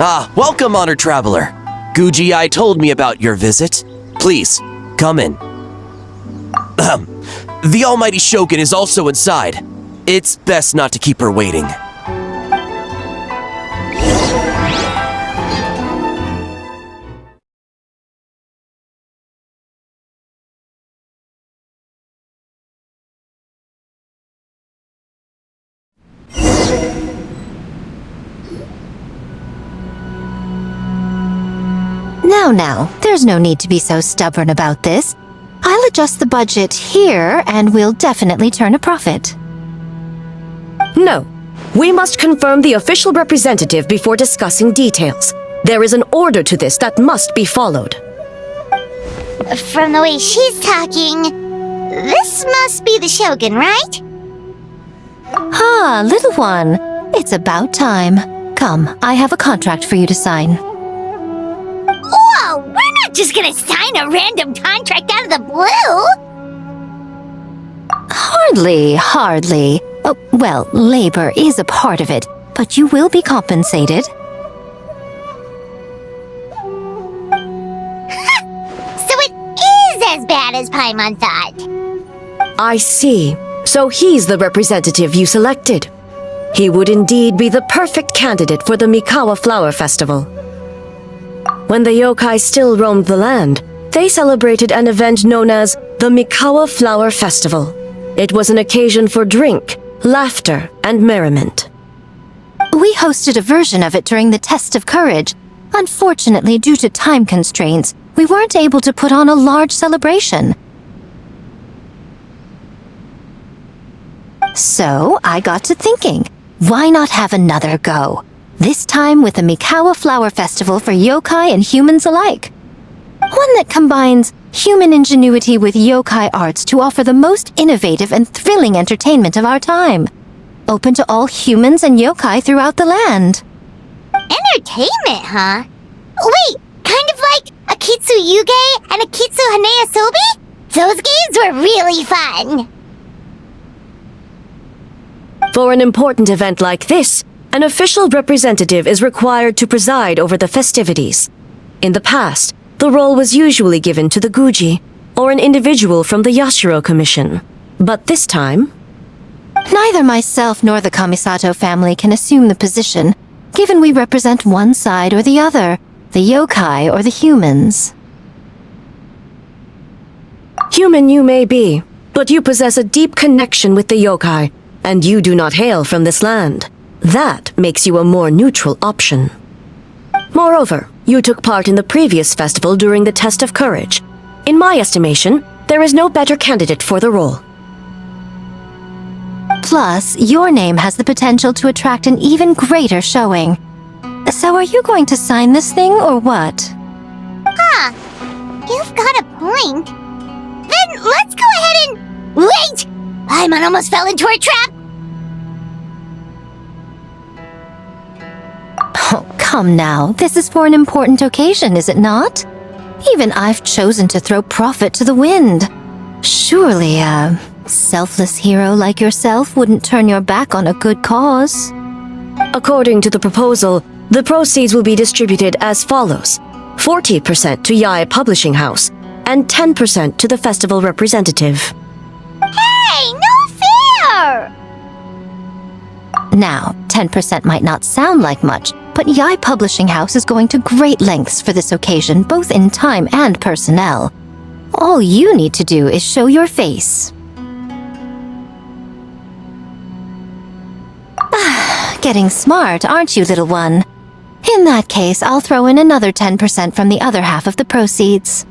Welcome, Honored Traveler. Guji told me about your visit. Please, come in. The Almighty Shogun is also inside. It's best not to keep her waiting. Now, there's no need to be so stubborn about this. I'll adjust the budget here, and we'll definitely turn a profit. No. We must confirm the official representative before discussing details. There is an order to this that must be followed. From the way she's talking, this must be the Shogun, right? Ah, little one. It's about time. Come, I have a contract for you to sign. Whoa, we're not just gonna sign a random contract out of the blue! Hardly. Oh, well, labor is a part of it, but you will be compensated. So it is as bad as Paimon thought. I see. So he's the representative you selected. He would indeed be the perfect candidate for the Mikawa Flower Festival. When the yokai still roamed the land, they celebrated an event known as the Mikawa Flower Festival. It was an occasion for drink, laughter, and merriment. We hosted a version of it during the Test of Courage. Unfortunately, due to time constraints, we weren't able to put on a large celebration. So, I got to thinking, why not have another go? This time with the Mikawa Flower Festival for yokai and humans alike. One that combines human ingenuity with yokai arts to offer the most innovative and thrilling entertainment of our time. Open to all humans and yokai throughout the land. Entertainment, huh? Wait, kind of like a Kitsu Yuge and a Kitsu Hanea Sobi? Those games were really fun! For an important event like this, an official representative is required to preside over the festivities. In the past, the role was usually given to the Guji, or an individual from the Yashiro Commission. But this time... Neither myself nor the Kamisato family can assume the position, given we represent one side or the other, the yokai or the humans. Human you may be, but you possess a deep connection with the yokai, and you do not hail from this land. That makes you a more neutral option. Moreover, you took part in the previous festival during the Test of Courage. In my estimation, there is no better candidate for the role. Plus, your name has the potential to attract an even greater showing. So are you going to sign this thing, or what? Huh. You've got a point. Then let's go ahead and... Wait! Paimon almost fell into our trap! Oh, come now. This is for an important occasion, is it not? Even I've chosen to throw profit to the wind. Surely a selfless hero like yourself wouldn't turn your back on a good cause. According to the proposal, the proceeds will be distributed as follows. 40% to Yae Publishing House, and 10% to the festival representative. Hey, no fair! Now, 10% might not sound like much, but Yae Publishing House is going to great lengths for this occasion, both in time and personnel. All you need to do is show your face. Getting smart, aren't you, little one? In that case, I'll throw in another 10% from the other half of the proceeds.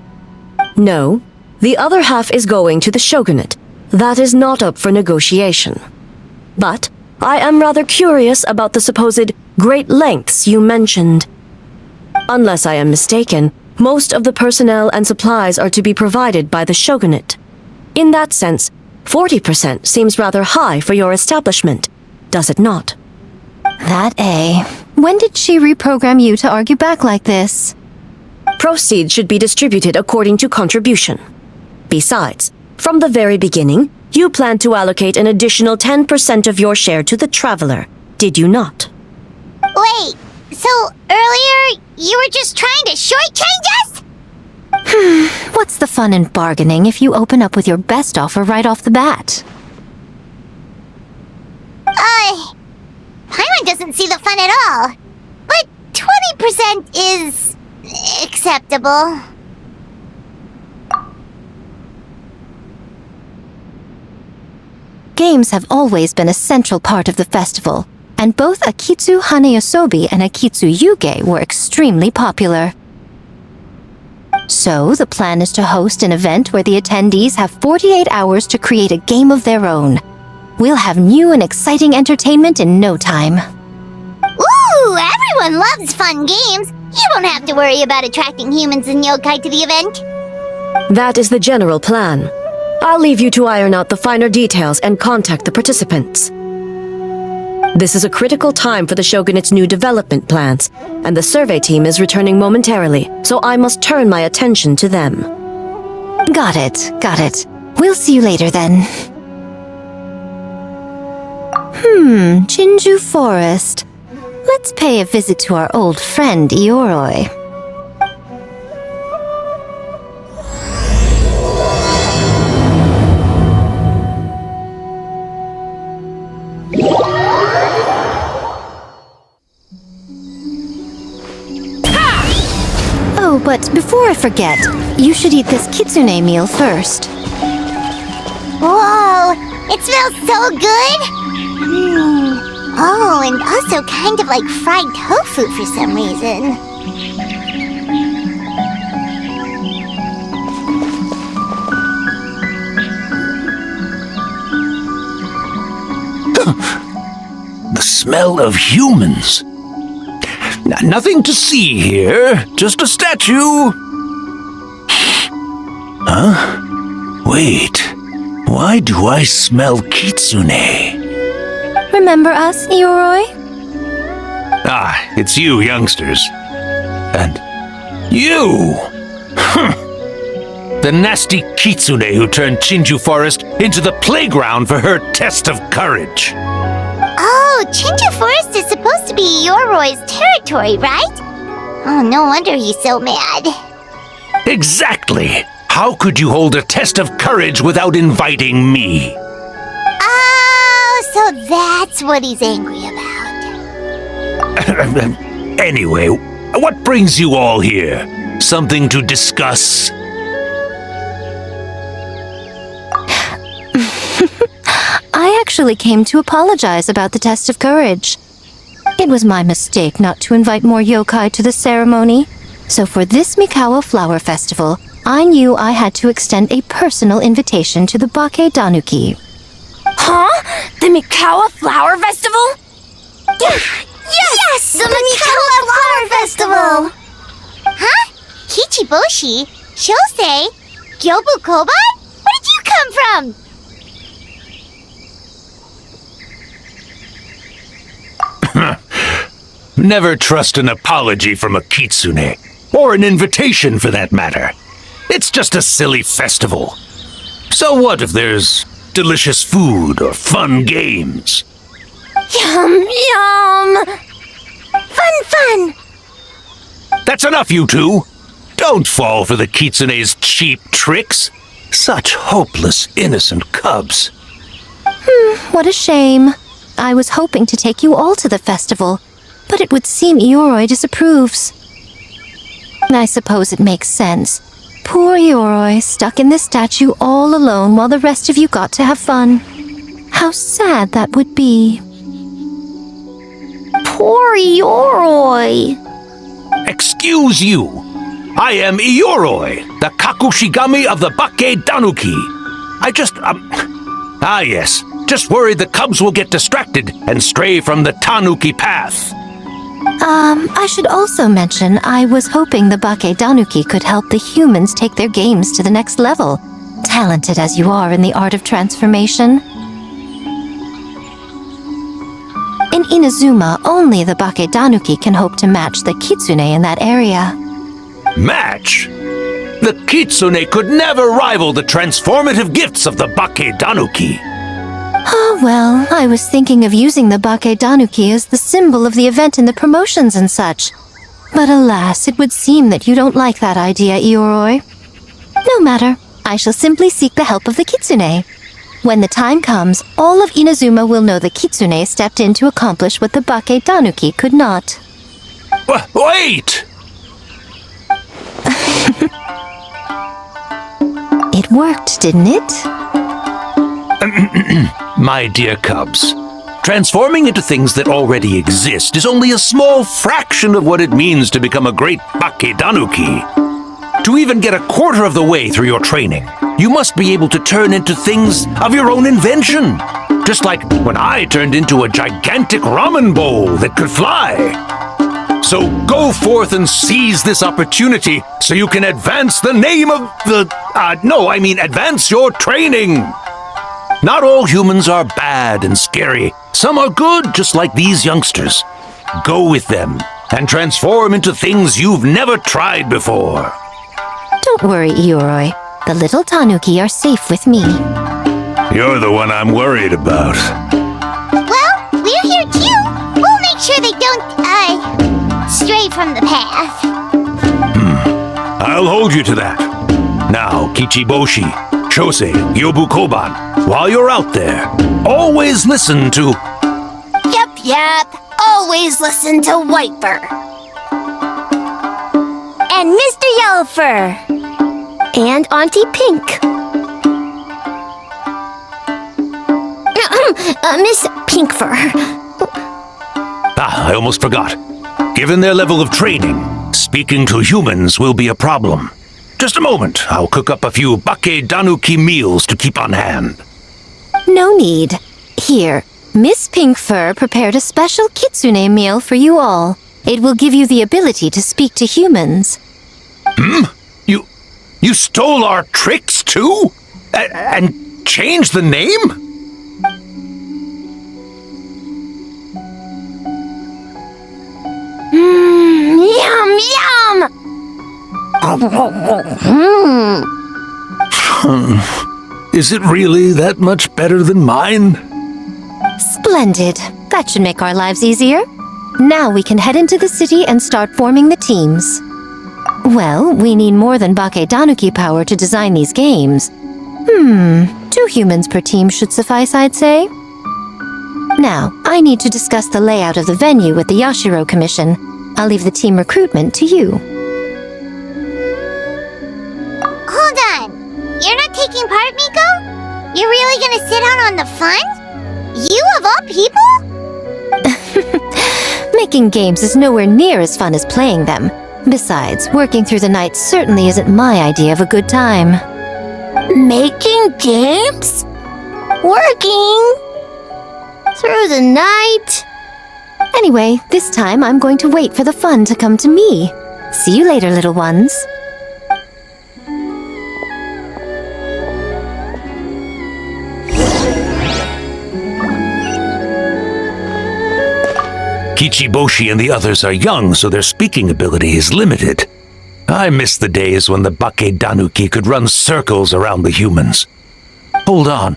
No, the other half is going to the shogunate. That is not up for negotiation. But I am rather curious about the supposed great lengths you mentioned. Unless I am mistaken, most of the personnel and supplies are to be provided by the shogunate. In that sense, 40% seems rather high for your establishment, does it not? When did she reprogram you to argue back like this? Proceeds should be distributed according to contribution. Besides, from the very beginning, you planned to allocate an additional 10% of your share to the traveler, did you not? Wait, So, earlier, you were just trying to shortchange us? What's the fun in bargaining if you open up with your best offer right off the bat? Paimon doesn't see the fun at all. But 20% is acceptable. Games have always been a central part of the festival, and both Akitsu Haneyosobi and Akitsu Yuge were extremely popular. So, the plan is to host an event where the attendees have 48 hours to create a game of their own. We'll have new and exciting entertainment in no time. Ooh, everyone loves fun games. You won't have to worry about attracting humans and yokai to the event. That is the general plan. I'll leave you to iron out the finer details and contact the participants. This is a critical time for the Shogunate's new development plans, and the survey team is returning momentarily, so I must turn my attention to them. Got it. We'll see you later then. Jinju Forest. Let's pay a visit to our old friend Ioroi. Oh, but before I forget, you should eat this kitsune meal first. Whoa, it smells so good! Oh, and also kind of like fried tofu for some reason. The smell of humans. Nothing to see here, just a statue. Huh? Wait, why do I smell kitsune? Remember us, Ioroi? Ah, it's you youngsters. And you! The nasty kitsune who turned Chinju Forest into the playground for her test of courage. Oh, Chinju Forest is supposed to be Yoroi's territory, right? Oh, no wonder he's so mad. Exactly! How could you hold a test of courage without inviting me? Oh, so that's what he's angry about. Anyway, what brings you all here? Something to discuss? I actually came to apologize about the test of courage. It was my mistake not to invite more yokai to the ceremony, so for this Mikawa Flower Festival, I knew I had to extend a personal invitation to the Bake Danuki. Huh? The Mikawa Flower Festival? Yes! The Mikawa Flower Festival! Huh? Kichiboshi? Shosei? Gyobu Koban? Where did you come from? Never trust an apology from a kitsune, or an invitation for that matter. It's just a silly festival. So what if there's delicious food or fun games? Yum, yum! Fun! That's enough, you two! Don't fall for the kitsune's cheap tricks. Such hopeless, innocent cubs. What a shame. I was hoping to take you all to the festival, but it would seem Ioroi disapproves. I suppose it makes sense. Poor Ioroi, stuck in this statue all alone while the rest of you got to have fun. How sad that would be. Poor Yoroi. Excuse you. I am Ioroi, the Kakushigami of the Bake Danuki. Yes. Just worried the cubs will get distracted and stray from the Tanuki path. I should also mention I was hoping the Bake Danuki could help the humans take their games to the next level, talented as you are in the art of transformation. In Inazuma, only the Bake Danuki can hope to match the kitsune in that area. Match? The kitsune could never rival the transformative gifts of the Bake Danuki. Oh, well, I was thinking of using the Bakedanuki as the symbol of the event in the promotions and such. But alas, it would seem that you don't like that idea, Ioroi. No matter. I shall simply seek the help of the Kitsune. When the time comes, all of Inazuma will know the Kitsune stepped in to accomplish what the Bakedanuki could not. Wait! It worked, didn't it? My dear cubs, transforming into things that already exist is only a small fraction of what it means to become a great Bakedanuki. To even get a quarter of the way through your training, you must be able to turn into things of your own invention. Just like when I turned into a gigantic ramen bowl that could fly. So go forth and seize this opportunity so you can advance the name of advance your training. Not all humans are bad and scary. Some are good, just like these youngsters. Go with them and transform into things you've never tried before. Don't worry, Ioroi. The little Tanuki are safe with me. You're the one I'm worried about. Well, we're here too. We'll make sure they don't, stray from the path. I'll hold you to that. Now, Kichiboshi, Shosei, Yobukoban, while you're out there, always listen to... Yep. Always listen to Whitefur. And Mr. Yellowfur. And Auntie Pink. Miss Pinkfur. I almost forgot. Given their level of training, speaking to humans will be a problem. Just a moment, I'll cook up a few Bakedanuki meals to keep on hand. No need. Here, Miss Pinkfur prepared a special kitsune meal for you all. It will give you the ability to speak to humans. You stole our tricks too? And changed the name? Yum! Is it really that much better than mine? Splendid. That should make our lives easier. Now we can head into the city and start forming the teams. Well, we need more than Bakedanuki power to design these games. 2 humans per team should suffice, I'd say. Now, I need to discuss the layout of the venue with the Yashiro Commission. I'll leave the team recruitment to you. Hold on. You're not taking part, Miko? You're really gonna sit out on the fun? You of all people? Making games is nowhere near as fun as playing them. Besides, working through the night certainly isn't my idea of a good time. Making games? Working? Through the night? Anyway, this time I'm going to wait for the fun to come to me. See you later, little ones. Kichiboshi and the others are young, so their speaking ability is limited. I miss the days when the Bakedanuki could run circles around the humans. Hold on.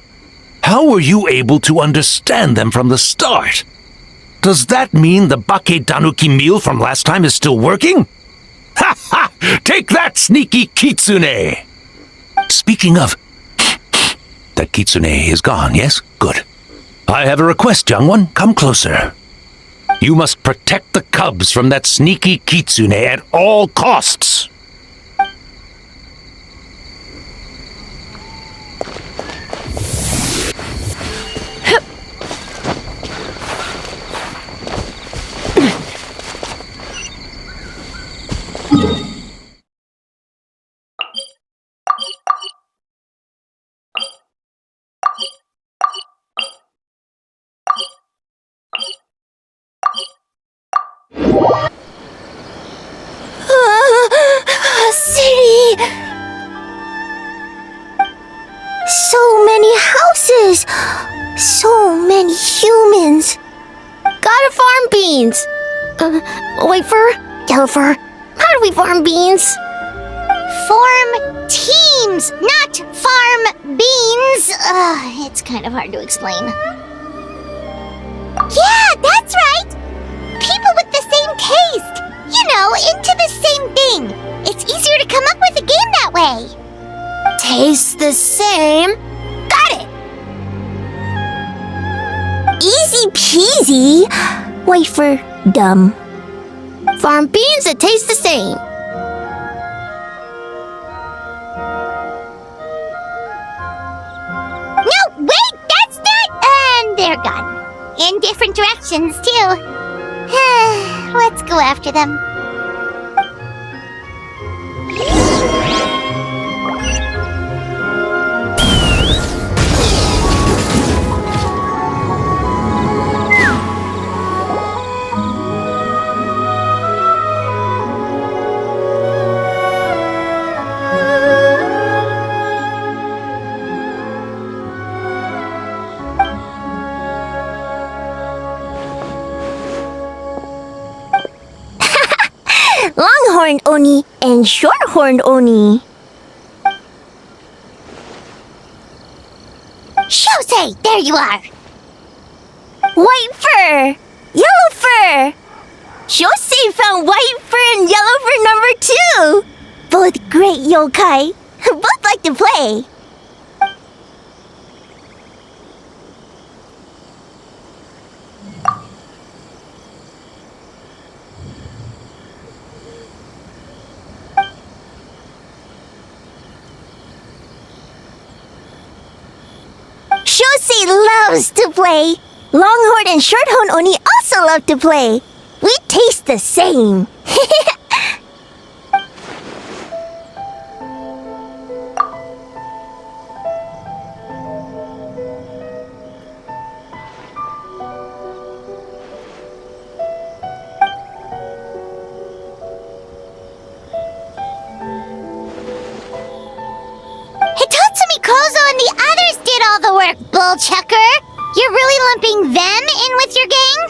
How were you able to understand them from the start? Does that mean the Bakedanuki meal from last time is still working? Ha ha! Take that, sneaky Kitsune! Speaking of... That Kitsune is gone, yes? Good. I have a request, young one. Come closer. You must protect the cubs from that sneaky Kitsune at all costs. City! So many houses! So many humans! Gotta farm beans! Whitefur? Yellowfur? How do we farm beans? Form teams! names, not farm beans. It's kind of hard to explain. Yeah, that's right! People with the same taste! You know, into the same thing! It's easier to come up with a game that way! Taste the same? Got it! Easy peasy. Wait for dumb. Farm beans that taste the same. No, wait! That's not... And they're gone. In different directions, too. Let's go after them. Longhorned Oni and Shorthorned Oni. Shosei, there you are! White fur! Yellow fur! Shosei found white fur and yellow fur number 2! Both great yokai. Both like to play. Shosei loves to play. Longhorn and Shorthorn Oni also love to play. We taste the same. Hitotsumi Kozo and the others did all the work, Bullchucker! You're really lumping them in with your gang?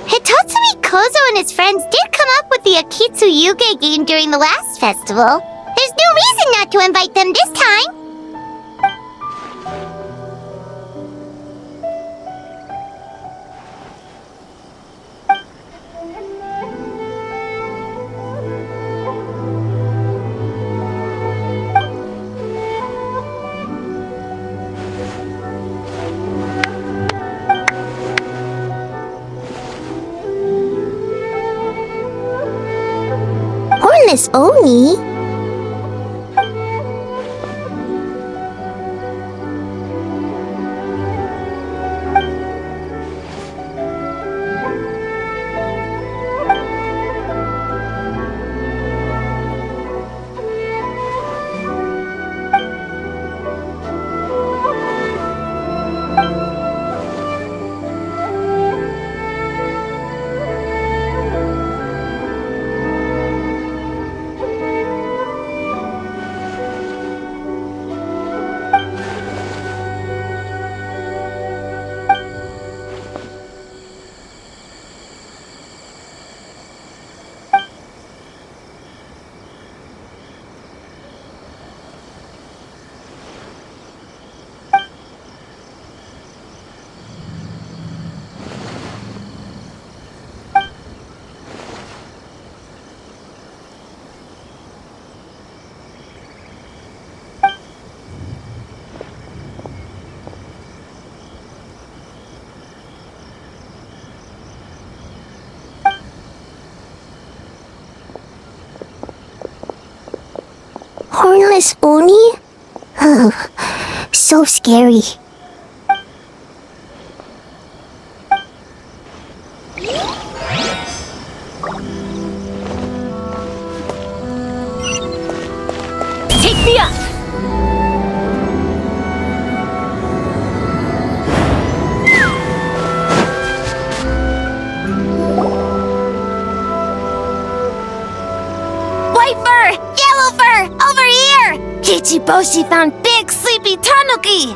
Hitotsumi Kozo and his friends did come up with the Akitsu Yuge game during the last festival. There's no reason not to invite them this time. Hornless Oni? Hornless Oni? Oh, so scary. Take me up! White fur! Yellow fur! Over here! Kichiboshi found big sleepy tanuki!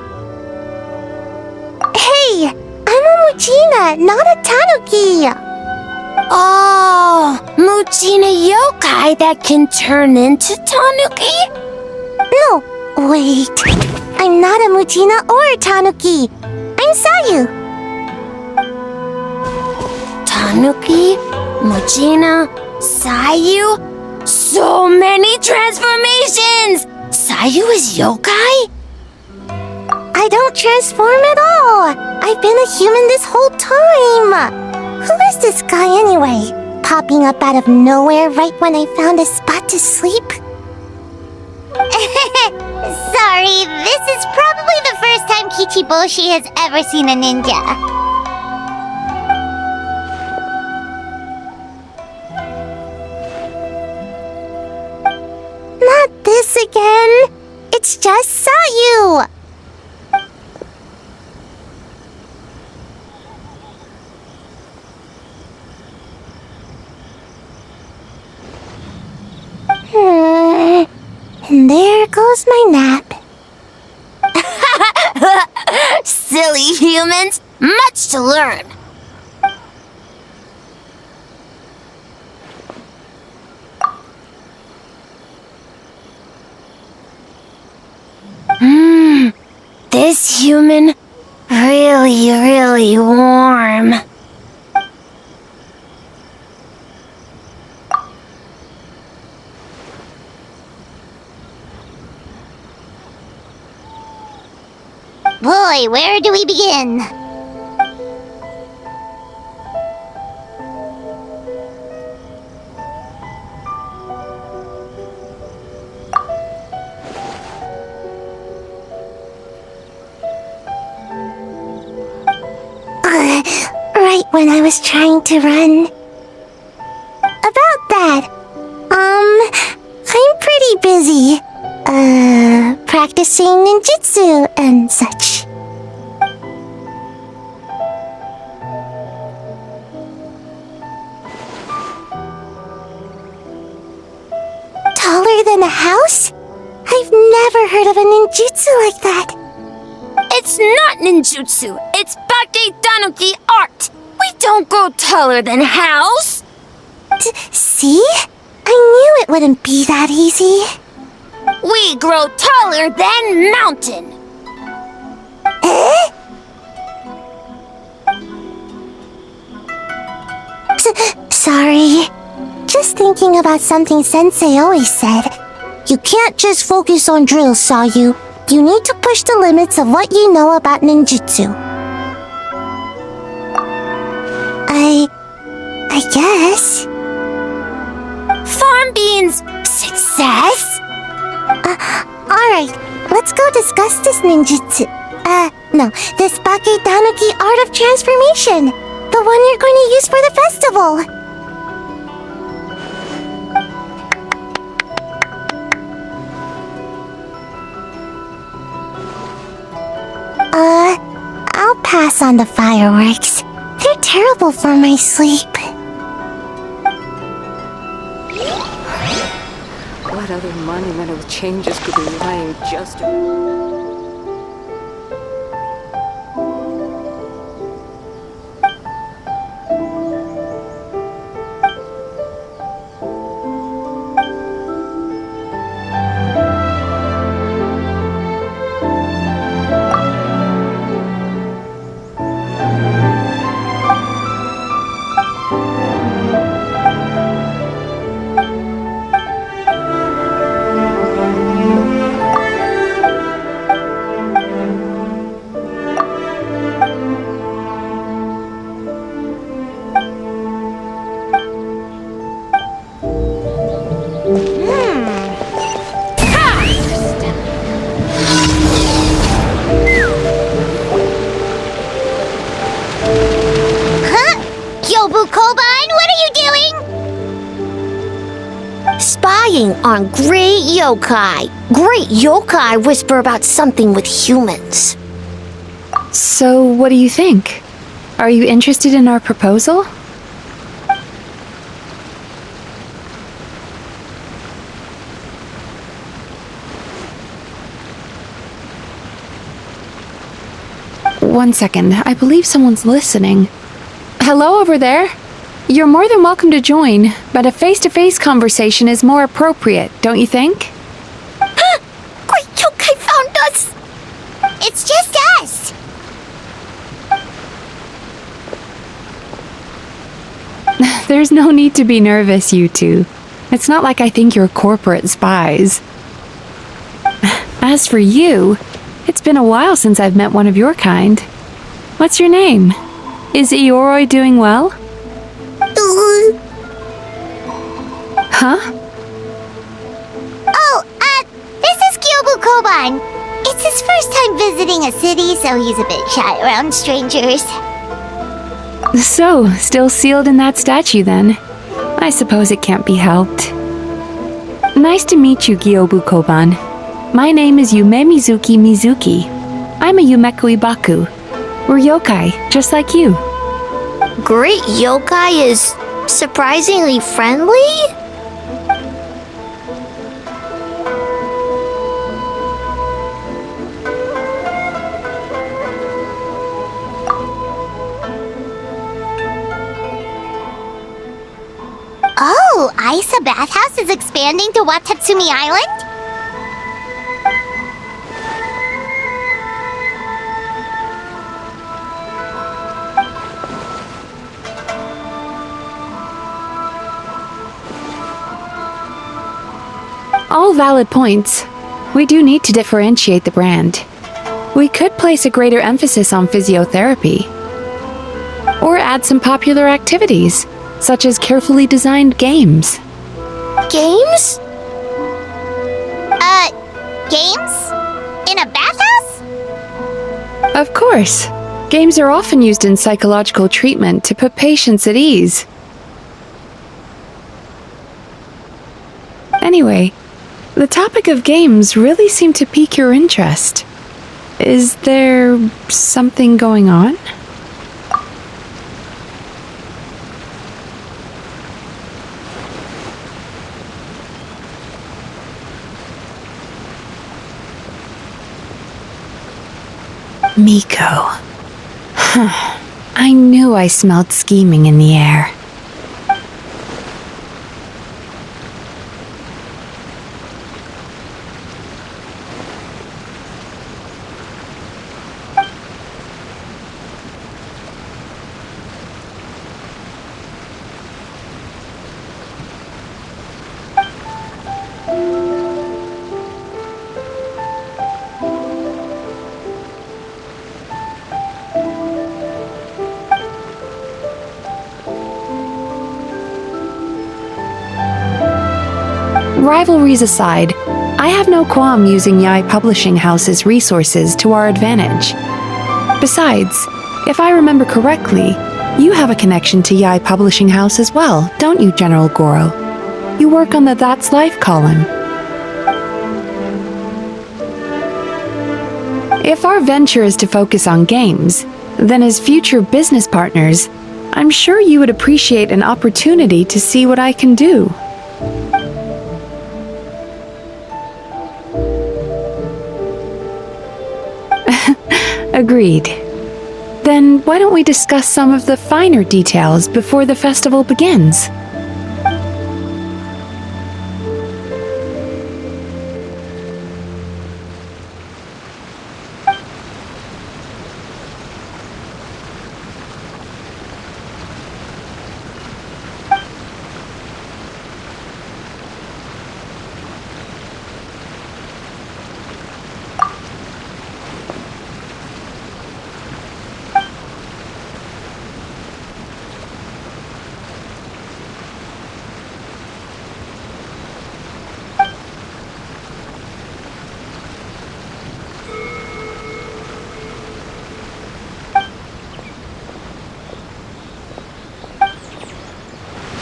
Hey, I'm a Muchina, not a tanuki. Oh, Muchina yokai that can turn into tanuki? No, wait. I'm not a Muchina or a tanuki. I'm Sayu. Tanuki, Muchina, Sayu? So many transformations! Sayu is yokai? I don't transform at all. I've been a human this whole time. Who is this guy anyway? Popping up out of nowhere right when I found a spot to sleep? Sorry, this is probably the first time Kichiboshi has ever seen a ninja. Not this again. It's just Sayu. And there goes my nap. Silly humans, much to learn. This human, really warm. Boy, where do we begin? Right when I was trying to run. About that, I'm pretty busy. Practicing ninjutsu and such. Taller than a house? I've never heard of a ninjutsu like that. It's not ninjutsu, it's Bake Tanuki art. We don't grow taller than house. See? I knew it wouldn't be that easy. We grow taller than mountain. Eh? Sorry. Just thinking about something Sensei always said. You can't just focus on drills, Sayu. You need to push the limits of what you know about ninjutsu. I guess. Farm beans, success? Alright, let's go discuss this ninjutsu. No, this Bake Tanuki art of transformation. The one you're going to use for the festival. I'll pass on the fireworks. They're terrible for my sleep. What other monumental changes could be lying just... Spying on great yokai. Great yokai whisper about something with humans. So, what do you think? Are you interested in our proposal? 1 second. I believe someone's listening. Hello over there? You're more than welcome to join, but a face-to-face conversation is more appropriate, don't you think? Great yokai found us! It's just us! There's no need to be nervous, you two. It's not like I think you're corporate spies. As for you, it's been a while since I've met one of your kind. What's your name? Is Ioroi doing well? Huh? Oh, this is Kyobu Koban. It's his first time visiting a city, so he's a bit shy around strangers. So, still sealed in that statue then? I suppose it can't be helped. Nice to meet you, Kyobu Koban. My name is Yume Mizuki. I'm a Yumeku Ibaku. We're yokai, just like you. Great yokai is surprisingly friendly? Oh, Aisa Bathhouse is expanding to Watatsumi Island? All valid points. We do need to differentiate the brand. We could place a greater emphasis on physiotherapy. Or add some popular activities, such as carefully designed games. Games? Games? In a bathhouse? Of course. Games are often used in psychological treatment to put patients at ease. Anyway, the topic of games really seemed to pique your interest. Is there something going on? Miko. I knew I smelled scheming in the air. Rivalries aside, I have no qualm using Yai Publishing House's resources to our advantage. Besides, if I remember correctly, you have a connection to Yai Publishing House as well, don't you, General Goro? You work on the That's Life column. If our venture is to focus on games, then as future business partners, I'm sure you would appreciate an opportunity to see what I can do. Agreed. Then why don't we discuss some of the finer details before the festival begins?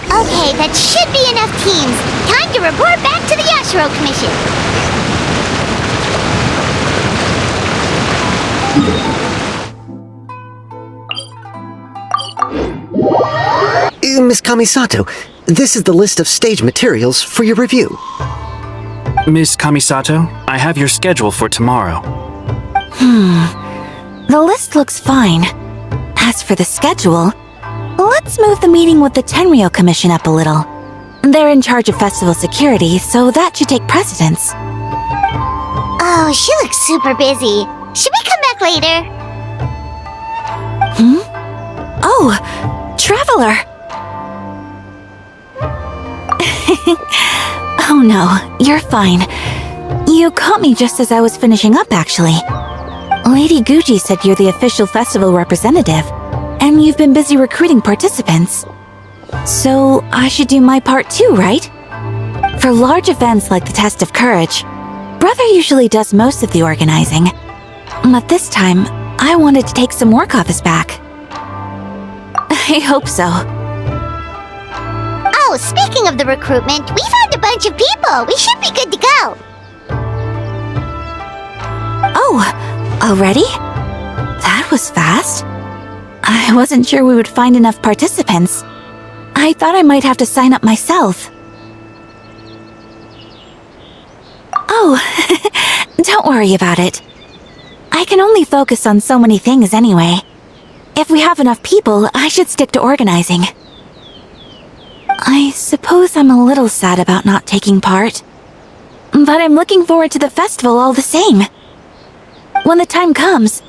Okay, that should be enough teams. Time to report back to the Yashiro Commission. Miss Kamisato, this is the list of stage materials for your review. Miss Kamisato, I have your schedule for tomorrow. The list looks fine. As for the schedule, let's move the meeting with the Tenryo Commission up a little. They're in charge of festival security, so that should take precedence. Oh, she looks super busy. Should we come back later? Oh, Traveler! Oh no, you're fine. You caught me just as I was finishing up, actually. Lady Guji said you're the official festival representative, and you've been busy recruiting participants. So, I should do my part too, right? For large events like the Test of Courage, Brother usually does most of the organizing. But this time, I wanted to take some work off his back. I hope so. Oh, speaking of the recruitment, we found a bunch of people. We should be good to go. Oh, already? That was fast. I wasn't sure we would find enough participants. I thought I might have to sign up myself. Oh, don't worry about it. I can only focus on so many things anyway. If we have enough people, I should stick to organizing. I suppose I'm a little sad about not taking part. But I'm looking forward to the festival all the same. When the time comes,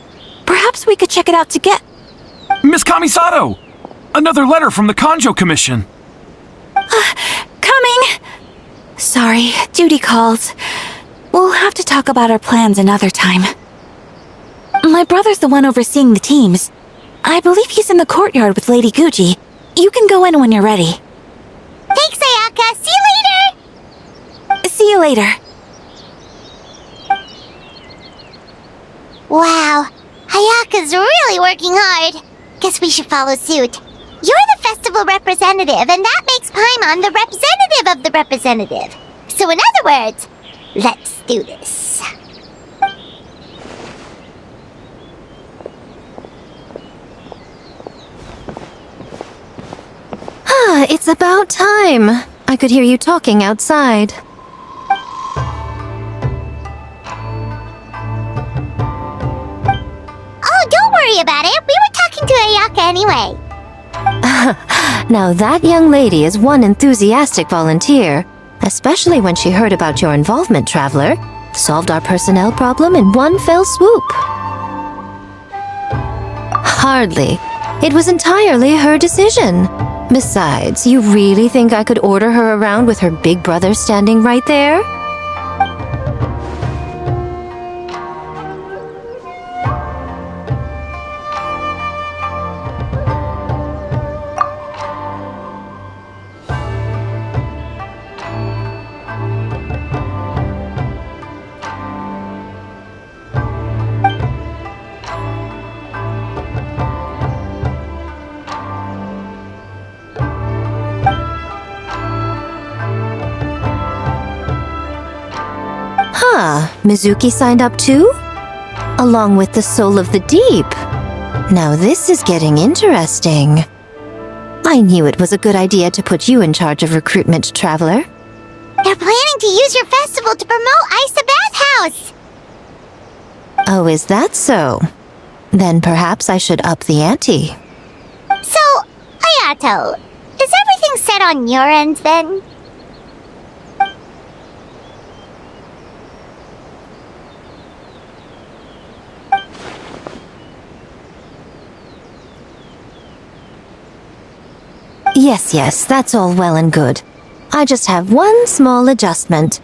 perhaps we could check it out together. Miss Kamisato! Another letter from the Kanjo Commission. Coming! Sorry, duty calls. We'll have to talk about our plans another time. My brother's the one overseeing the teams. I believe he's in the courtyard with Lady Guji. You can go in when you're ready. Thanks, Ayaka. See you later. See you later. Wow, Ayaka's really working hard. Guess we should follow suit. You're the festival representative, and that makes Paimon the representative of the representative. So in other words, let's do this. It's about time. I could hear you talking outside. Oh, don't worry about it. We were talking to Ayaka anyway. Now that young lady is one enthusiastic volunteer, especially when she heard about your involvement, Traveler. Solved our personnel problem in one fell swoop. Hardly. It was entirely her decision. Besides, you really think I could order her around with her big brother standing right there? Mizuki signed up too? Along with the Soul of the Deep. Now this is getting interesting. I knew it was a good idea to put you in charge of recruitment, Traveler. They're planning to use your festival to promote Isa Bathhouse. Oh, is that so? Then perhaps I should up the ante. So, Ayato, is everything set on your end then? Yes, that's all well and good. I just have one small adjustment.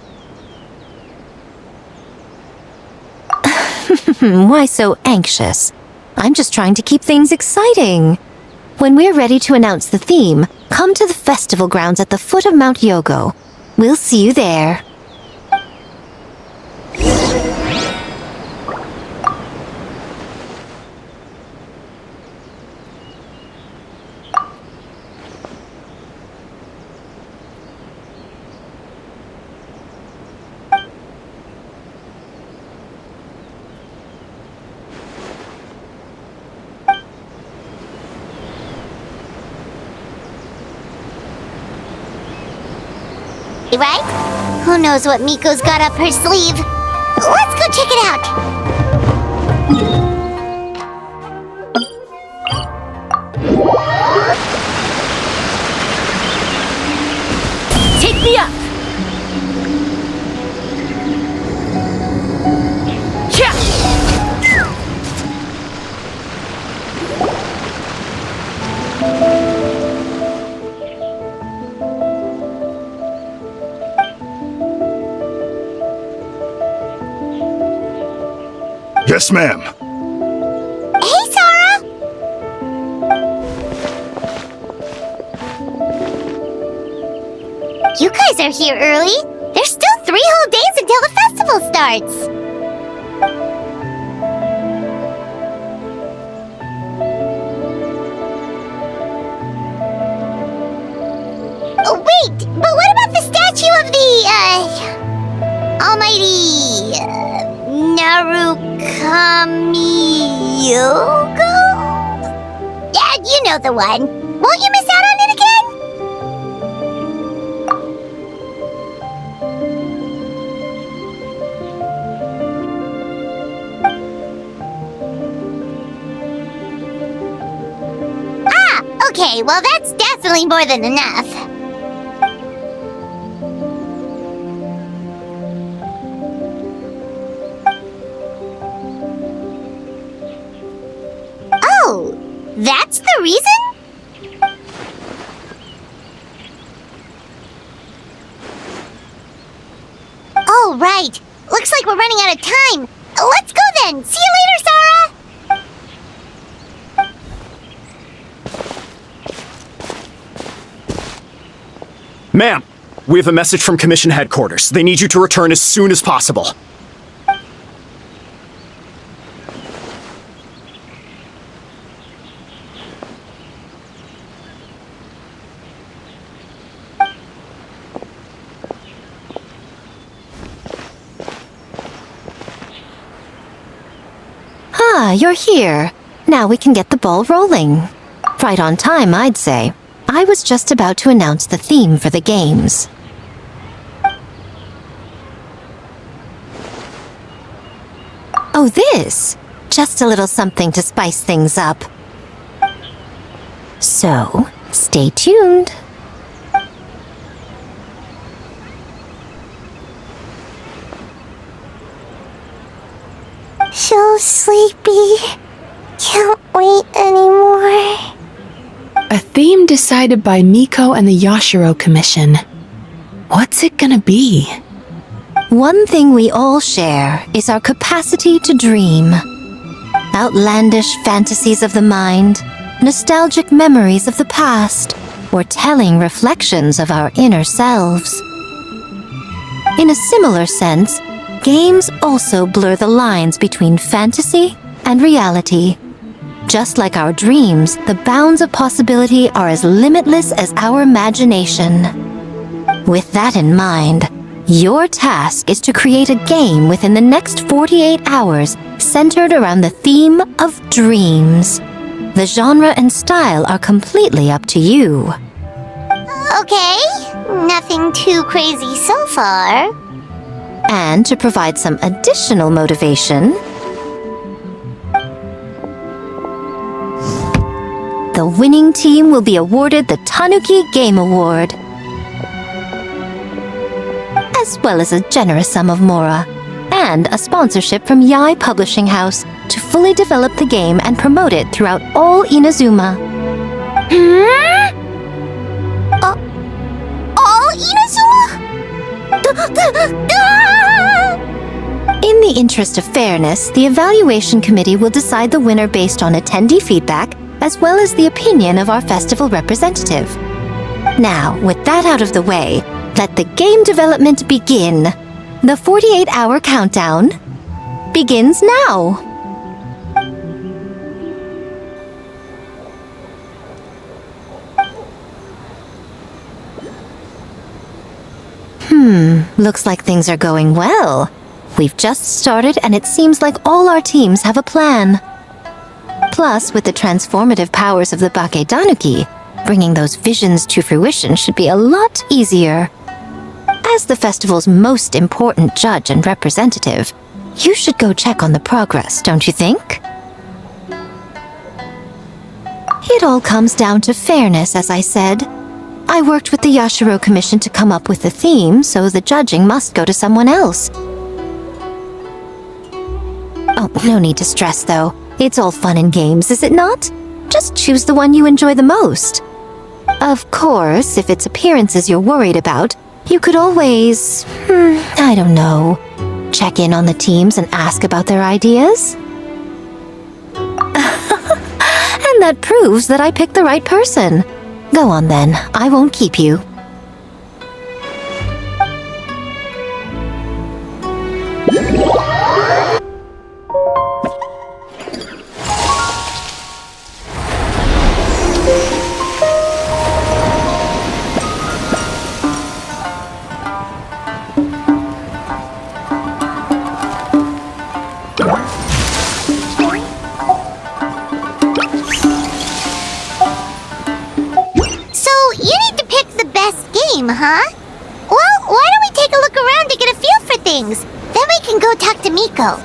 Why so anxious? I'm just trying to keep things exciting. When we're ready to announce the theme, come to the festival grounds at the foot of Mount Yogo. We'll see you there. Right? Who knows what Miko's got up her sleeve? Let's go check it out! Yes, ma'am. Hey, Sarah! You guys are here early. There's still 3 whole days until the festival starts. Oh, wait! But what about the statue of the, almighty... Narukami-yogo? Yeah, you know the one. Won't you miss out on it again? Ah, okay, well that's definitely more than enough. Oh, that's the reason? Oh, right. Looks like we're running out of time. Let's go then. See you later, Sarah. Ma'am, we have a message from Commission Headquarters. They need you to return as soon as possible. Ah, you're here. Now we can get the ball rolling. Right on time, I'd say. I was just about to announce the theme for the games. Oh, this? Just a little something to spice things up. So, stay tuned. So sleepy. Can't wait anymore. A theme decided by Miko and the Yashiro Commission. What's it gonna be? One thing we all share is our capacity to dream. Outlandish fantasies of the mind, nostalgic memories of the past, or telling reflections of our inner selves. In a similar sense, games also blur the lines between fantasy and reality. Just like our dreams, the bounds of possibility are as limitless as our imagination. With that in mind, your task is to create a game within the next 48 hours centered around the theme of dreams. The genre and style are completely up to you. Okay, nothing too crazy so far. And to provide some additional motivation, the winning team will be awarded the Tanuki Game Award, as well as a generous sum of mora, and a sponsorship from Yae Publishing House to fully develop the game and promote it throughout all Inazuma. All Inazuma? In the interest of fairness, the evaluation committee will decide the winner based on attendee feedback, as well as the opinion of our festival representative. Now, with that out of the way, let the game development begin. The 48-hour countdown begins now. Looks like things are going well. We've just started and it seems like all our teams have a plan. Plus, with the transformative powers of the Bakedanuki, bringing those visions to fruition should be a lot easier. As the festival's most important judge and representative, you should go check on the progress, don't you think? It all comes down to fairness, as I said. I worked with the Yashiro Commission to come up with the theme, so the judging must go to someone else. Oh, no need to stress, though. It's all fun and games, is it not? Just choose the one you enjoy the most. Of course, if it's appearances you're worried about, you could always, I don't know, check in on the teams and ask about their ideas. that proves that I picked the right person. Go on then, I won't keep you. Huh? Well, why don't we take a look around to get a feel for things? Then we can go talk to Miko.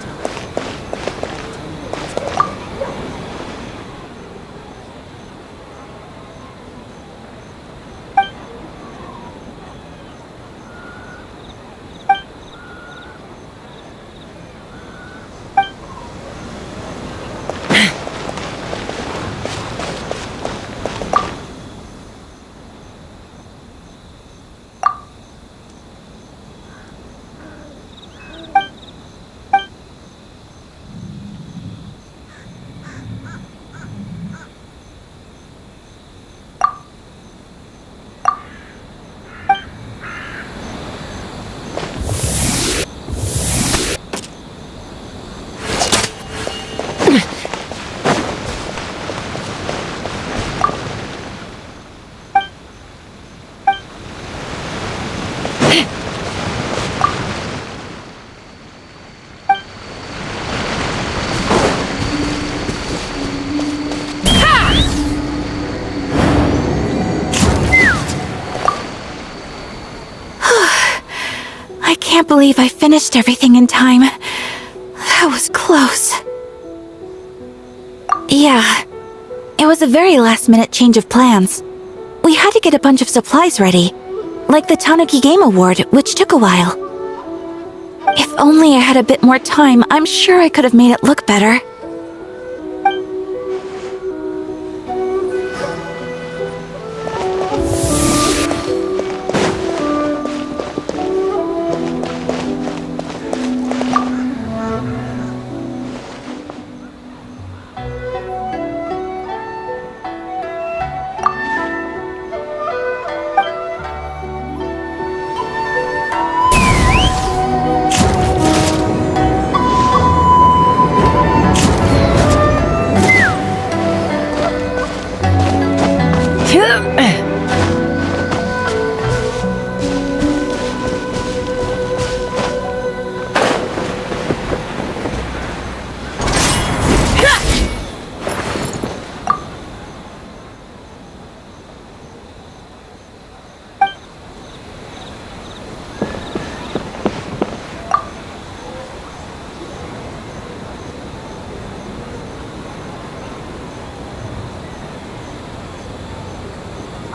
I can't believe I finished everything in time. That was close. Yeah, it was a very last-minute change of plans. We had to get a bunch of supplies ready, like the Tanuki Game Award, which took a while. If only I had a bit more time, I'm sure I could have made it look better.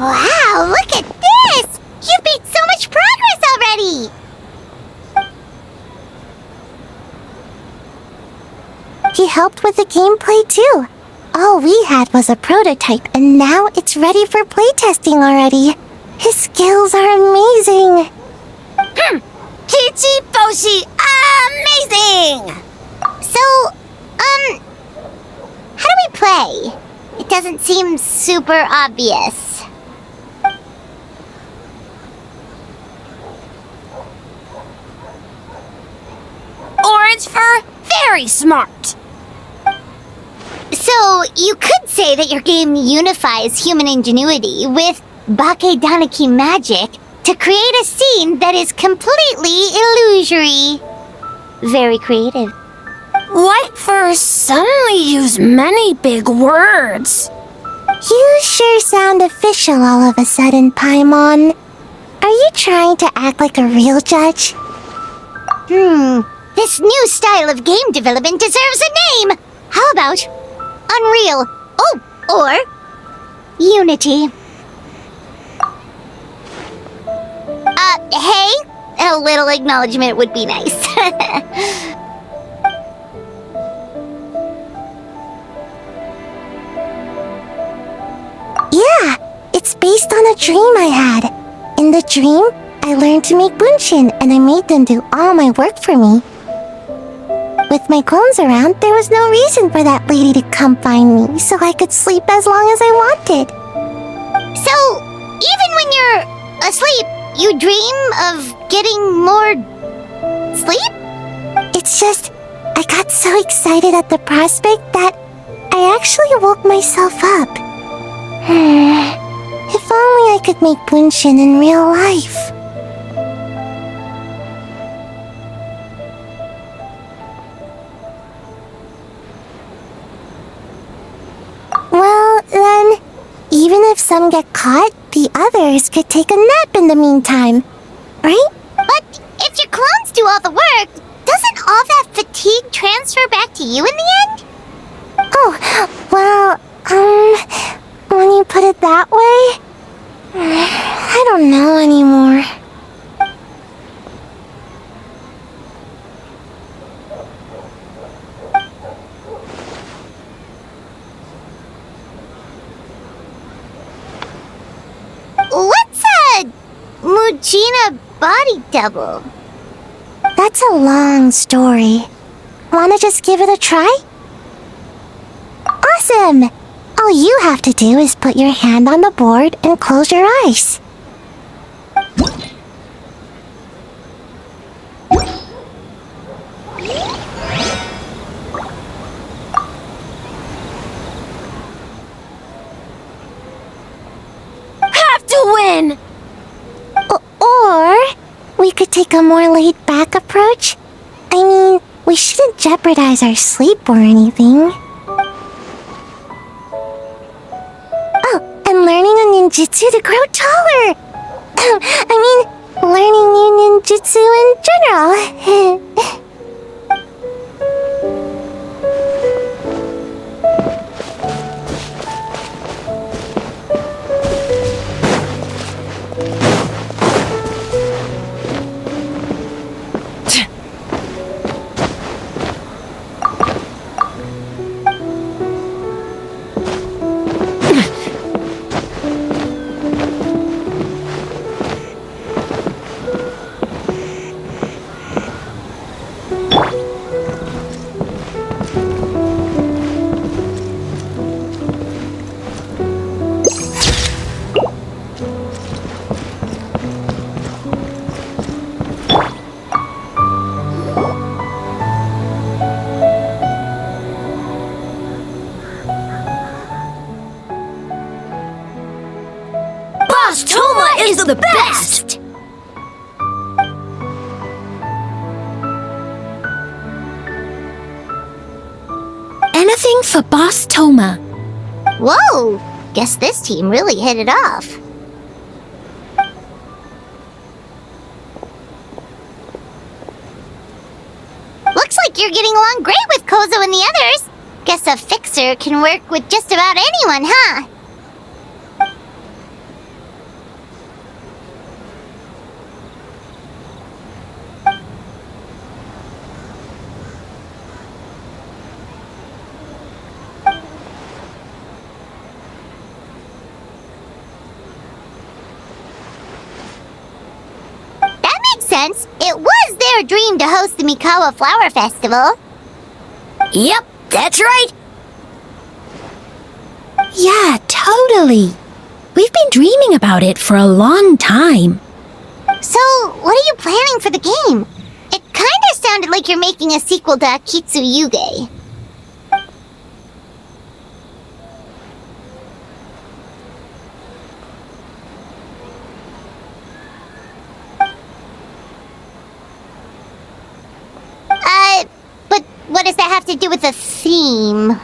Wow, look at this! You've made so much progress already! He helped with the gameplay too. All we had was a prototype and now it's ready for playtesting already. His skills are amazing! Kichi Boshi, amazing! So, how do we play? It doesn't seem super obvious. Orange fur, very smart. So, you could say that your game unifies human ingenuity with Bakedaniki magic to create a scene that is completely illusory. Very creative. White fur suddenly use many big words. You sure sound official all of a sudden, Paimon. Are you trying to act like a real judge? This new style of game development deserves a name! How about Unreal? Oh, or Unity. Hey? A little acknowledgement would be nice. Yeah, it's based on a dream I had. In the dream, I learned to make bunshin and I made them do all my work for me. with my clones around, there was no reason for that lady to come find me, so I could sleep as long as I wanted. So, even when you're asleep, you dream of getting more sleep? It's just, I got so excited at the prospect that I actually woke myself up. If only I could make Bunshin in real life. Well, then, even if some get caught, the others could take a nap in the meantime, right? But if your clones do all the work, doesn't all that fatigue transfer back to you in the end? Oh, well, when you put it that way, I don't know anymore. What's a Mujina body double? That's a long story. Wanna just give it a try? Awesome! All you have to do is put your hand on the board and close your eyes. Have to win! Or we could take a more laid-back approach. I mean, we shouldn't jeopardize our sleep or anything. Oh, and learning a ninjutsu to grow taller! I mean, learning new ninjutsu in general. Is the best! Anything for Boss Toma. Whoa! Guess this team really hit it off. Looks like you're getting along great with Kozo and the others. Guess a fixer can work with just about anyone, huh? Sense. It was their dream to host the Mikawa Flower Festival. Yep, that's right. Yeah, totally. We've been dreaming about it for a long time. So, what are you planning for the game? It kinda sounded like you're making a sequel to Akitsu Yuge. But what does that have to do with the theme?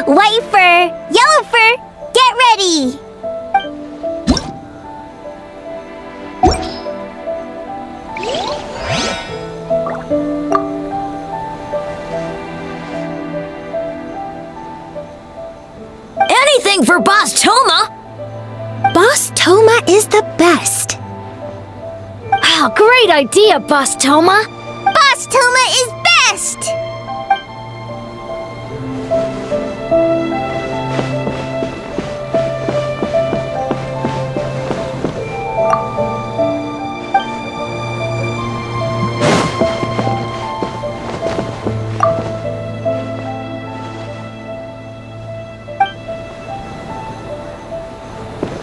White fur, yellow fur, get ready! is the best. Oh, great idea, Boss Toma! Boss Toma is best!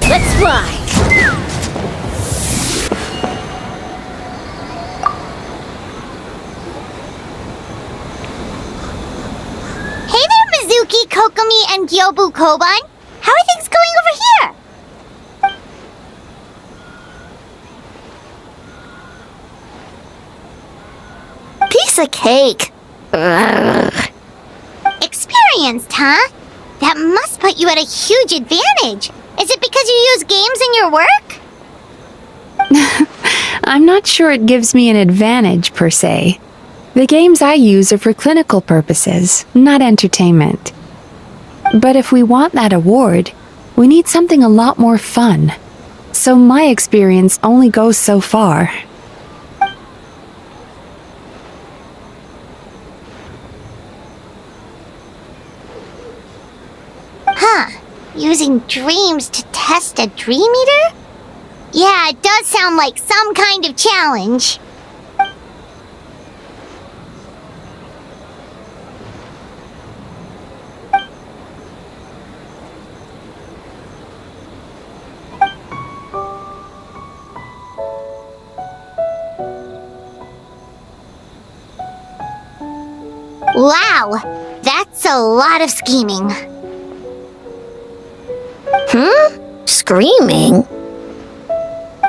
Let's fly! Hey there, Mizuki, Kokomi, and Gyobu Koban. How are things going over here? Piece of cake. Ugh. Experienced, huh? That must put you at a huge advantage. Is it because you use games in your work? I'm not sure it gives me an advantage per se. The games I use are for clinical purposes, not entertainment. But if we want that award, we need something a lot more fun. So my experience only goes so far. Huh. Using dreams to test a dream eater? Yeah, it does sound like some kind of challenge. Wow, that's a lot of scheming. Screaming?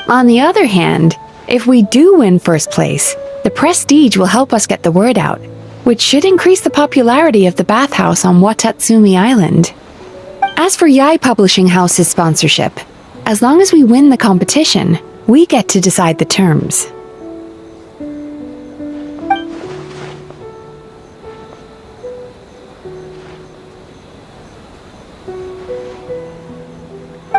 On the other hand, if we do win first place, the prestige will help us get the word out, which should increase the popularity of the bathhouse on Watatsumi Island. As for Yai Publishing House's sponsorship, as long as we win the competition, we get to decide the terms.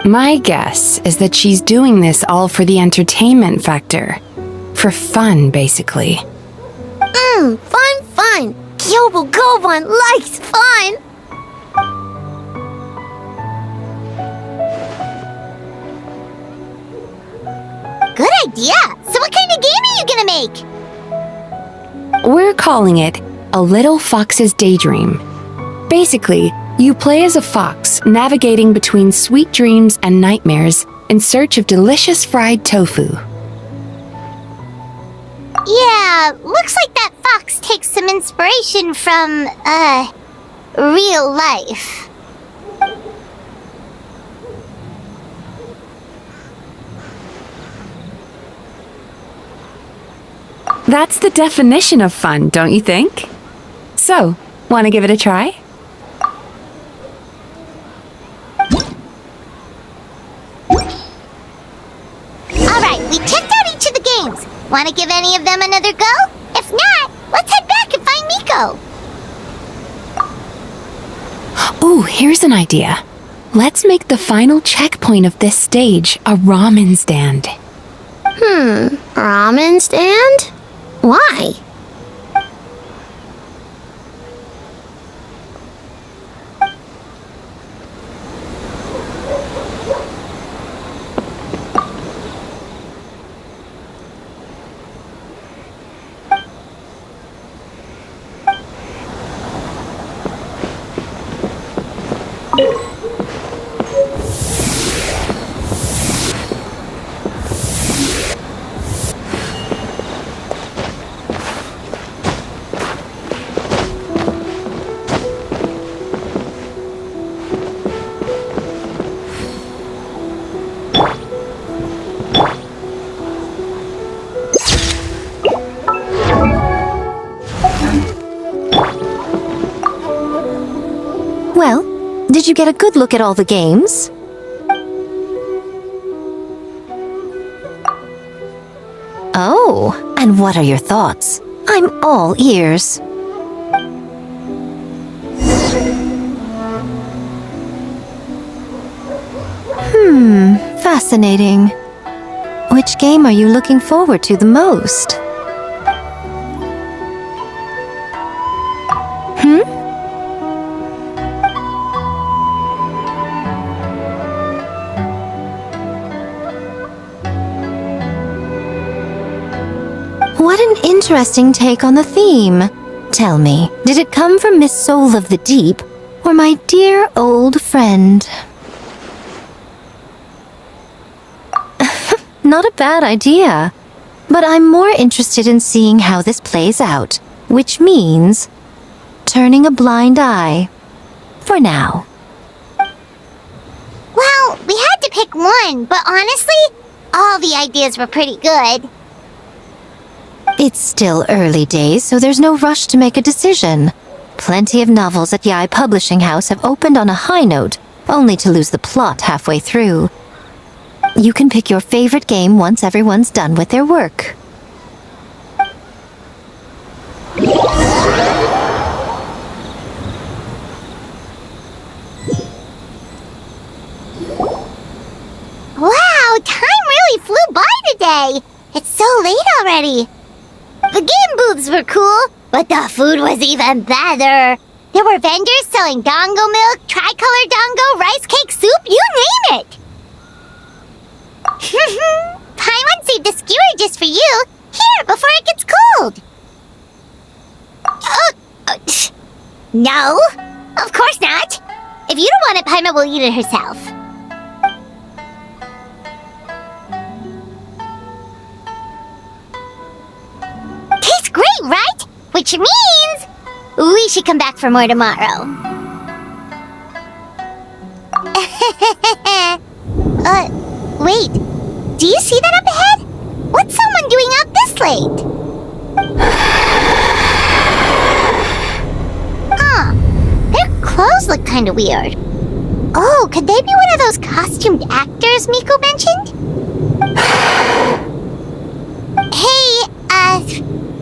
My guess is that she's doing this all for the entertainment factor. For fun, basically. Fun! Gyobu Koban likes fun! Good idea! So what kind of game are you gonna make? We're calling it A Little Fox's Daydream. Basically, you play as a fox navigating between sweet dreams and nightmares in search of delicious fried tofu. Yeah, looks like that fox takes some inspiration from, real life. That's the definition of fun, don't you think? So, want to give it a try? Alright, we checked out each of the games. Want to give any of them another go? If not, let's head back and find Miko. Ooh, here's an idea. Let's make the final checkpoint of this stage a ramen stand. Ramen stand? Why? Well, did you get a good look at all the games? Oh, and what are your thoughts? I'm all ears. Fascinating. Which game are you looking forward to the most? What an interesting take on the theme. Tell me, did it come from Miss Soul of the Deep, or my dear old friend? Not a bad idea. But I'm more interested in seeing how this plays out, which means turning a blind eye. For now. Well, we had to pick one, but honestly, all the ideas were pretty good. It's still early days, so there's no rush to make a decision. Plenty of novels at Yai Publishing House have opened on a high note, only to lose the plot halfway through. You can pick your favorite game once everyone's done with their work. Wow, time really flew by today. It's so late already. The game booths were cool, but the food was even better. There were vendors selling dango milk, tricolor dango, rice cake soup, you name it. Paimon saved a skewer just for you. Here, before it gets cold. No, of course not. If you don't want it, Paimon will eat it herself. Tastes great, right? Which means we should come back for more tomorrow. Wait. Do you see that up ahead? What's someone doing out this late? Huh. Their clothes look kinda weird. Oh, could they be one of those costumed actors Miko mentioned? Hey,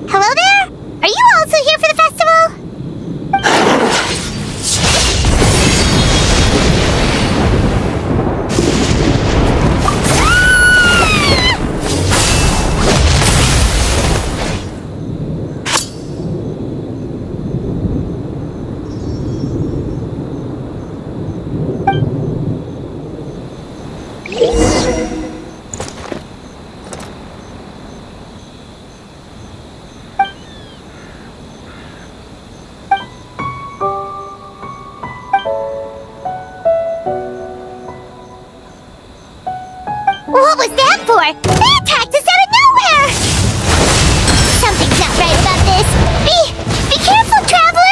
hello there? Are you also here for the festival? What was that for? They attacked us out of nowhere! Something's not right about this. Be careful, traveler!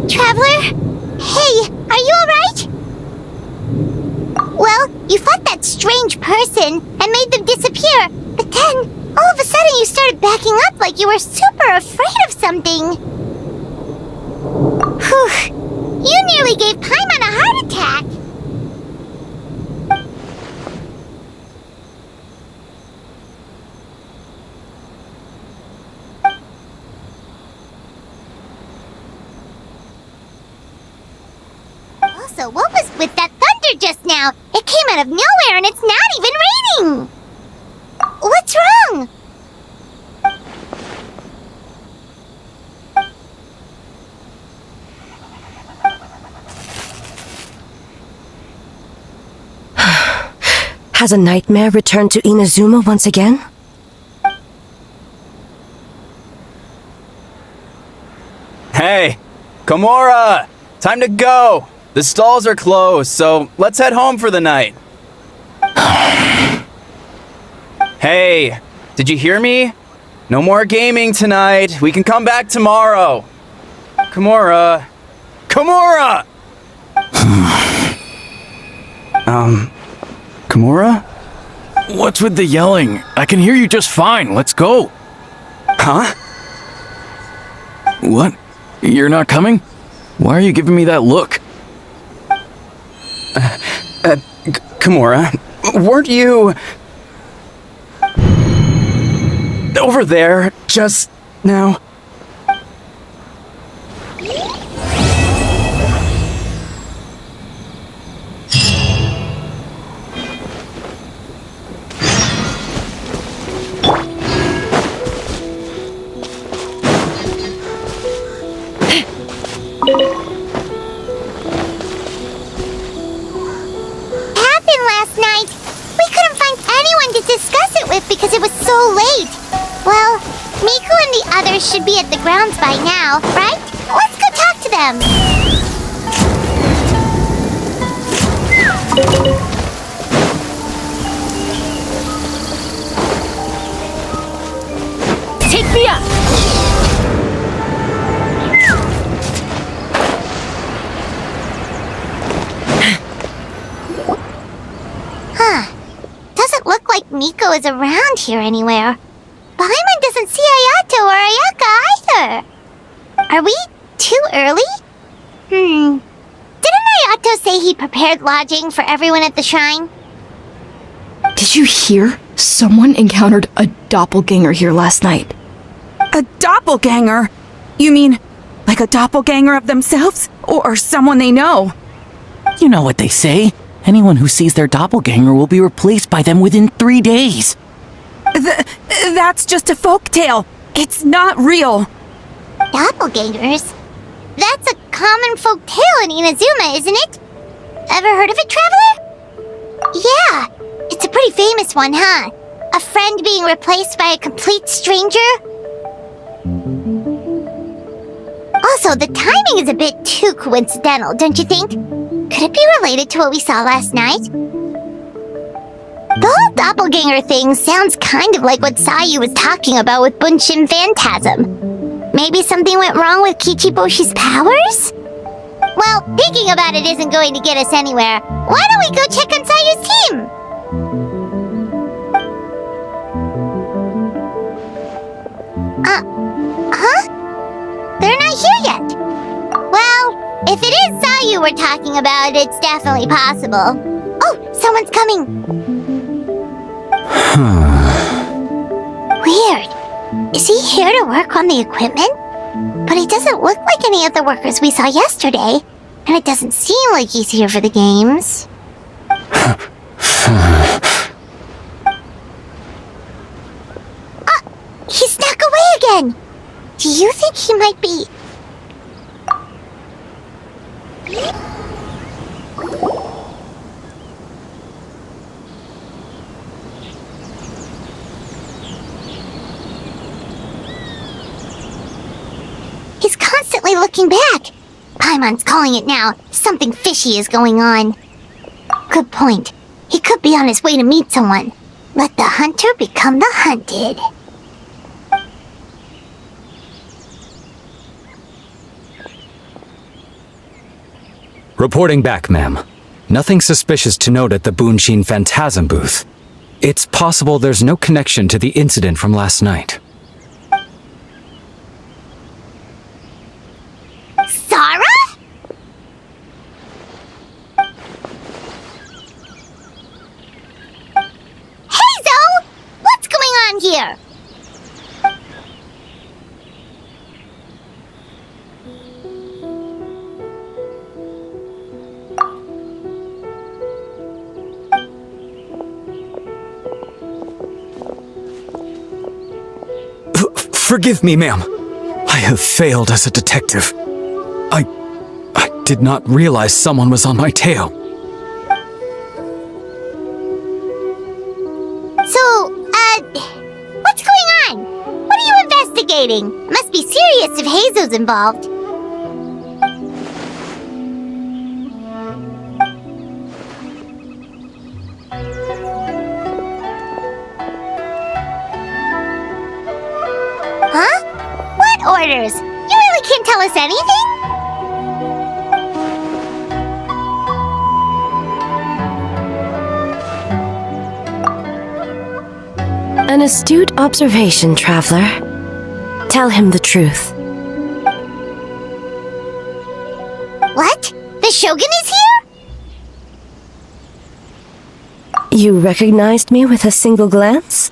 Traveler? Hey, are you alright? Well, you fought that strange person and made them disappear, but then, all of a sudden you started backing up like you were super afraid of something. Whew. You nearly gave Paimon a heart attack. Also, what was with that thunder just now? It came out of nowhere and it's not even raining! What's wrong? Has a nightmare returned to Inazuma once again? Hey, Komura! Time to go! The stalls are closed, so let's head home for the night. Hey, did you hear me? No more gaming tonight. We can come back tomorrow. Komura. Komura! Komura? What's with the yelling? I can hear you just fine. Let's go. Huh? What? You're not coming? Why are you giving me that look? Komura, weren't you over there just now? Last night. We couldn't find anyone to discuss it with because it was so late. Well, Miku and the others should be at the grounds by now, right? Let's go talk to them. Take me up! Doesn't look like Miko is around here anywhere. Paimon doesn't see Ayato or Ayaka either. Are we too early? Didn't Ayato say he prepared lodging for everyone at the shrine? Did you hear? Someone encountered a doppelganger here last night. A doppelganger? You mean, like a doppelganger of themselves? Or someone they know? You know what they say. Anyone who sees their doppelganger will be replaced by them within 3 days. That's just a folktale. It's not real. Doppelgangers? That's a common folk tale in Inazuma, isn't it? Ever heard of it, Traveler? Yeah, it's a pretty famous one, huh? A friend being replaced by a complete stranger? Also, the timing is a bit too coincidental, don't you think? Could it be related to what we saw last night? The whole doppelganger thing sounds kind of like what Sayu was talking about with Bunshin Phantasm. Maybe something went wrong with Kichiboshi's powers? Well, thinking about it isn't going to get us anywhere. Why don't we go check on Sayu's team? Huh? They're not here yet. Well, if it is Sayu we're talking about, it's definitely possible. Oh, someone's coming. Weird. Is he here to work on the equipment? But he doesn't look like any of the workers we saw yesterday, and it doesn't seem like he's here for the games. He snuck away again! Do you think he might be... He's constantly looking back. Paimon's calling it now. Something fishy is going on. Good point. He could be on his way to meet someone. Let the hunter become the hunted. Reporting back, ma'am. Nothing suspicious to note at the Bunshin Phantasm booth. It's possible there's no connection to the incident from last night. Sarah? Hazel! What's going on here? Forgive me, ma'am. I have failed as a detective. I did not realize someone was on my tail. So, what's going on? What are you investigating? Must be serious if Hazel's involved. Huh? What orders? You really can't tell us anything? An astute observation, traveler. Tell him the truth. What? The Shogun is here? You recognized me with a single glance?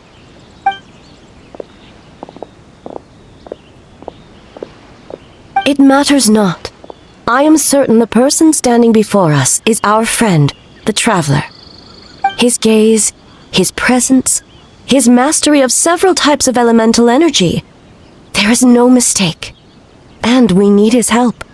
It matters not. I am certain the person standing before us is our friend, the traveler. His gaze, his presence, his mastery of several types of elemental energy. There is no mistake. And we need his help.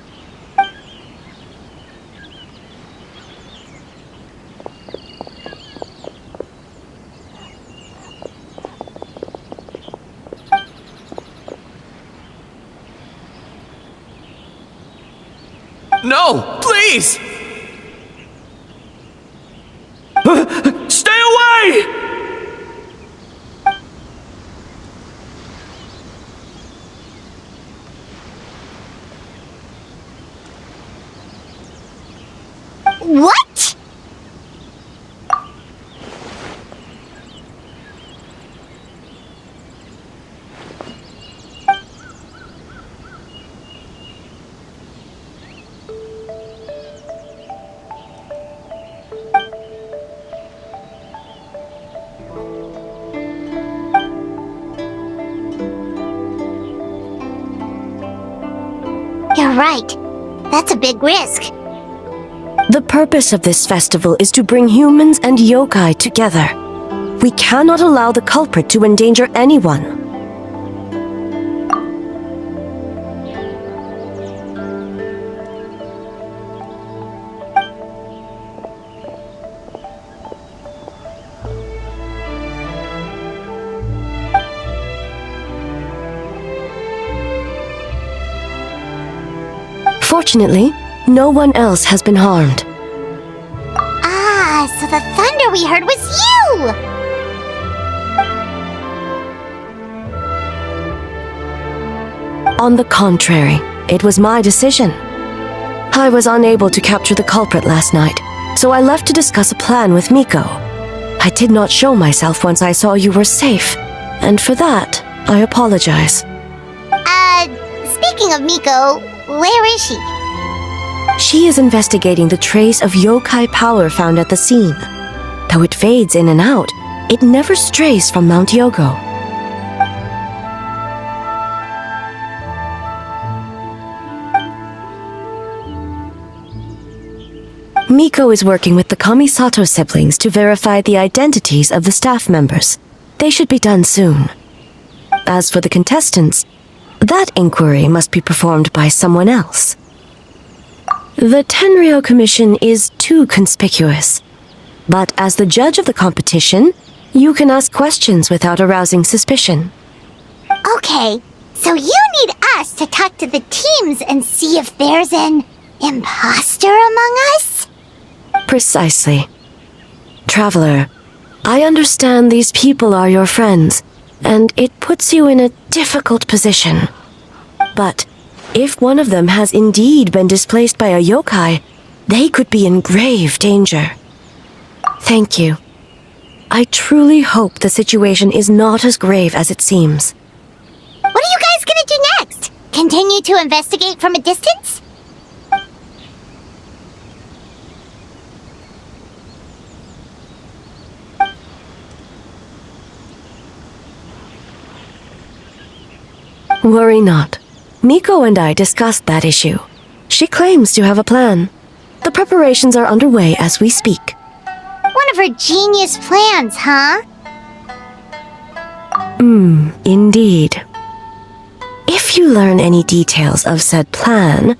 No, please! Stay away! What? You're right. That's a big risk. The purpose of this festival is to bring humans and yokai together. We cannot allow the culprit to endanger anyone. Fortunately, no one else has been harmed. Ah, so the thunder we heard was you! On the contrary, it was my decision. I was unable to capture the culprit last night, so I left to discuss a plan with Miko. I did not show myself once I saw you were safe, and for that, I apologize. Speaking of Miko, where is she? She is investigating the trace of yokai power found at the scene. Though it fades in and out, it never strays from Mount Yogo. Miko is working with the Kamisato siblings to verify the identities of the staff members. They should be done soon. As for the contestants, that inquiry must be performed by someone else. The Tenryou Commission is too conspicuous. But as the judge of the competition, you can ask questions without arousing suspicion. Okay, so you need us to talk to the teams and see if there's an imposter among us? Precisely. Traveler, I understand these people are your friends, and it puts you in a difficult position. But if one of them has indeed been displaced by a yokai, They could be in grave danger. Thank you. I truly hope the situation is not as grave as it seems. What are you guys gonna do next? Continue to investigate from a distance? Worry not. Miko and I discussed that issue. She claims to have a plan. The preparations are underway as we speak. One of her genius plans, huh? Indeed. If you learn any details of said plan,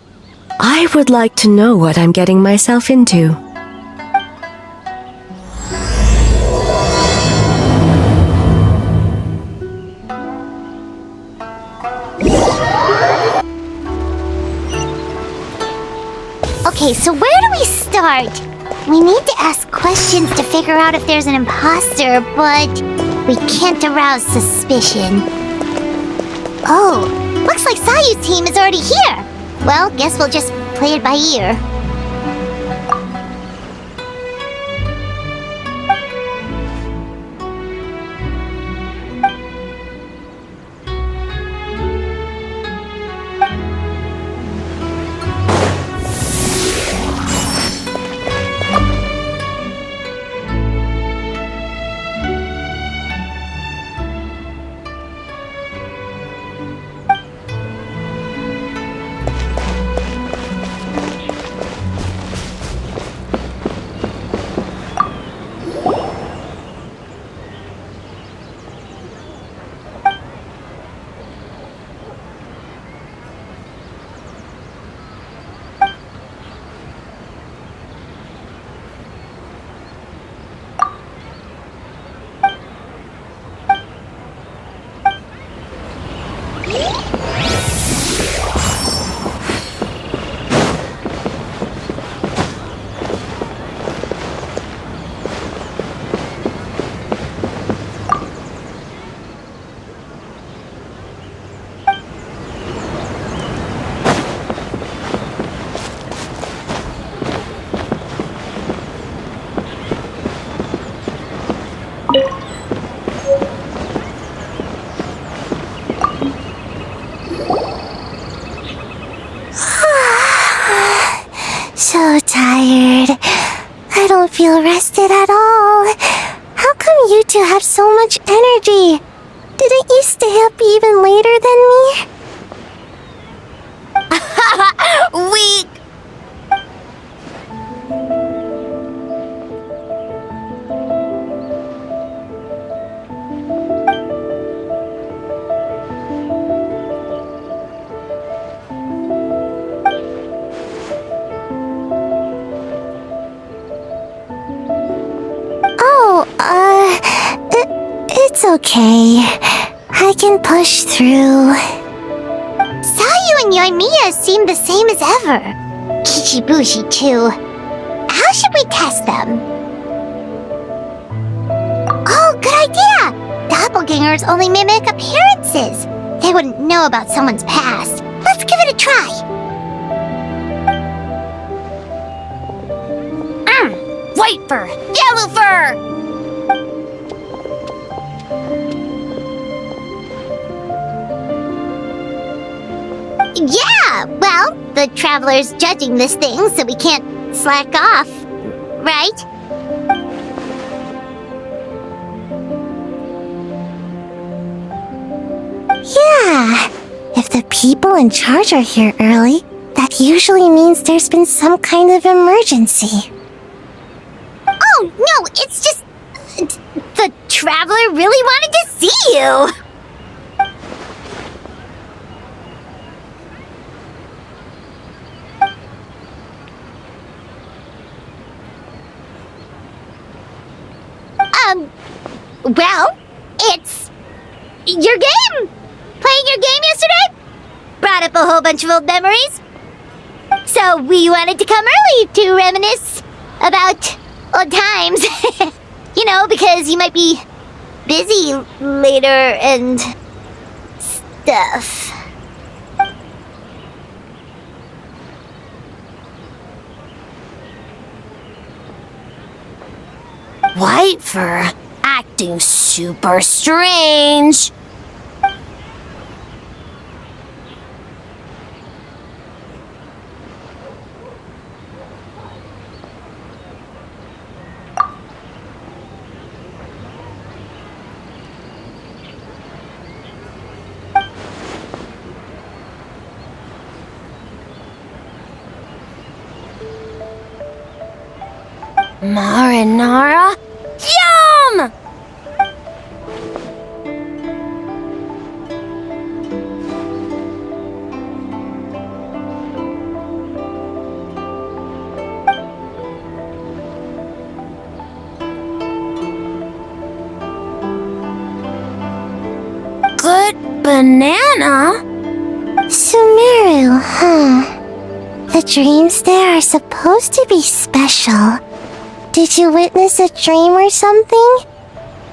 I would like to know what I'm getting myself into. Okay, so where do we start? We need to ask questions to figure out if there's an imposter, but we can't arouse suspicion. Oh, looks like Sayu's team is already here. Well, guess we'll just play it by ear. So tired. I don't feel rested at all. How come you two have so much energy? Didn't you stay up even later than me? Weak! It's okay. I can push through. Sayu and Yoimiya seem the same as ever. Kichibushi too. How should we test them? Oh, good idea! Doppelgangers only mimic appearances. They wouldn't know about someone's past. Let's give it a try. White fur! Yellow fur! Yeah, well, the Traveler's judging this thing, so we can't slack off, right? Yeah, if the people in charge are here early, that usually means there's been some kind of emergency. Oh, no, it's just... The Traveler really wanted to see you! Well, it's... your game! Playing your game yesterday? Brought up a whole bunch of old memories. So we wanted to come early to reminisce about old times. You know, because you might be busy later and stuff. White fur acting super strange. Marinara? Yum! Good banana? Sumeru, huh? The dreams there are supposed to be special. Did you witness a dream or something?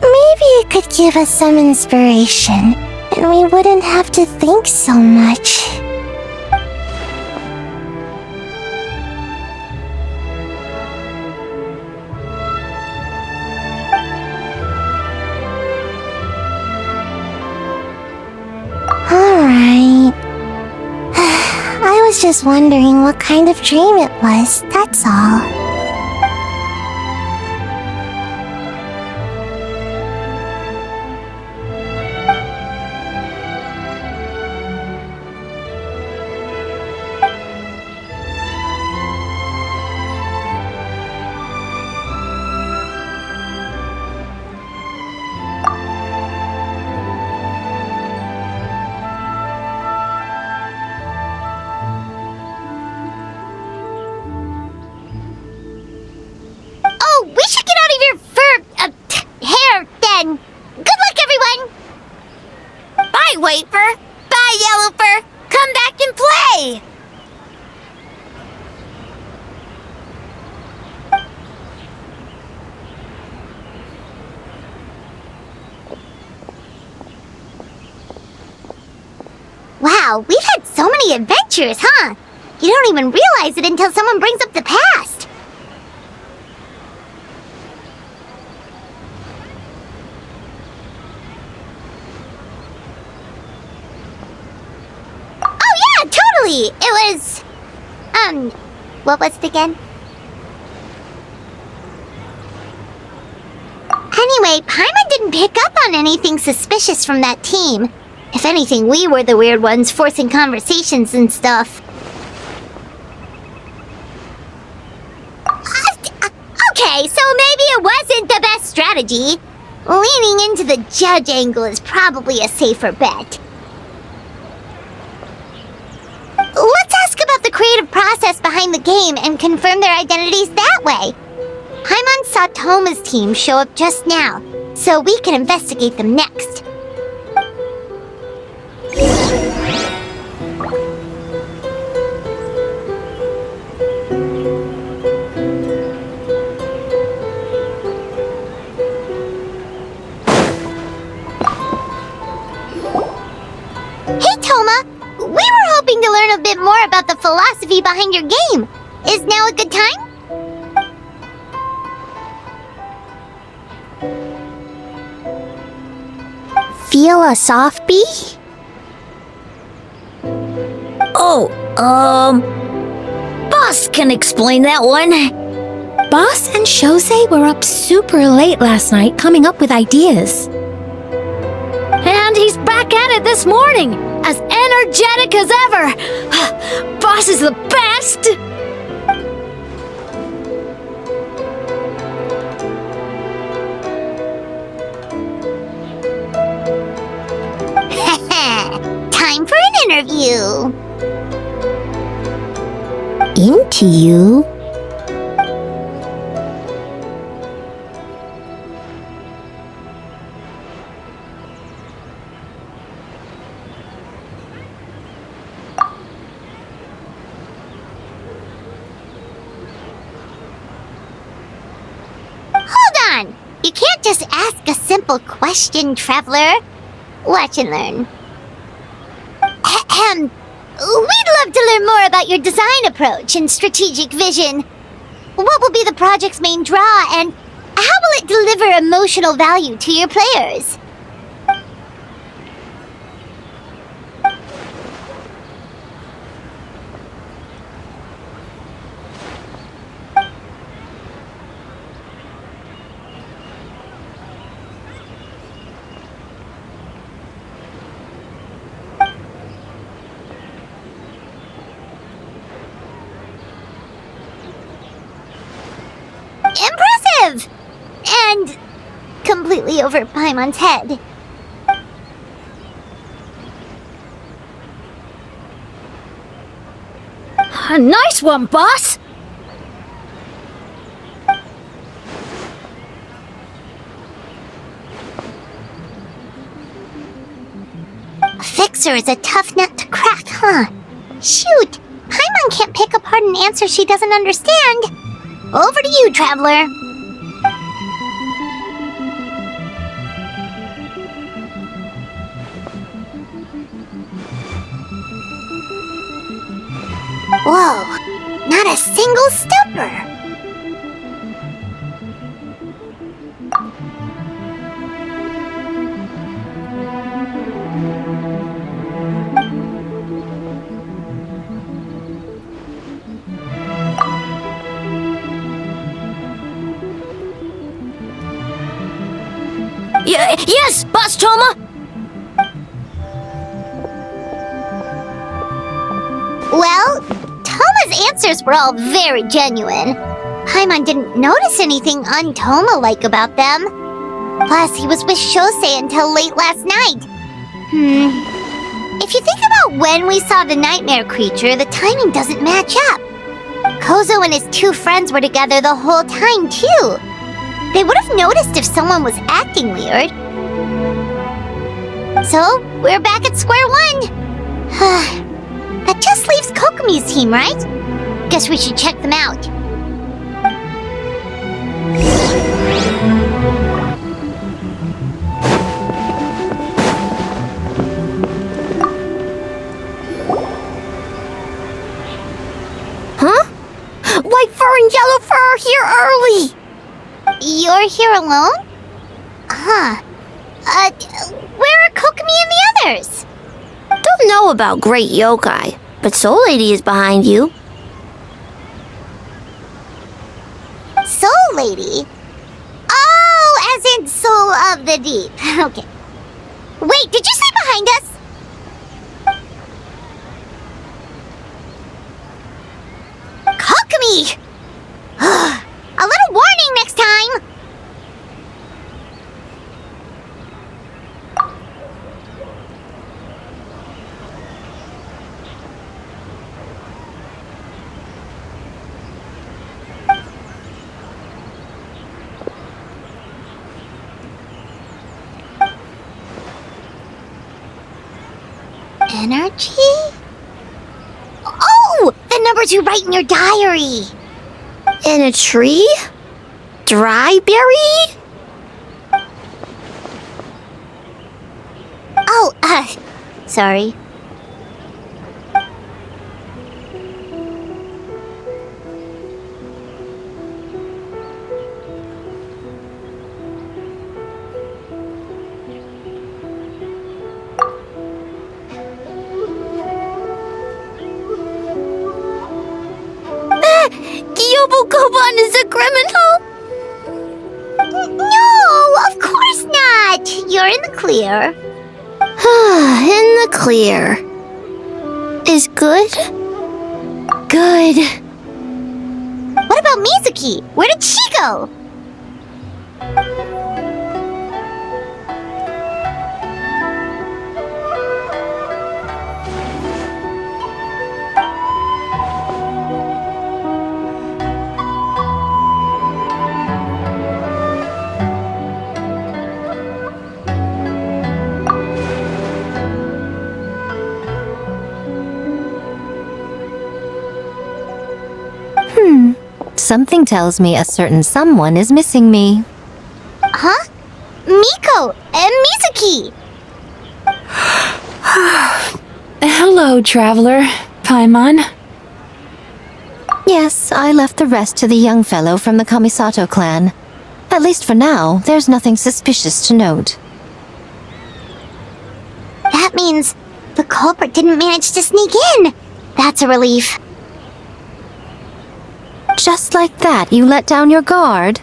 Maybe it could give us some inspiration, and we wouldn't have to think so much. Alright. I was just wondering what kind of dream it was, that's all. White fur. Bye, yellow fur. Come back and play. Wow, we've had so many adventures, huh? You don't even realize it until someone brings up the past. It was... what was it again? Anyway, Paimon didn't pick up on anything suspicious from that team. If anything, we were the weird ones forcing conversations and stuff. Okay, so maybe it wasn't the best strategy. Leaning into the judge angle is probably a safer bet. Let's ask about the creative process behind the game and confirm their identities that way. Paimon saw Toma's team show up just now, so we can investigate them next. Hey, Toma! We were hoping to learn a bit more about the philosophy behind your game. Is now a good time? Philosophy? Oh, Boss can explain that one. Boss and Shosei were up super late last night coming up with ideas. And he's back at it this morning, as energetic as ever. Boss is the best! Time for an interview. Into you? Hold on! You can't just ask a simple question, traveler. Watch and learn. We'd love to learn more about your design approach and strategic vision. What will be the project's main draw, and how How will it deliver emotional value to your players? Impressive! And completely over Paimon's head. Nice one, boss! Fixer is a tough nut to crack, huh? Shoot! Paimon can't pick apart an answer she doesn't understand. Over to you, Traveler. Whoa, not a single stepper. Yes, Boss Toma! Well, Toma's answers were all very genuine. Paimon didn't notice anything un-Toma-like about them. Plus, he was with Shosei until late last night. If you think about when we saw the nightmare creature, the timing doesn't match up. Kozo and his two friends were together the whole time, too. They would have noticed if someone was acting weird. So, we're back at square one. That just leaves Kokomi's team, right? Guess we should check them out. Huh? White fur and yellow fur are here early! You're here alone? Huh. Where are Kokomi and the others? Don't know about Great Yokai, but Soul Lady is behind you. Soul Lady? Oh, as in Soul of the Deep. Okay. Wait, did you say behind us? Kokomi! A little warning next time! Energy? Oh! The numbers you write in your diary! In a tree? Dry berry? Oh, sorry. Yobo-Koban is a criminal? No, of course not! You're in the clear. In the clear. Is good? Good. What about Mizuki? Where did she go? Something tells me a certain someone is missing me. Huh? Miko and Mizuki! Hello, traveler. Paimon. Yes, I left the rest to the young fellow from the Kamisato clan. At least for now, there's nothing suspicious to note. That means the culprit didn't manage to sneak in. That's a relief. Just like that, you let down your guard?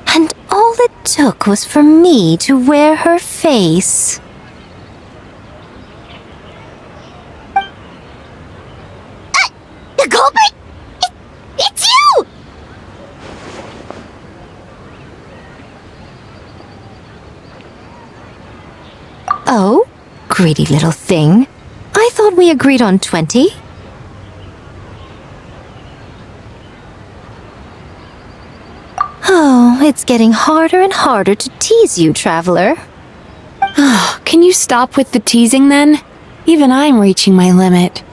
And all it took was for me to wear her face. The culprit? It's you! Oh? Greedy little thing. I thought we agreed on 20. Oh, it's getting harder and harder to tease you, traveler. Can you stop with the teasing then? Even I'm reaching my limit.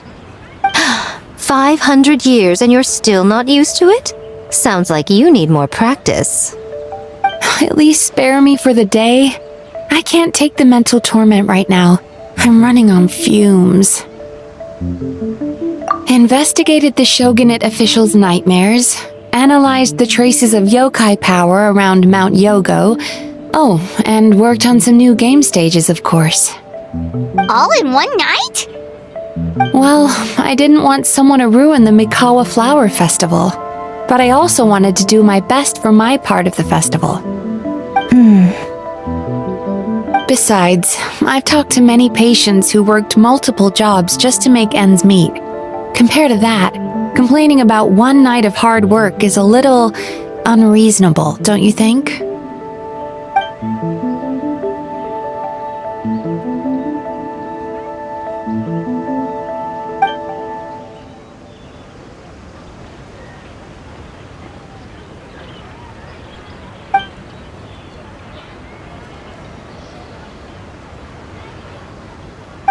500 years and you're still not used to it? Sounds like you need more practice. At least spare me for the day. I can't take the mental torment right now. I'm running on fumes. Investigated the Shogunate officials' nightmares. Analyzed the traces of yokai power around Mount Yogo. Oh, and worked on some new game stages, of course. All in one night? Well, I didn't want someone to ruin the Mikawa Flower Festival. But I also wanted to do my best for my part of the festival. Besides, I've talked to many patients who worked multiple jobs just to make ends meet. Compared to that, complaining about one night of hard work is a little unreasonable, don't you think?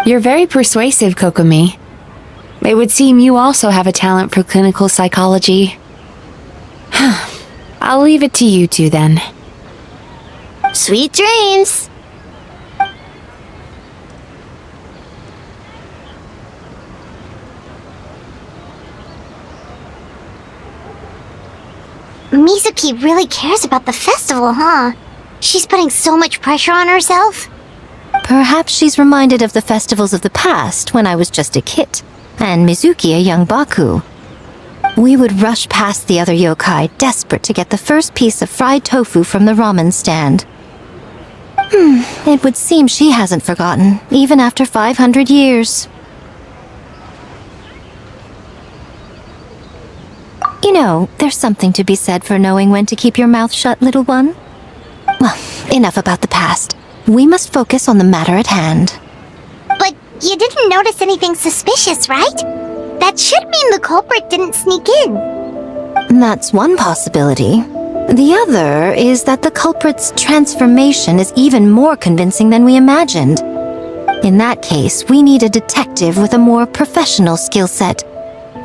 You're very persuasive, Kokomi. It would seem you also have a talent for clinical psychology. I'll leave it to you two then. Sweet dreams! Mizuki really cares about the festival, huh? She's putting so much pressure on herself. Perhaps she's reminded of the festivals of the past when I was just a kid, and Mizuki a young Baku. We would rush past the other yokai, desperate to get the first piece of fried tofu from the ramen stand. It would seem she hasn't forgotten, even after 500 years. You know, there's something to be said for knowing when to keep your mouth shut, little one. Well, enough about the past. We must focus on the matter at hand. But you didn't notice anything suspicious, right? That should mean the culprit didn't sneak in. That's one possibility. The other is that the culprit's transformation is even more convincing than we imagined. In that case, we need a detective with a more professional skill set.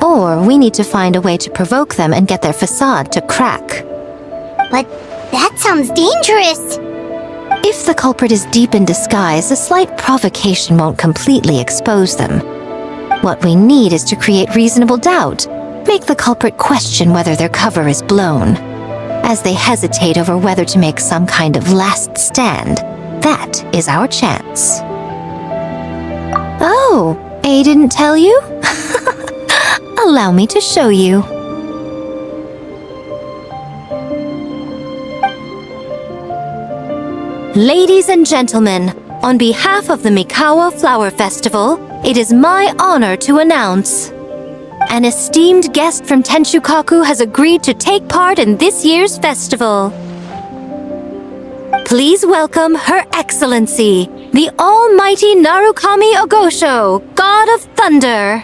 Or we need to find a way to provoke them and get their facade to crack. But that sounds dangerous. If the culprit is deep in disguise, a slight provocation won't completely expose them. What we need is to create reasonable doubt, make the culprit question whether their cover is blown. As they hesitate over whether to make some kind of last stand, that is our chance. Oh, A didn't tell you? Allow me to show you. Ladies and gentlemen, on behalf of the Mikawa Flower Festival, it is my honor to announce an esteemed guest from Tenshukaku has agreed to take part in this year's festival. Please welcome Her Excellency, the Almighty Narukami Ogosho, God of Thunder.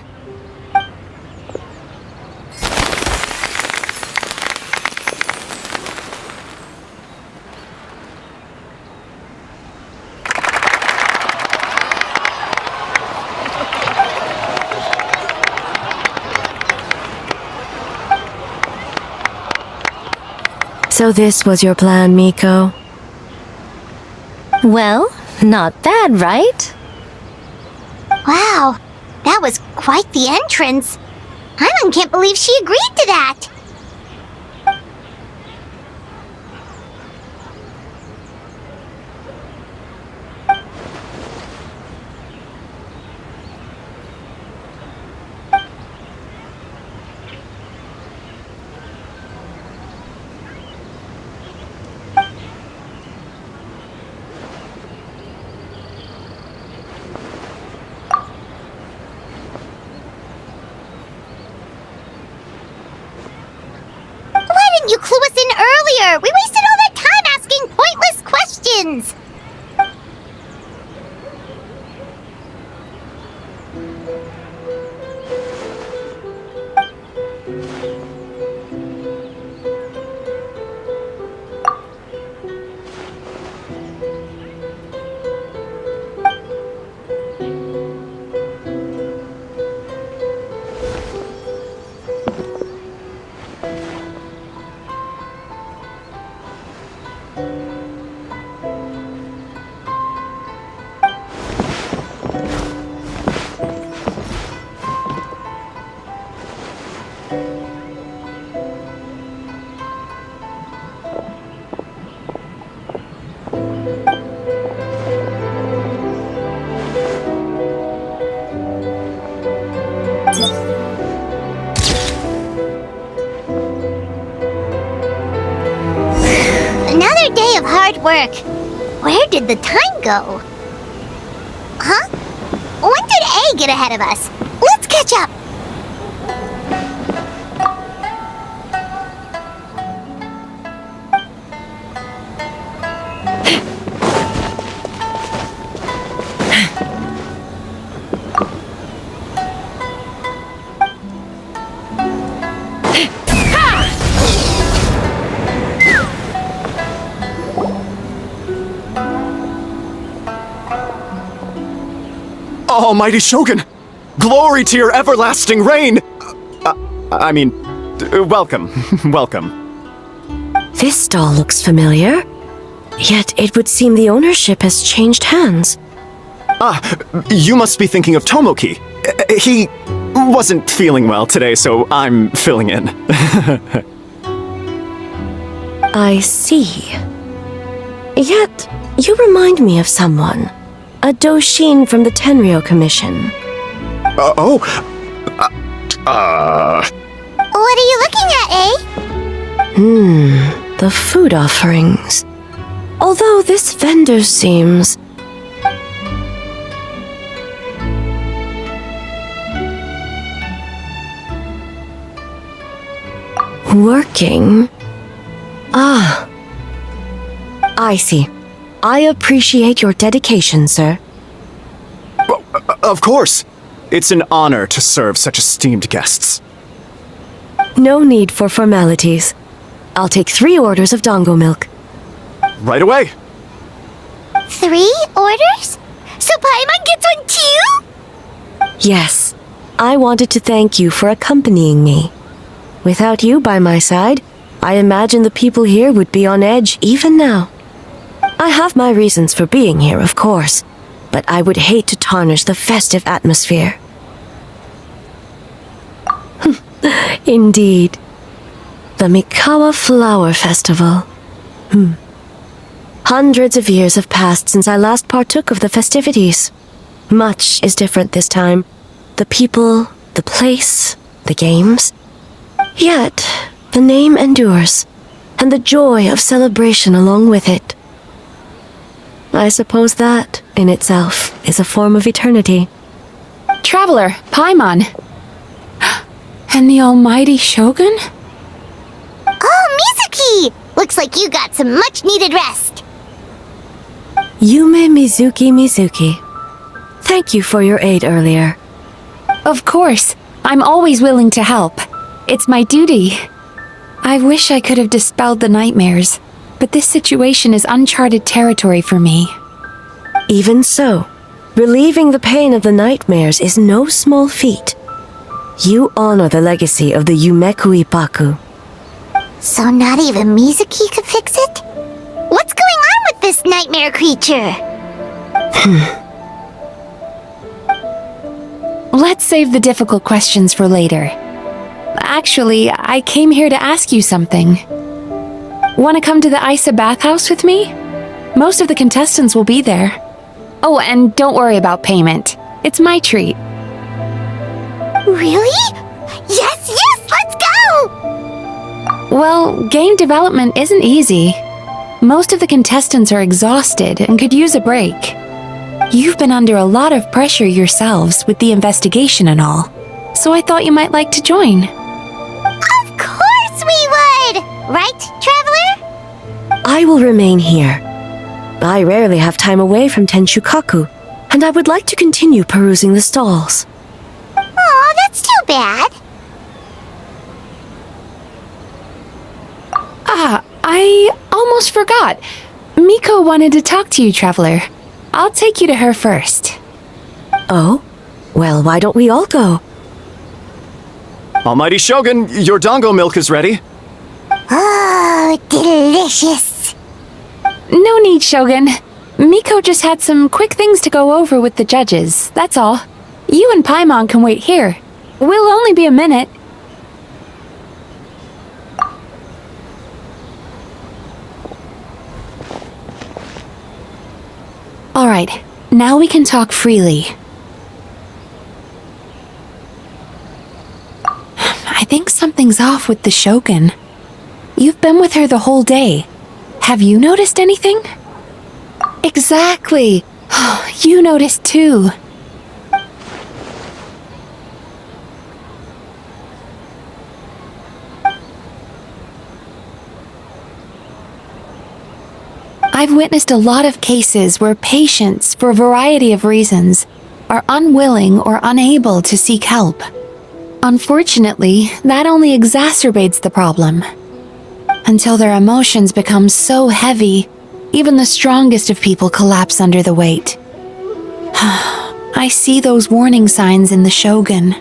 So this was your plan, Miko? Well, not bad, right? Wow, that was quite the entrance. Paimon can't believe she agreed to that. didn't you clue us in earlier? We wasted all that time asking pointless questions! Another day of hard work. Where did the time go? Huh? When did A get ahead of us? Let's catch up! Almighty Shogun! Glory to your everlasting reign! Welcome. Welcome. This doll looks familiar. Yet it would seem the ownership has changed hands. You must be thinking of Tomoki. He wasn't feeling well today, so I'm filling in. I see. Yet, you remind me of someone. A Doshin from the Tenryo Commission. What are you looking at, eh? The food offerings. Although this vendor seems... working? I see. I appreciate your dedication, sir. Of course. It's an honor to serve such esteemed guests. No need for formalities. I'll take 3 orders of dango milk. Right away. 3 orders? So Paimon gets one too? Yes. I wanted to thank you for accompanying me. Without you by my side, I imagine the people here would be on edge even now. I have my reasons for being here, of course, but I would hate to tarnish the festive atmosphere. Indeed. The Mikawa Flower Festival. Hundreds of years have passed since I last partook of the festivities. Much is different this time. The people, the place, the games. Yet, the name endures, and the joy of celebration along with it. I suppose that, in itself, is a form of eternity. Traveler, Paimon. And the almighty Shogun? Oh, Mizuki! Looks like you got some much-needed rest. Yume Mizuki. Thank you for your aid earlier. Of course. I'm always willing to help. It's my duty. I wish I could have dispelled the nightmares, but this situation is uncharted territory for me. Even so, relieving the pain of the nightmares is no small feat. You honor the legacy of the Yumeku Ippaku. So not even Mizuki could fix it? What's going on with this nightmare creature? Let's save the difficult questions for later. Actually, I came here to ask you something. Want to come to the Isa bathhouse with me? Most of the contestants will be there. Oh, and don't worry about payment. It's my treat. Really? Yes, let's go! Well, game development isn't easy. Most of the contestants are exhausted and could use a break. You've been under a lot of pressure yourselves with the investigation and all, so I thought you might like to join. Of course we would! Right, Traveler? I will remain here. I rarely have time away from Tenshukaku, and I would like to continue perusing the stalls. Aw, that's too bad. Ah, I almost forgot. Miko wanted to talk to you, Traveler. I'll take you to her first. Oh? Well, why don't we all go? Almighty Shogun, your dango milk is ready. Oh, delicious. No need, Shogun. Miko just had some quick things to go over with the judges, that's all. You and Paimon can wait here. We'll only be a minute. Alright, now we can talk freely. I think something's off with the Shogun. You've been with her the whole day. Have you noticed anything? Exactly. You noticed too. I've witnessed a lot of cases where patients, for a variety of reasons, are unwilling or unable to seek help. Unfortunately, that only exacerbates the problem. Until their emotions become so heavy, even the strongest of people collapse under the weight. I see those warning signs in the Shogun.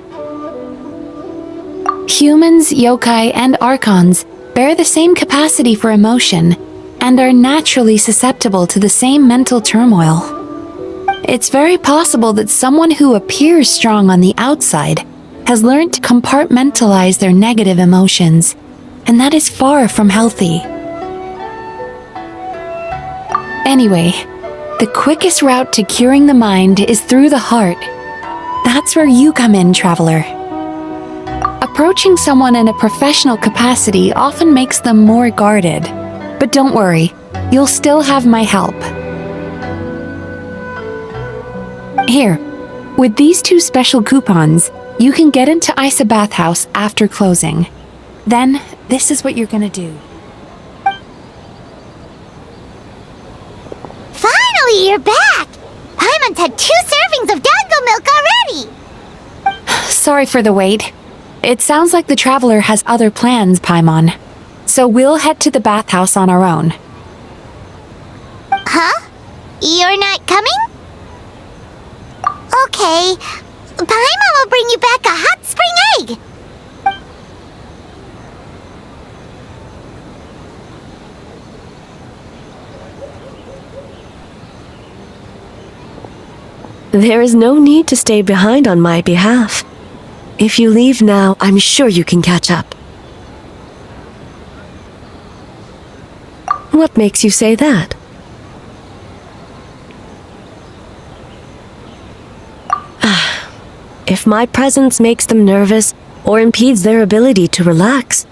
Humans, yokai, and archons bear the same capacity for emotion and are naturally susceptible to the same mental turmoil. It's very possible that someone who appears strong on the outside has learned to compartmentalize their negative emotions, and that is far from healthy. Anyway, the quickest route to curing the mind is through the heart. That's where you come in, Traveler. Approaching someone in a professional capacity often makes them more guarded. But don't worry, you'll still have my help. Here, with these 2 special coupons, you can get into Isa Bathhouse after closing. Then, this is what you're gonna do. Finally, you're back! Paimon's had 2 servings of dango milk already! Sorry for the wait. It sounds like the Traveler has other plans, Paimon. So we'll head to the bathhouse on our own. Huh? You're not coming? Okay. Paimon will bring you back a hot spring egg! There is no need to stay behind on my behalf. If you leave now, I'm sure you can catch up. What makes you say that? If my presence makes them nervous or impedes their ability to relax,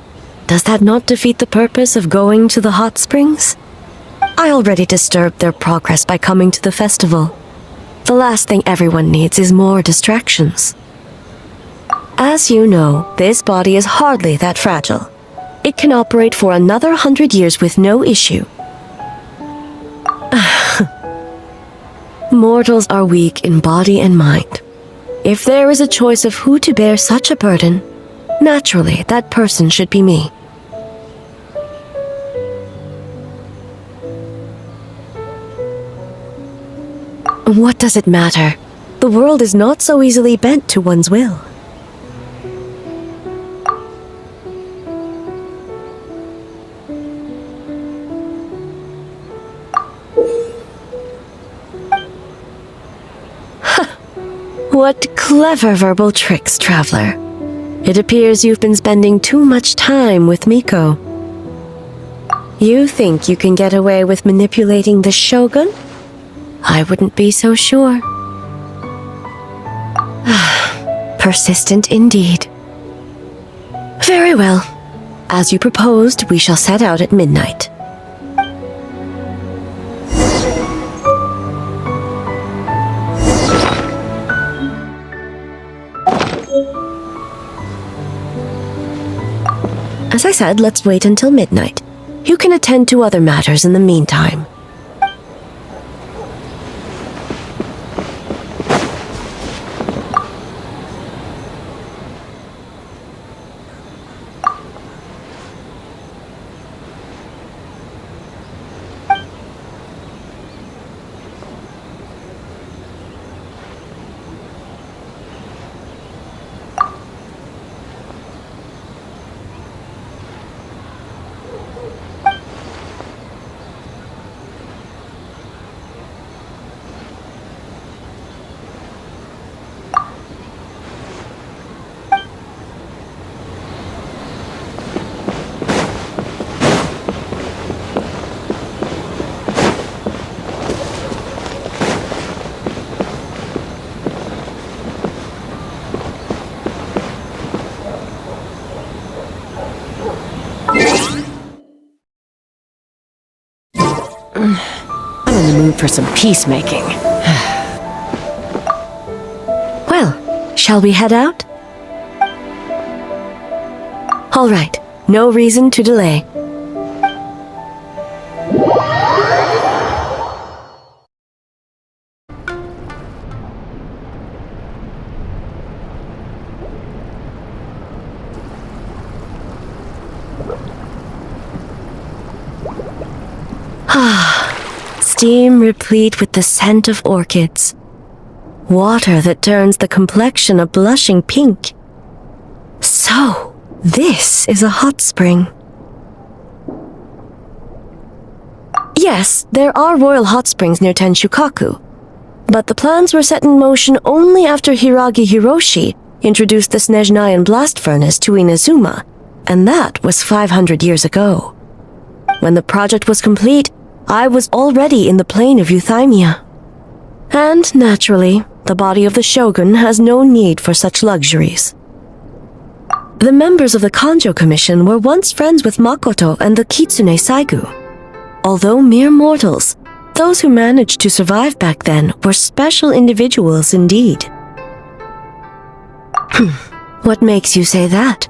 does that not defeat the purpose of going to the hot springs? I already disturbed their progress by coming to the festival. The last thing everyone needs is more distractions. As you know, this body is hardly that fragile. It can operate for another 100 years with no issue. Mortals are weak in body and mind. If there is a choice of who to bear such a burden, naturally that person should be me. What does it matter? The world is not so easily bent to one's will. What clever verbal tricks, Traveler. It appears you've been spending too much time with Miko. You think you can get away with manipulating the Shogun? I wouldn't be so sure. Persistent indeed. Very well. As you proposed, we shall set out at midnight. As I said, let's wait until midnight. You can attend to other matters in the meantime. I'm in the mood for some peacemaking. Well, shall we head out? All right, no reason to delay. Steam replete with the scent of orchids. Water that turns the complexion a blushing pink. So, this is a hot spring. Yes, there are royal hot springs near Tenshukaku, but the plans were set in motion only after Hiragi Hiroshi introduced the Snezhnayan blast furnace to Inazuma, and that was 500 years ago. When the project was complete, I was already in the plain of Euthymia. And, naturally, the body of the shogun has no need for such luxuries. The members of the Kanjo Commission were once friends with Makoto and the Kitsune Saigu. Although mere mortals, those who managed to survive back then were special individuals indeed. What makes you say that?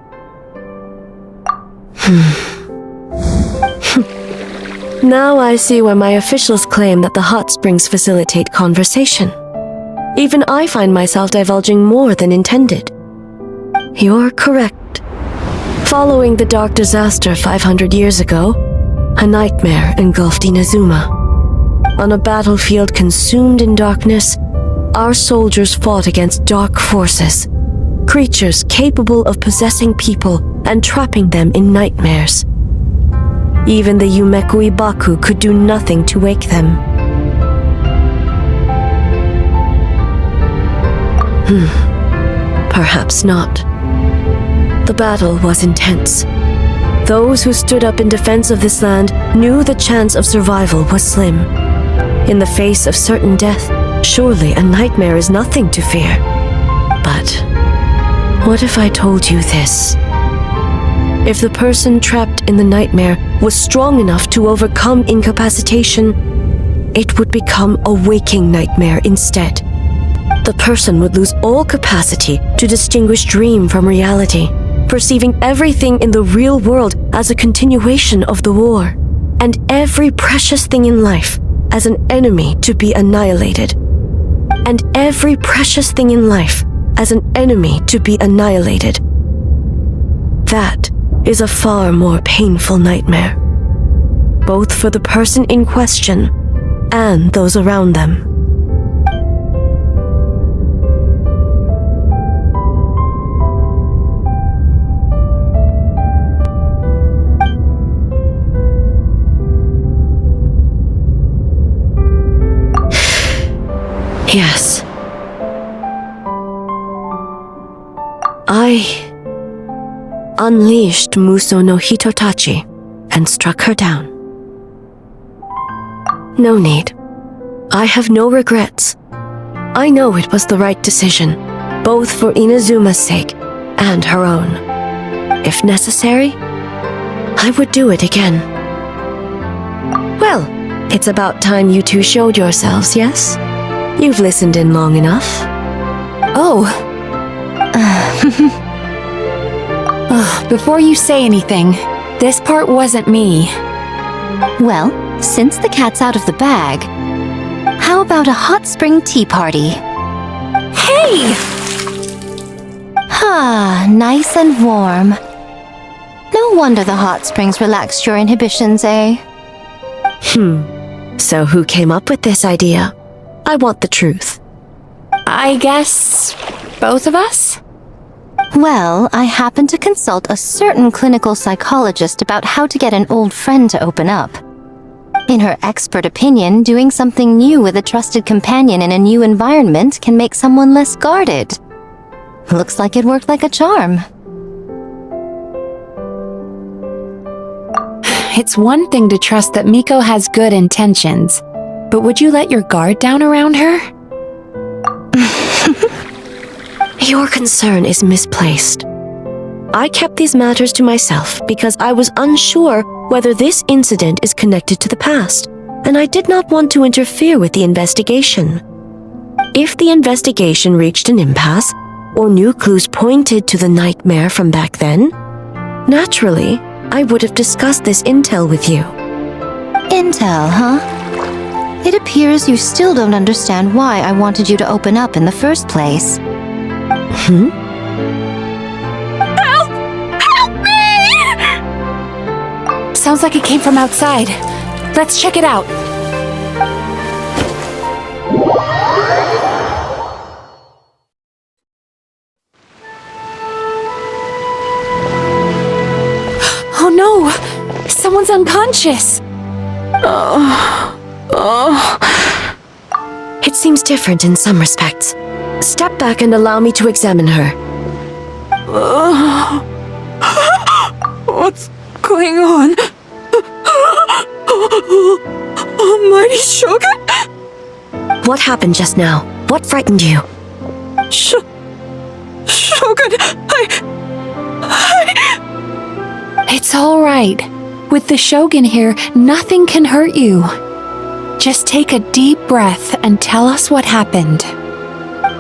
Now I see why my officials claim that the hot springs facilitate conversation. Even I find myself divulging more than intended. You're correct. Following the dark disaster 500 years ago, a nightmare engulfed Inazuma. On a battlefield consumed in darkness, our soldiers fought against dark forces, creatures capable of possessing people and trapping them in nightmares. Even the Yumekui Baku could do nothing to wake them. Perhaps not. The battle was intense. Those who stood up in defense of this land knew the chance of survival was slim. In the face of certain death, surely a nightmare is nothing to fear. But what if I told you this? If the person trapped in the nightmare was strong enough to overcome incapacitation, it would become a waking nightmare instead. The person would lose all capacity to distinguish dream from reality, perceiving everything in the real world as a continuation of the war, and every precious thing in life as an enemy to be annihilated. And every precious thing in life as an enemy to be annihilated. That is a far more painful nightmare, both for the person in question and those around them. Yes. I unleashed Muso no Hitotachi and struck her down. No need. I have no regrets. I know it was the right decision, both for Inazuma's sake and her own. If necessary, I would do it again. Well, it's about time you two showed yourselves, yes? You've listened in long enough. Oh. Before you say anything, this part wasn't me. Well, since the cat's out of the bag, how about a hot spring tea party? Hey! Ah, nice and warm. No wonder the hot springs relaxed your inhibitions, eh? So who came up with this idea? I want the truth. I guess both of us? Well, I happened to consult a certain clinical psychologist about how to get an old friend to open up. In her expert opinion, doing something new with a trusted companion in a new environment can make someone less guarded. Looks like it worked like a charm. It's one thing to trust that Miko has good intentions, but would you let your guard down around her? Your concern is misplaced. I kept these matters to myself because I was unsure whether this incident is connected to the past, and I did not want to interfere with the investigation. If the investigation reached an impasse, or new clues pointed to the nightmare from back then, naturally, I would have discussed this intel with you. Intel, huh? It appears you still don't understand why I wanted you to open up in the first place. Help! Help me! Sounds like it came from outside. Let's check it out. Oh no! Someone's unconscious! It seems different in some respects. Step back and allow me to examine her. What's going on? Almighty Shogun? What happened just now? What frightened you? Shogun, It's all right. With the Shogun here, nothing can hurt you. Just take a deep breath and tell us what happened.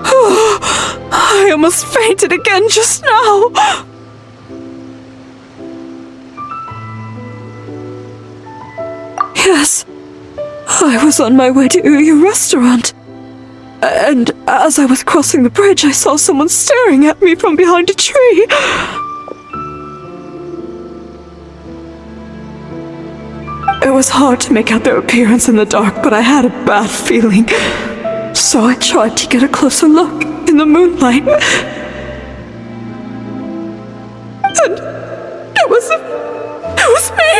I almost fainted again just now. Yes, I was on my way to your restaurant. And as I was crossing the bridge, I saw someone staring at me from behind a tree. It was hard to make out their appearance in the dark, but I had a bad feeling. So I tried to get a closer look in the moonlight. And it was me!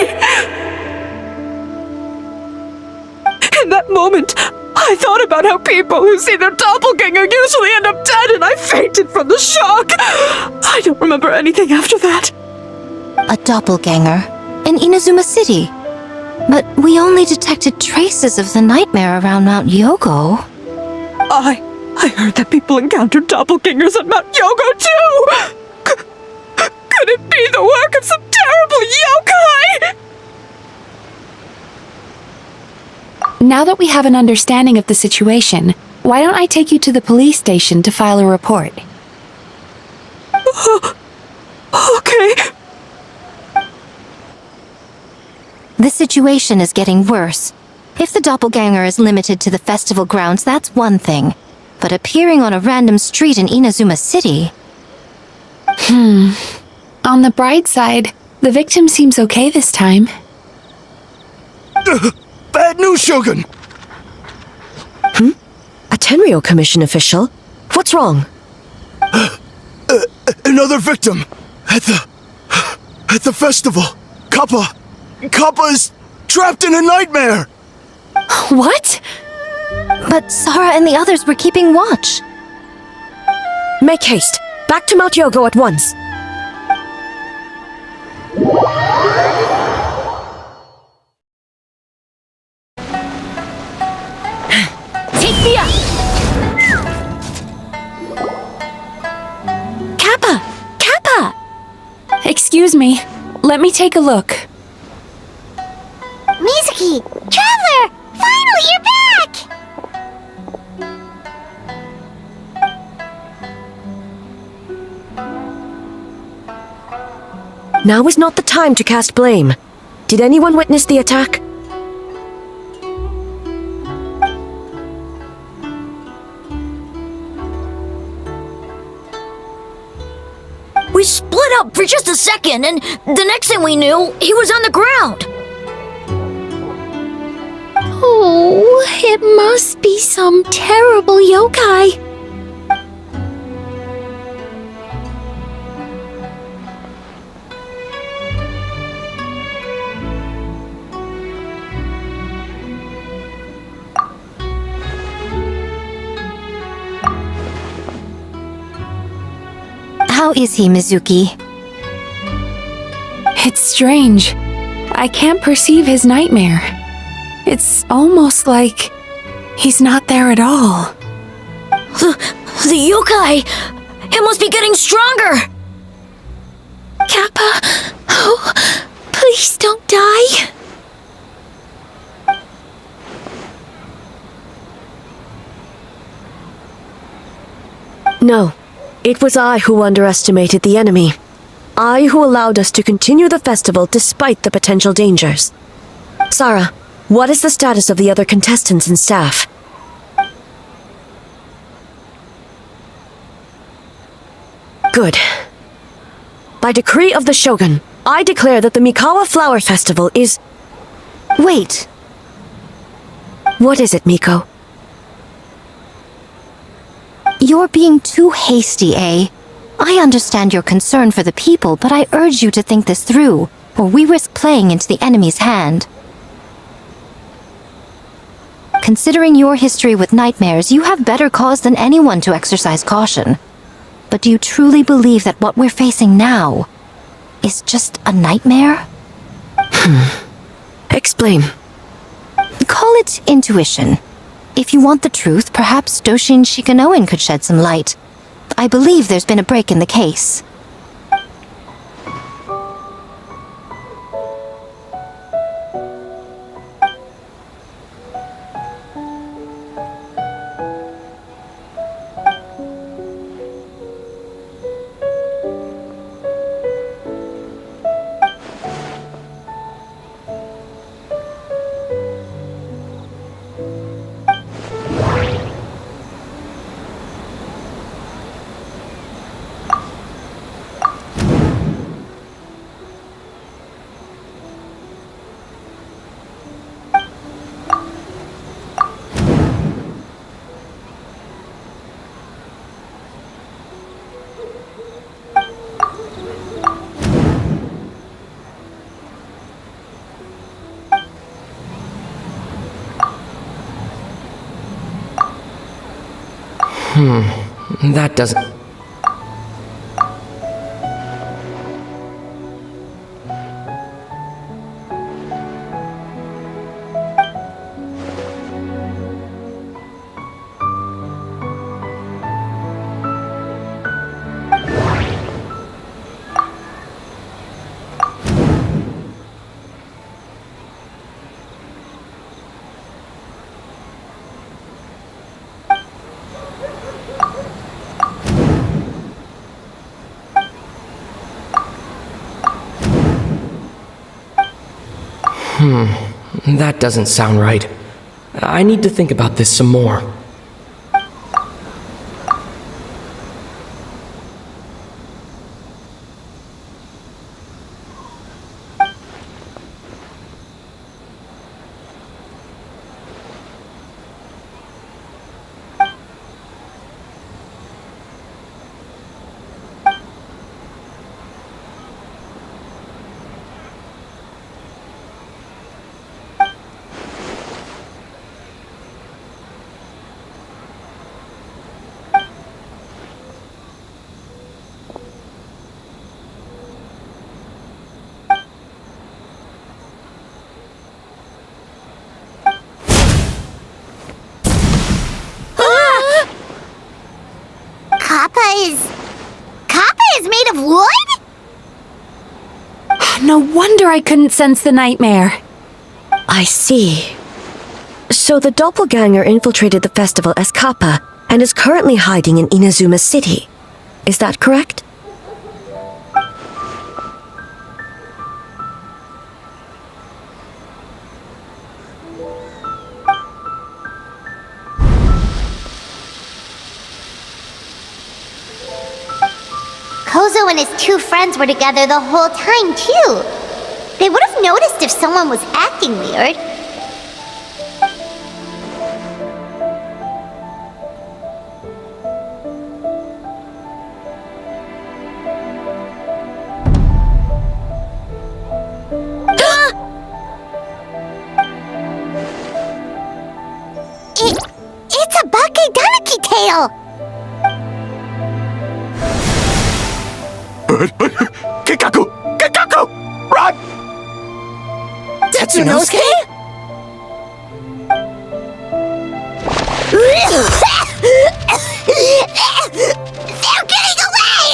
In that moment, I thought about how people who see their doppelganger usually end up dead, and I fainted from the shock. I don't remember anything after that. A doppelganger? In Inazuma City? But we only detected traces of the nightmare around Mount Yogo. I heard that people encountered doppelgangers at Mount Yogo too! Could it be the work of some terrible yokai? Now that we have an understanding of the situation, why don't I take you to the police station to file a report? Okay. The situation is getting worse. If the doppelganger is limited to the festival grounds, that's one thing. But appearing on a random street in Inazuma City... On the bright side, the victim seems okay this time. Bad news, Shogun! A Tenryo Commission official? What's wrong? Another victim! At the festival! Kappa is trapped in a nightmare! What? But Sara and the others were keeping watch. Make haste! Back to Mount Yogo at once! Take me up! Kappa! Kappa! Excuse me. Let me take a look. Mizuki! Traveler! Finally, you're back! Now is not the time to cast blame. Did anyone witness the attack? We split up for just a second, and the next thing we knew, he was on the ground. Oh, it must be some terrible yokai. How is he, Mizuki? It's strange. I can't perceive his nightmare. It's almost like he's not there at all. The yokai! It must be getting stronger! Kappa, oh, please don't die. No. It was I who underestimated the enemy. I who allowed us to continue the festival despite the potential dangers. Sarah, what is the status of the other contestants and staff? Good. By decree of the Shogun, I declare that the Mikawa Flower Festival is... Wait. What is it, Miko? You're being too hasty, eh? I understand your concern for the people, but I urge you to think this through, or we risk playing into the enemy's hand. Considering your history with nightmares, you have better cause than anyone to exercise caution. But do you truly believe that what we're facing now is just a nightmare? Explain. Call it intuition. If you want the truth, perhaps Doshin Shikanoin could shed some light. I believe there's been a break in the case. That doesn't... That doesn't sound right. I need to think about this some more. Kappa is made of wood? No wonder I couldn't sense the nightmare. I see. So the doppelganger infiltrated the festival as Kappa and is currently hiding in Inazuma City. Is that correct? Kozo and his two friends were together the whole time, too. They would have noticed if someone was acting weird. It's a Bakedanaki tail! Kikaku! Kikaku! Run! Tetsunosuke? They're getting away!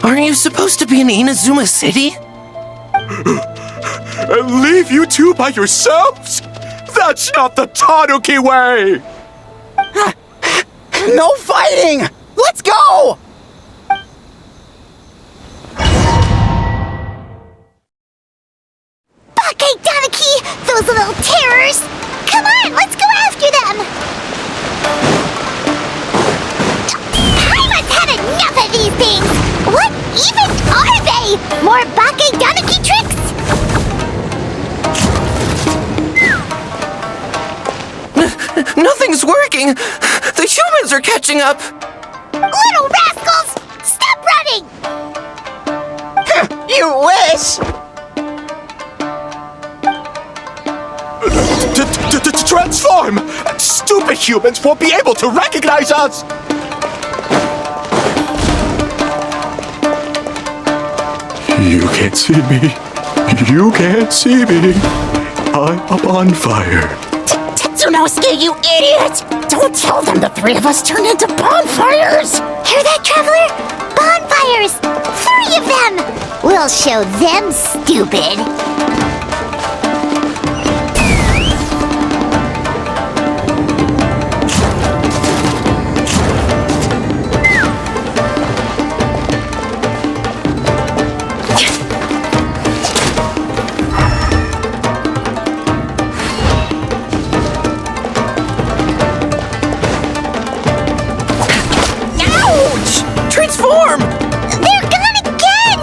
Aren't you supposed to be in Inazuma City? And leave you two by yourselves? That's not the Tanuki way! No fighting! Let's go! Bakedanaki! Those little terrors! Come on, let's go after them! Paimon's had enough of these things! What even are they? More Bakedanaki tricks? Nothing's working! The humans are catching up! Little rascals! Stop running! You wish! Transform! Stupid humans won't be able to recognize us! You can't see me. You can't see me. I'm up on fire. Tetsunosuke, you idiot! Don't tell them the three of us turned into bonfires! Hear that, Traveler? Bonfires! 3 of them! We'll show them, stupid! Transform! They're gone again!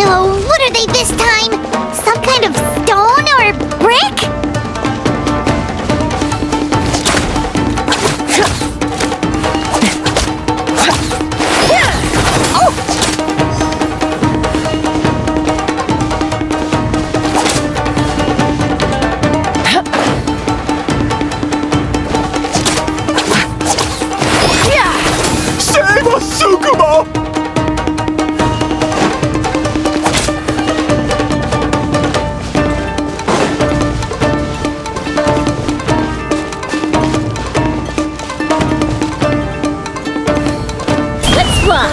Oh, what are they this time? Some kind of stone or brick? Save us, Tsukumo! Let's fly!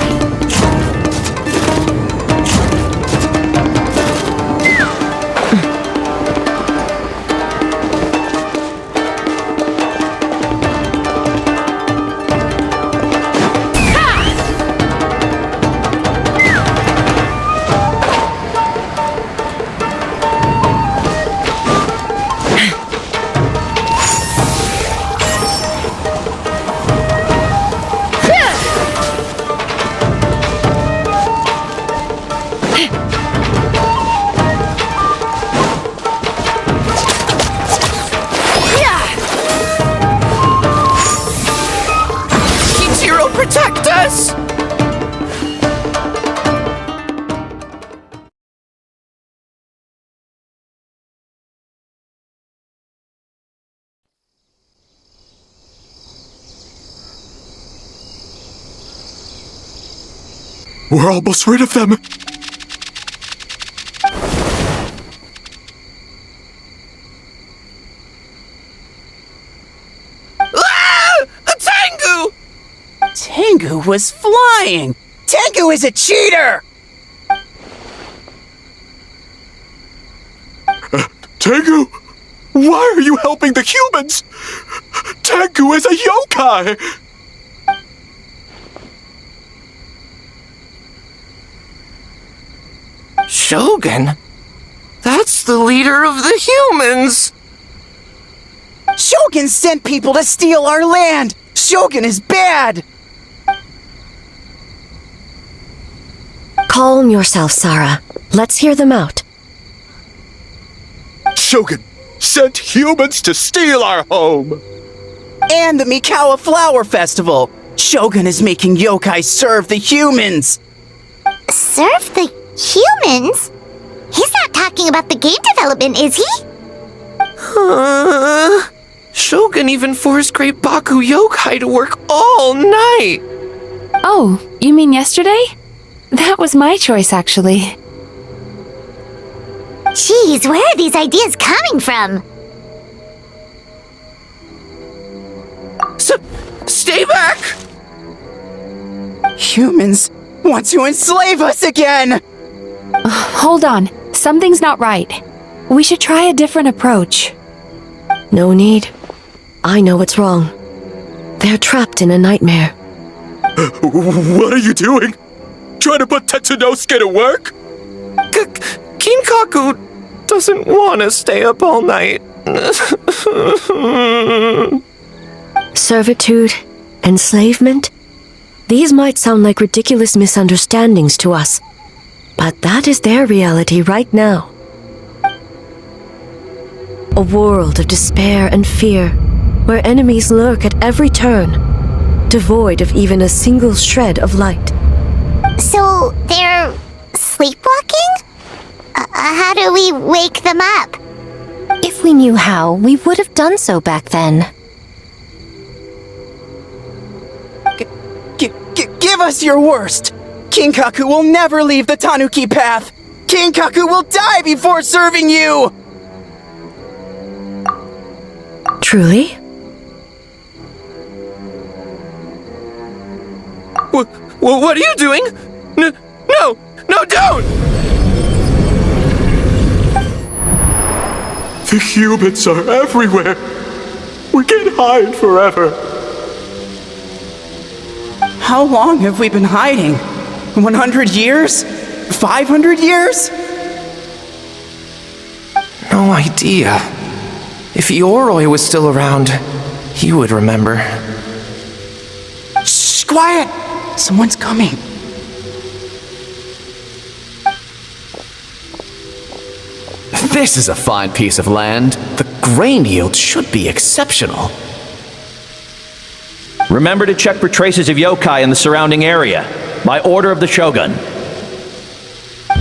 Protect us! We're almost rid of them! Tengu was flying! Tengu is a cheater! Tengu! Why are you helping the humans? Tengu is a yokai! Shogun? That's the leader of the humans! Shogun sent people to steal our land! Shogun is bad! Calm yourself, Sarah. Let's hear them out. Shogun sent humans to steal our home! And the Mikawa Flower Festival! Shogun is making yokai serve the humans! Serve the humans? He's not talking about the game development, is he? Shogun even forced Great Baku Yokai to work all night! Oh, you mean yesterday? That was my choice, actually. Jeez, where are these ideas coming from? Stay back! Humans want to enslave us again! Hold on. Something's not right. We should try a different approach. No need. I know what's wrong. They're trapped in a nightmare. What are you doing? Trying to put Tetsunosuke to work? Kinkaku doesn't want to stay up all night. Servitude, enslavement? These might sound like ridiculous misunderstandings to us, but that is their reality right now. A world of despair and fear, where enemies lurk at every turn, devoid of even a single shred of light. So, they're sleepwalking? How do we wake them up? If we knew how, we would have done so back then. Give us your worst! Kinkaku will never leave the Tanuki path! Kinkaku will die before serving you! Truly? What are you doing? No, don't! The humans are everywhere. We can't hide forever. How long have we been hiding? 100 years? 500 years? No idea. If Yoroi was still around, he would remember. Shh, quiet! Someone's coming. This is a fine piece of land. The grain yield should be exceptional. Remember to check for traces of yokai in the surrounding area. By order of the Shogun.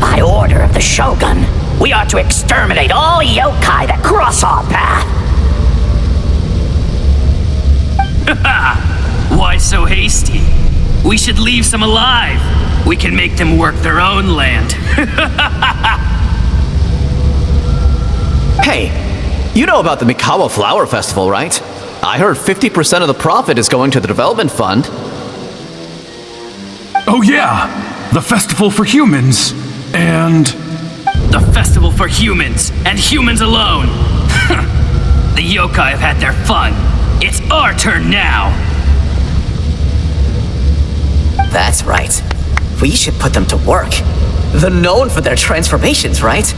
By order of the Shogun, we are to exterminate all yokai that cross our path. Why so hasty? We should leave some alive. We can make them work their own land. Hey, you know about the Mikawa Flower Festival, right? I heard 50% of the profit is going to the development fund. Oh yeah, the festival for humans, and... The festival for humans, and humans alone. The yokai have had their fun. It's our turn now. That's right. We should put them to work. They're known for their transformations, right?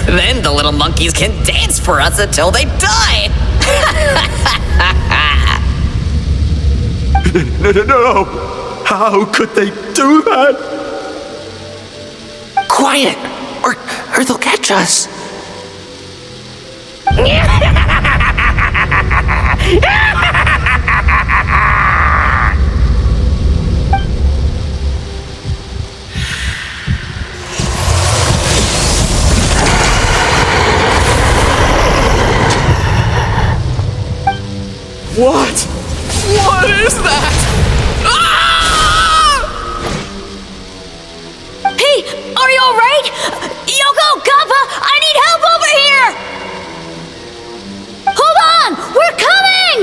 Then the little monkeys can dance for us until they die! No! How could they do that? Quiet, or they'll catch us. What? What is that? Hey, are you alright? Yoko, Kappa, I need help over here! Hold on! We're coming!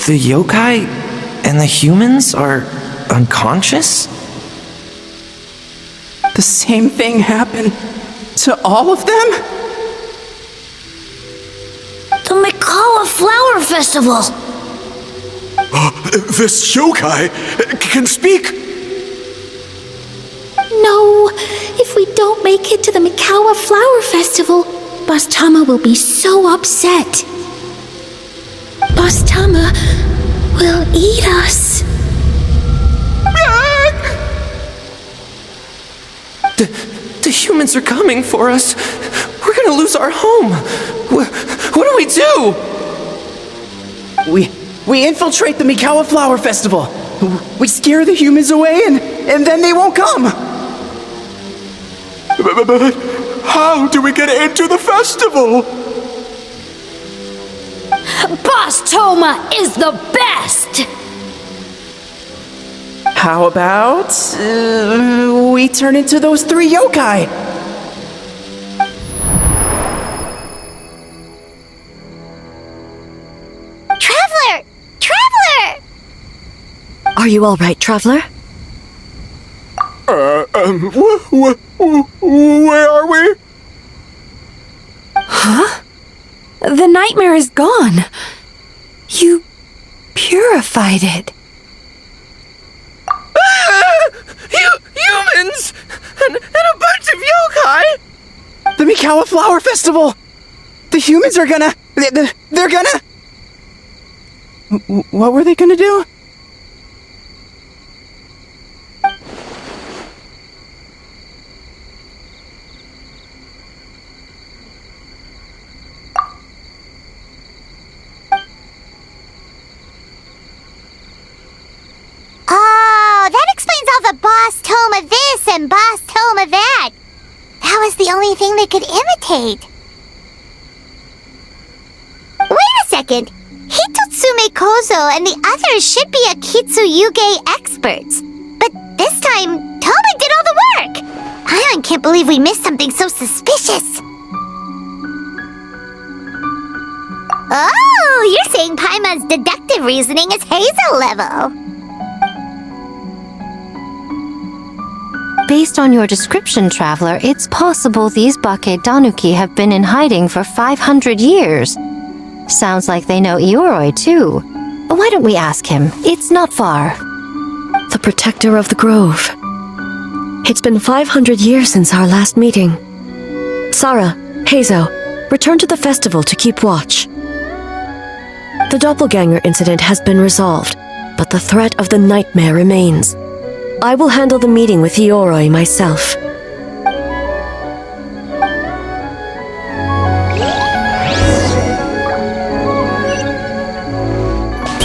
The yokai and the humans are unconscious? The same thing happened to all of them? The Mikawa Flower Festival! This yokai can speak! No, if we don't make it to the Mikawa Flower Festival, Boss Tama will be so upset. Boss Tama will eat us. The humans are coming for us. We're gonna lose our home. What do we do? We infiltrate the Mikawa Flower Festival. We scare the humans away and then they won't come. But how do we get into the festival? Boss Toma is the best! How about we turn into those 3 yokai? Traveler! Traveler! Are you all right, Traveler? Where are we? Huh? The nightmare is gone. You purified it. Humans! And a bunch of yokai! The Mikawa Flower Festival! The humans are gonna... They're gonna... What were they gonna do? Oh, that explains all the Boss Toma this and Boss Toma that. That was the only thing they could imitate. Wait a second. Hitotsume Kozo and the others should be Akitsu-yuge experts. But this time, Toma did all the work. I can't believe we missed something so suspicious. Oh, you're saying Paimon's deductive reasoning is Hazel level. Based on your description, Traveler, it's possible these Bake Danuki have been in hiding for 500 years. Sounds like they know Ioroi, too. Why don't we ask him? It's not far. The protector of the grove. It's been 500 years since our last meeting. Sarah, Heizo, return to the festival to keep watch. The doppelganger incident has been resolved, but the threat of the nightmare remains. I will handle the meeting with Ioroi myself.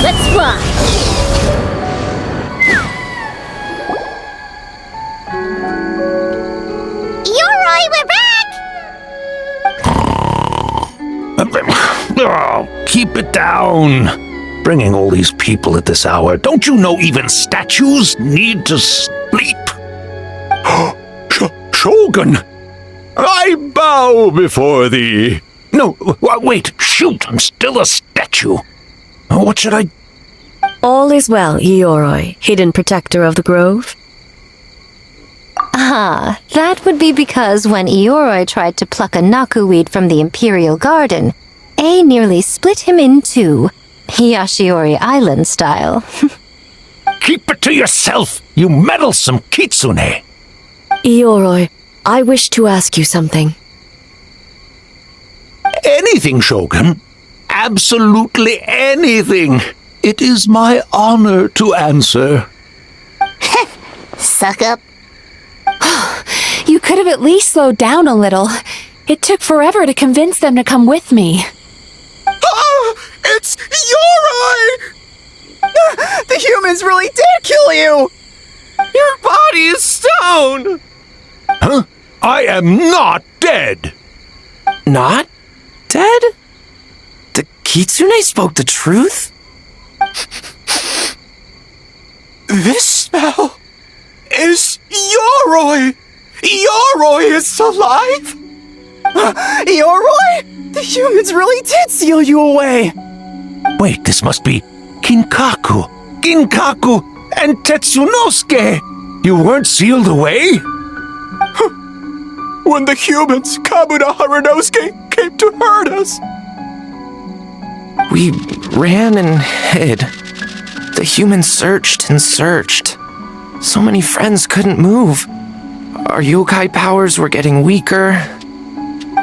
Let's fly! Ioroi, we're back! Oh, keep it down. Bringing all these people at this hour. Don't you know even statues need to sleep? Shogun! I bow before thee. No, wait, shoot, I'm still a statue. What should I... All is well, Ioroi, hidden protector of the grove. Ah, that would be because when Ioroi tried to pluck a nakuweed from the Imperial Garden, A nearly split him in two. Yashiori Island style. Keep it to yourself, you meddlesome kitsune! Ioroi, I wish to ask you something. Anything, Shogun. Absolutely anything. It is my honor to answer. Suck up. You could have at least slowed down a little. It took forever to convince them to come with me. Oh, it's Ioroi! The humans really did kill you! Your body is stone! Huh? I am not dead! Not dead? The kitsune spoke the truth? This smell is Ioroi! Ioroi is alive! Ioroi? The humans really did seal you away! Wait, this must be Ginkaku, and Tetsunosuke! You weren't sealed away? When the humans, Kabuna Harunosuke, came to hurt us! We ran and hid. The humans searched and searched. So many friends couldn't move. Our yokai powers were getting weaker.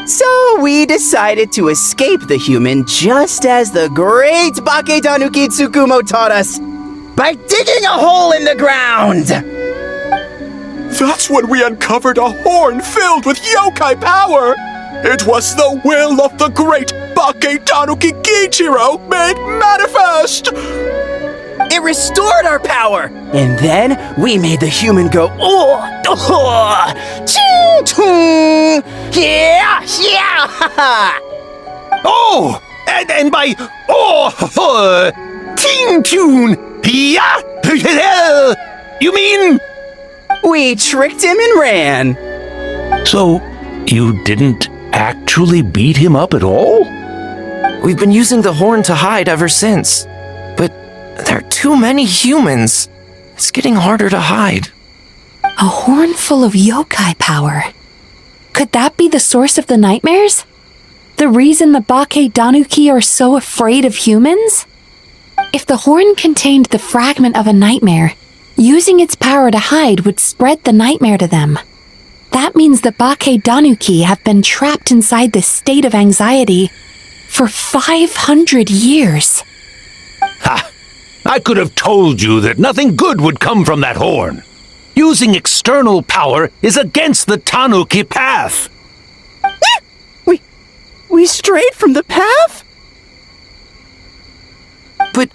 So we decided to escape the human just as the great Bake Tanuki Tsukumo taught us, by digging a hole in the ground! That's when we uncovered a horn filled with yokai power! It was the will of the great Bake Tanuki Kiichiro made manifest! It restored our power! And then we made the human go, ching, ching, yeah, yeah! Oh! And by, Ting Tune, yeah! You mean? We tricked him and ran. So, you didn't actually beat him up at all? We've been using the horn to hide ever since. But there are too many humans. It's getting harder to hide. A horn full of yokai power. Could that be the source of the nightmares? The reason the Bake Danuki are so afraid of humans? If the horn contained the fragment of a nightmare, using its power to hide would spread the nightmare to them. That means the Bake Danuki have been trapped inside this state of anxiety for 500 years. Ha! I could have told you that nothing good would come from that horn. Using external power is against the Tanuki path. We strayed from the path? But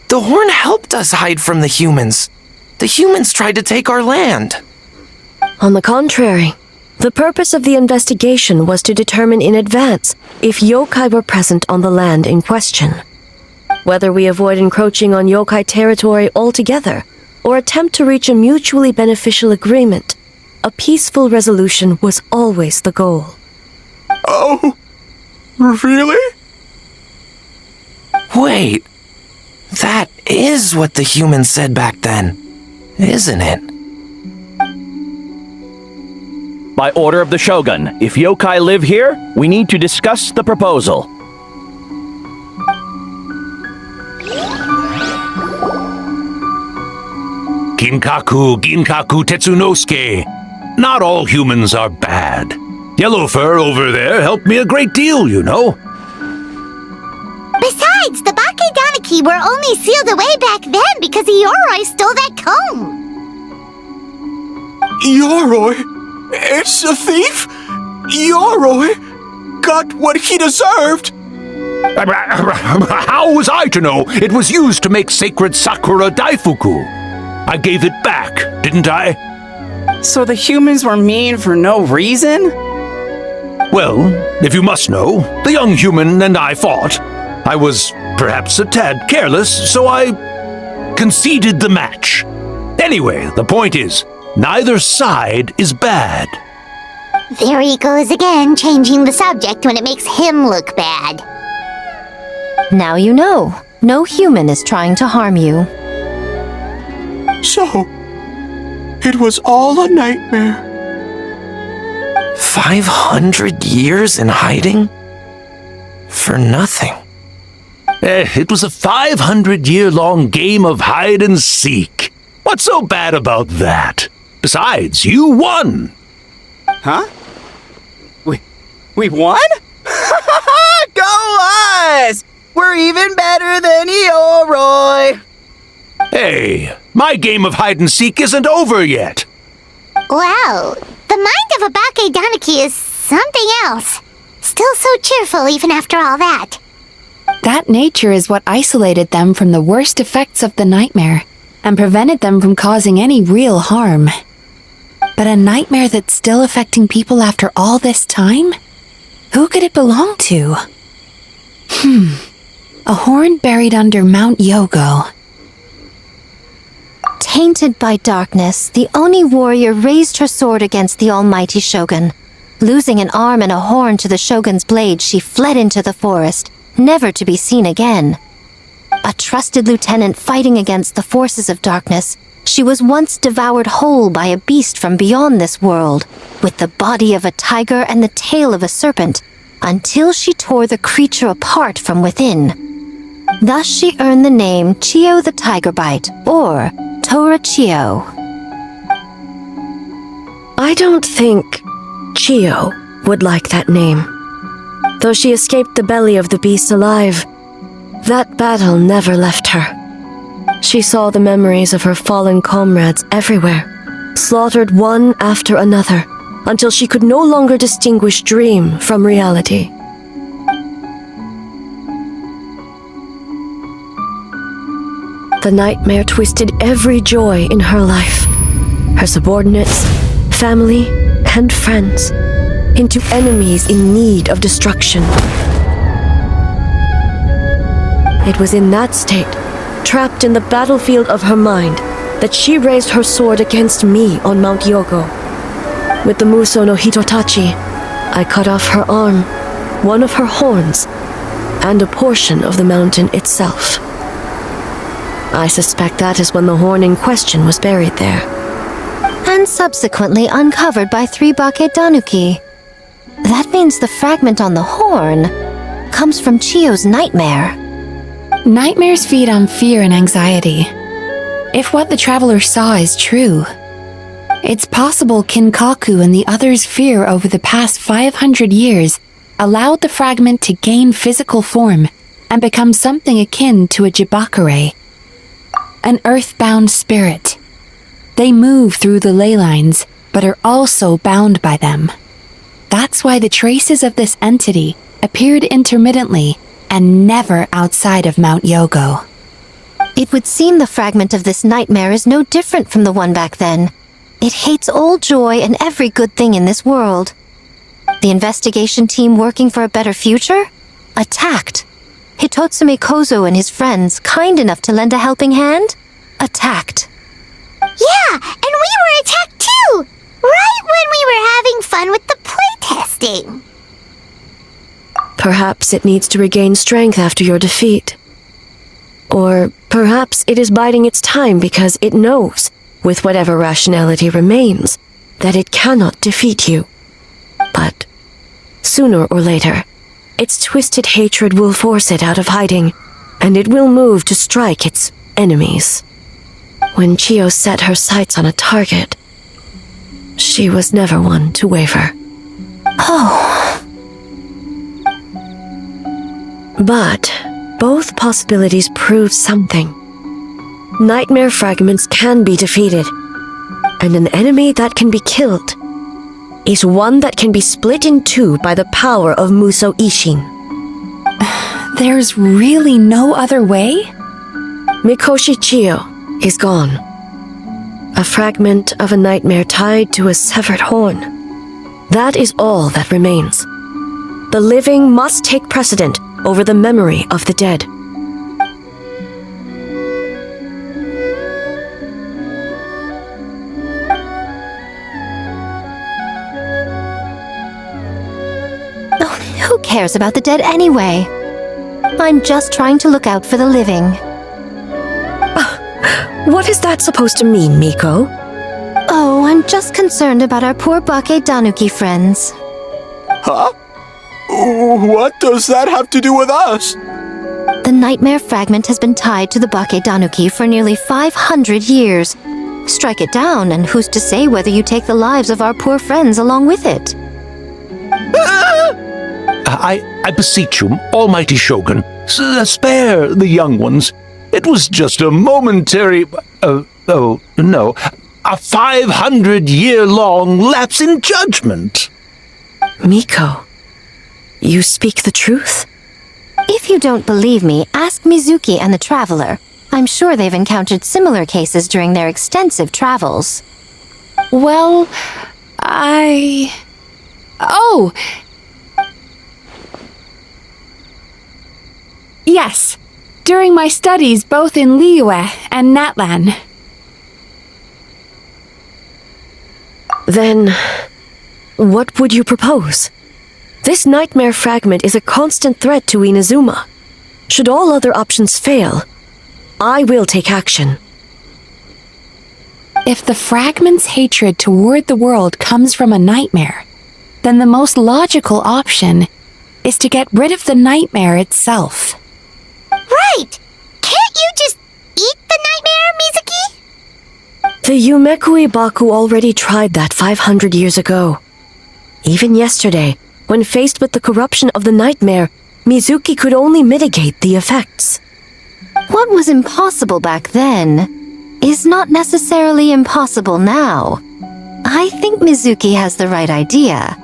the horn helped us hide from the humans. The humans tried to take our land. On the contrary, the purpose of the investigation was to determine in advance if yokai were present on the land in question. Whether we avoid encroaching on yokai territory altogether or attempt to reach a mutually beneficial agreement, a peaceful resolution was always the goal. Oh, really? Wait, that is what the humans said back then, isn't it? By order of the Shogun, if yokai live here, we need to discuss the proposal. Ginkaku Tetsunosuke. Not all humans are bad. Yellow Fur over there helped me a great deal, you know. Besides, the Bake Danuki were only sealed away back then because Yoroi stole that comb. Yoroi? It's a thief? Yoroi got what he deserved! How was I to know it was used to make sacred Sakura Daifuku? I gave it back, didn't I? So the humans were mean for no reason? Well, if you must know, the young human and I fought. I was perhaps a tad careless, so I conceded the match. Anyway, the point is, neither side is bad. There he goes again, changing the subject when it makes him look bad. Now you know. No human is trying to harm you. So, it was all a nightmare. 500 years in hiding? For nothing. It was a 500-year-long game of hide and seek. What's so bad about that? Besides, you won! Huh? We won? Go us! We're even better than Yoroi! Hey, my game of hide and seek isn't over yet. Wow, the mind of a Bake Danuki is something else. Still so cheerful even after all that. That nature is what isolated them from the worst effects of the nightmare and prevented them from causing any real harm. But a nightmare that's still affecting people after all this time? Who could it belong to? A horn buried under Mount Yogo. Tainted by darkness, the Oni warrior raised her sword against the almighty shogun. Losing an arm and a horn to the shogun's blade, she fled into the forest, never to be seen again. A trusted lieutenant fighting against the forces of darkness, she was once devoured whole by a beast from beyond this world, with the body of a tiger and the tail of a serpent, until she tore the creature apart from within. Thus she earned the name Chio the Tiger Bite, or Tora Chio. I don't think Chio would like that name. Though she escaped the belly of the beast alive, that battle never left her. She saw the memories of her fallen comrades everywhere, slaughtered one after another, until she could no longer distinguish dream from reality. The nightmare twisted every joy in her life, her subordinates, family, and friends, into enemies in need of destruction. It was in that state, trapped in the battlefield of her mind, that she raised her sword against me on Mount Yogo. With the Muso no Hitotachi, I cut off her arm, one of her horns, and a portion of the mountain itself. I suspect that is when the horn in question was buried there. And subsequently uncovered by 3 Bakedanuki. That means the fragment on the horn comes from Chio's nightmare. Nightmares feed on fear and anxiety. If what the traveler saw is true, it's possible Kinkaku and the others' fear over the past 500 years allowed the fragment to gain physical form and become something akin to a jibakure, an earthbound spirit. They move through the ley lines, but are also bound by them. That's why the traces of this entity appeared intermittently and never outside of Mount Yogo. It would seem the fragment of this nightmare is no different from the one back then. It hates all joy and every good thing in this world. The investigation team working for a better future? Attacked. Hitotsume Kozo and his friends, kind enough to lend a helping hand? Attacked. Yeah, and we were attacked too! Right when we were having fun with the playtesting. Perhaps it needs to regain strength after your defeat. Or perhaps it is biding its time because it knows, with whatever rationality remains, that it cannot defeat you. But sooner or later, its twisted hatred will force it out of hiding, and it will move to strike its enemies. When Chio set her sights on a target, she was never one to waver. Oh. But both possibilities prove something. Nightmare fragments can be defeated, and an enemy that can be killed is one that can be split in two by the power of Muso Ishin. There's really no other way? Mikoshi Chio is gone. A fragment of a nightmare tied to a severed horn. That is all that remains. The living must take precedent over the memory of the dead. Who cares about the dead anyway? I'm just trying to look out for the living. What is that supposed to mean, Miko? Oh, I'm just concerned about our poor Bakedanuki friends. Huh? What does that have to do with us? The nightmare fragment has been tied to the Bakedanuki for nearly 500 years. Strike it down, and who's to say whether you take the lives of our poor friends along with it? I beseech you, almighty Shogun, spare the young ones. It was just a momentary... a 500-year-long lapse in judgment. Miko, you speak the truth? If you don't believe me, ask Mizuki and the Traveler. I'm sure they've encountered similar cases during their extensive travels. Well, Oh! Yes, during my studies both in Liyue and Natlan. Then, what would you propose? This nightmare fragment is a constant threat to Inazuma. Should all other options fail, I will take action. If the fragment's hatred toward the world comes from a nightmare, then the most logical option is to get rid of the nightmare itself. Right! Can't you just eat the nightmare, Mizuki? The Yumekui Baku already tried that 500 years ago. Even yesterday, when faced with the corruption of the nightmare, Mizuki could only mitigate the effects. What was impossible back then is not necessarily impossible now. I think Mizuki has the right idea.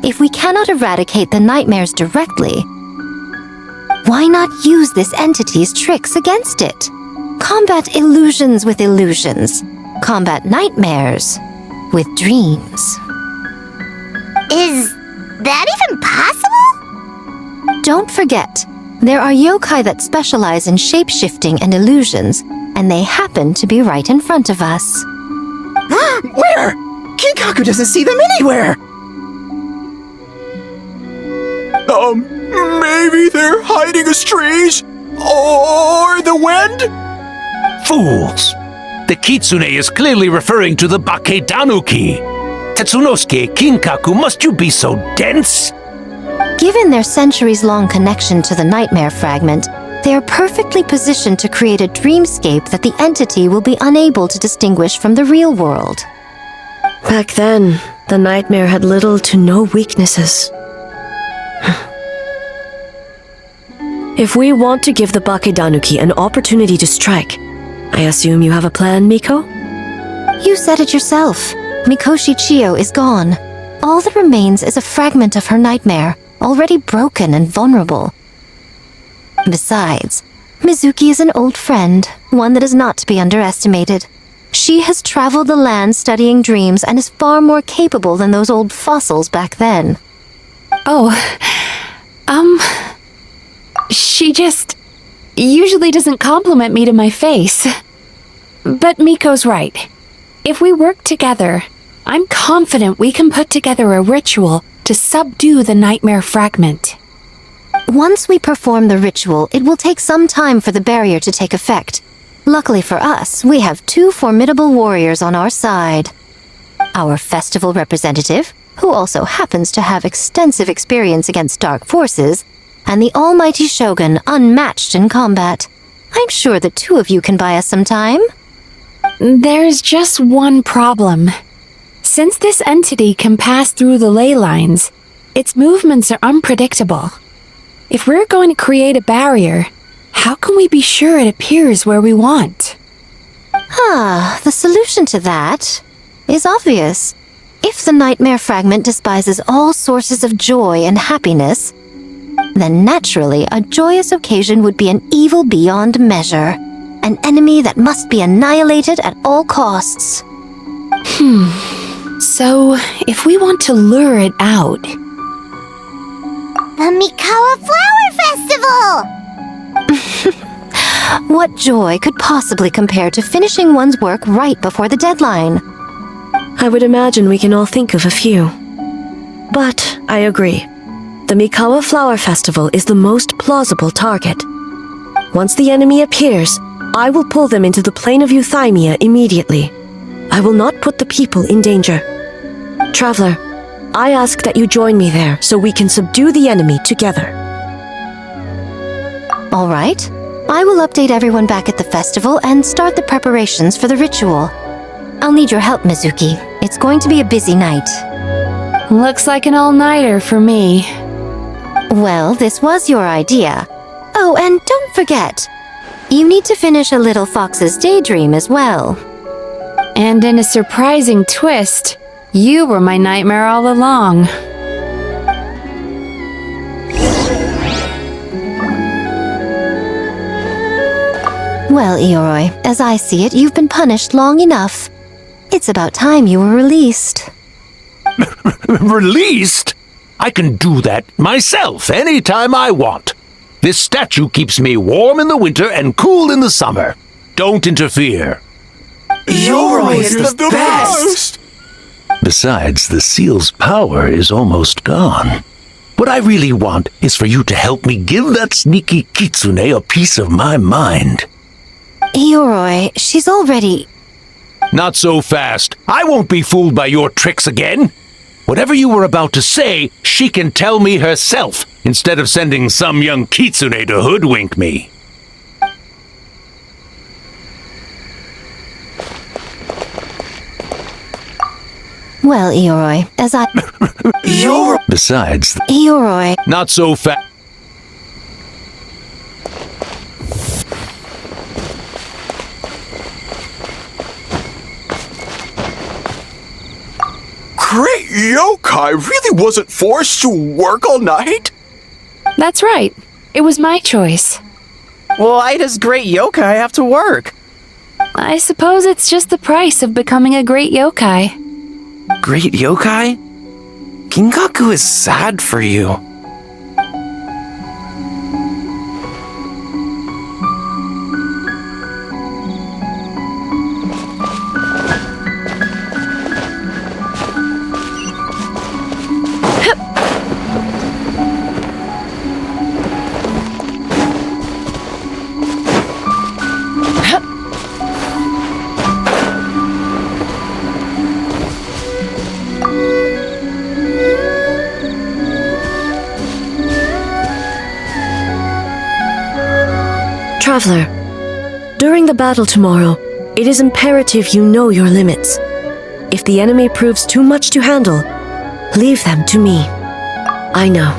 If we cannot eradicate the nightmares directly, why not use this entity's tricks against it? Combat illusions with illusions. Combat nightmares with dreams. Is that even possible? Don't forget, there are yokai that specialize in shape-shifting and illusions, and they happen to be right in front of us. Where? Kinkaku doesn't see them anywhere! Maybe they're hiding as trees? Or the wind? Fools! The Kitsune is clearly referring to the Bakedanuki. Tetsunosuke, Kinkaku, must you be so dense? Given their centuries-long connection to the nightmare fragment, they are perfectly positioned to create a dreamscape that the entity will be unable to distinguish from the real world. Back then, the nightmare had little to no weaknesses. If we want to give the Bakedanuki an opportunity to strike, I assume you have a plan, Miko? You said it yourself. Mikoshi Chiyo is gone. All that remains is a fragment of her nightmare, already broken and vulnerable. Besides, Mizuki is an old friend, one that is not to be underestimated. She has traveled the land studying dreams and is far more capable than those old fossils back then. Oh, she just usually doesn't compliment me to my face. But Miko's right. If we work together, I'm confident we can put together a ritual to subdue the nightmare fragment. Once we perform the ritual, it will take some time for the barrier to take effect. Luckily for us, we have two formidable warriors on our side. Our festival representative, who also happens to have extensive experience against dark forces, and the almighty Shogun, unmatched in combat. I'm sure the two of you can buy us some time. There's just one problem. Since this entity can pass through the ley lines, its movements are unpredictable. If we're going to create a barrier, how can we be sure it appears where we want? The solution to that is obvious. If the nightmare fragment despises all sources of joy and happiness, then naturally a joyous occasion would be an evil beyond measure, an enemy that must be annihilated at all costs. So, if we want to lure it out... The Mikawa Flower Festival! What joy could possibly compare to finishing one's work right before the deadline? I would imagine we can all think of a few. But I agree. The Mikawa Flower Festival is the most plausible target. Once the enemy appears, I will pull them into the plane of Euthymia immediately. I will not put the people in danger. Traveler, I ask that you join me there so we can subdue the enemy together. All right. I will update everyone back at the festival and start the preparations for the ritual. I'll need your help, Mizuki. It's going to be a busy night. Looks like an all-nighter for me. Well, this was your idea. Oh, and don't forget, you need to finish a Little Fox's Daydream as well. And in a surprising twist, you were my nightmare all along. Well, Ioroi, as I see it, you've been punished long enough. It's about time you were released. Released? I can do that myself anytime I want. This statue keeps me warm in the winter and cool in the summer. Don't interfere. Ioroi is the best! Besides, the seal's power is almost gone. What I really want is for you to help me give that sneaky kitsune a piece of my mind. Ioroi, she's already... Not so fast. I won't be fooled by your tricks again. Whatever you were about to say, she can tell me herself, instead of sending some young kitsune to hoodwink me. Well, Eoroi, as I... Besides, Eoroi. not so fast. Great yokai really wasn't forced to work all night? That's right. It was my choice. Why does great yokai have to work? I suppose it's just the price of becoming a great yokai. Great yokai? Gingaku is sad for you. Traveler, during the battle tomorrow, it is imperative you know your limits. If the enemy proves too much to handle, leave them to me. I know.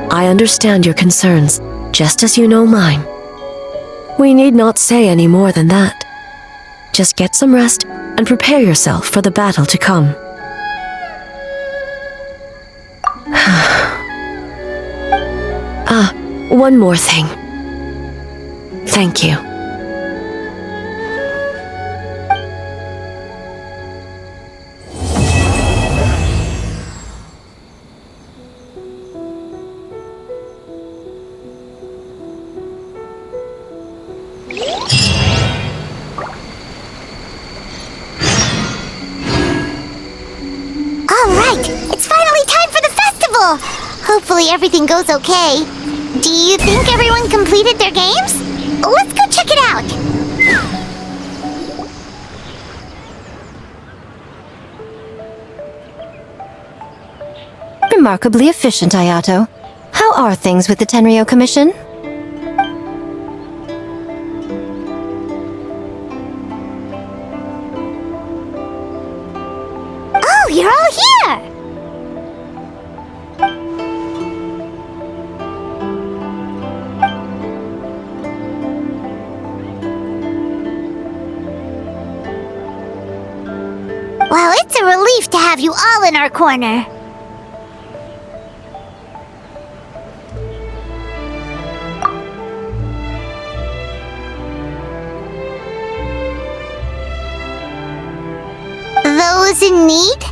I understand your concerns, just as you know mine. We need not say any more than that. Just get some rest and prepare yourself for the battle to come. One more thing. Thank you. Alright, it's finally time for the festival! Hopefully everything goes okay. Do you think everyone completed their games? Let's go check it out! Remarkably efficient, Ayato. How are things with the Tenryo Commission? Oh, you're all here! Well, it's a relief to have you all in our corner. Those in need?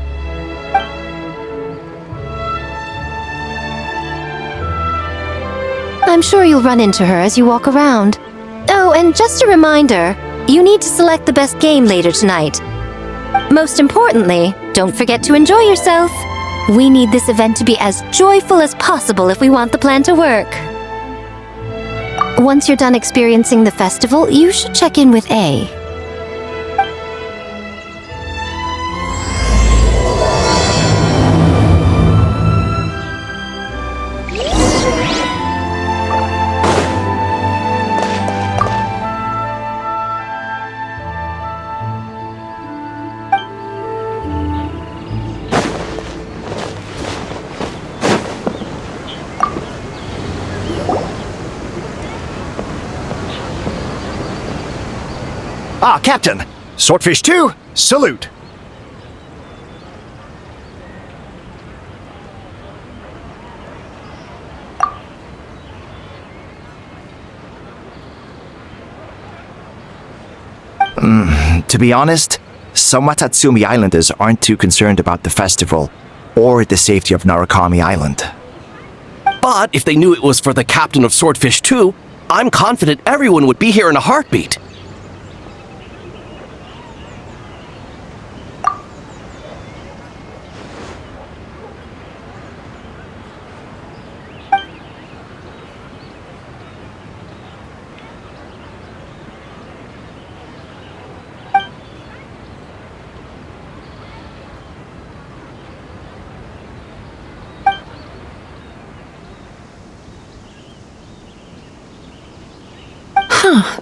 I'm sure you'll run into her as you walk around. Oh, and just a reminder, you need to select the best game later tonight. Most importantly, don't forget to enjoy yourself. We need this event to be as joyful as possible if we want the plan to work. Once you're done experiencing the festival, you should check in with A. Ah, Captain! Swordfish 2, salute! To be honest, some Watatsumi Islanders aren't too concerned about the festival or the safety of Narukami Island. But if they knew it was for the captain of Swordfish 2, I'm confident everyone would be here in a heartbeat. Huh.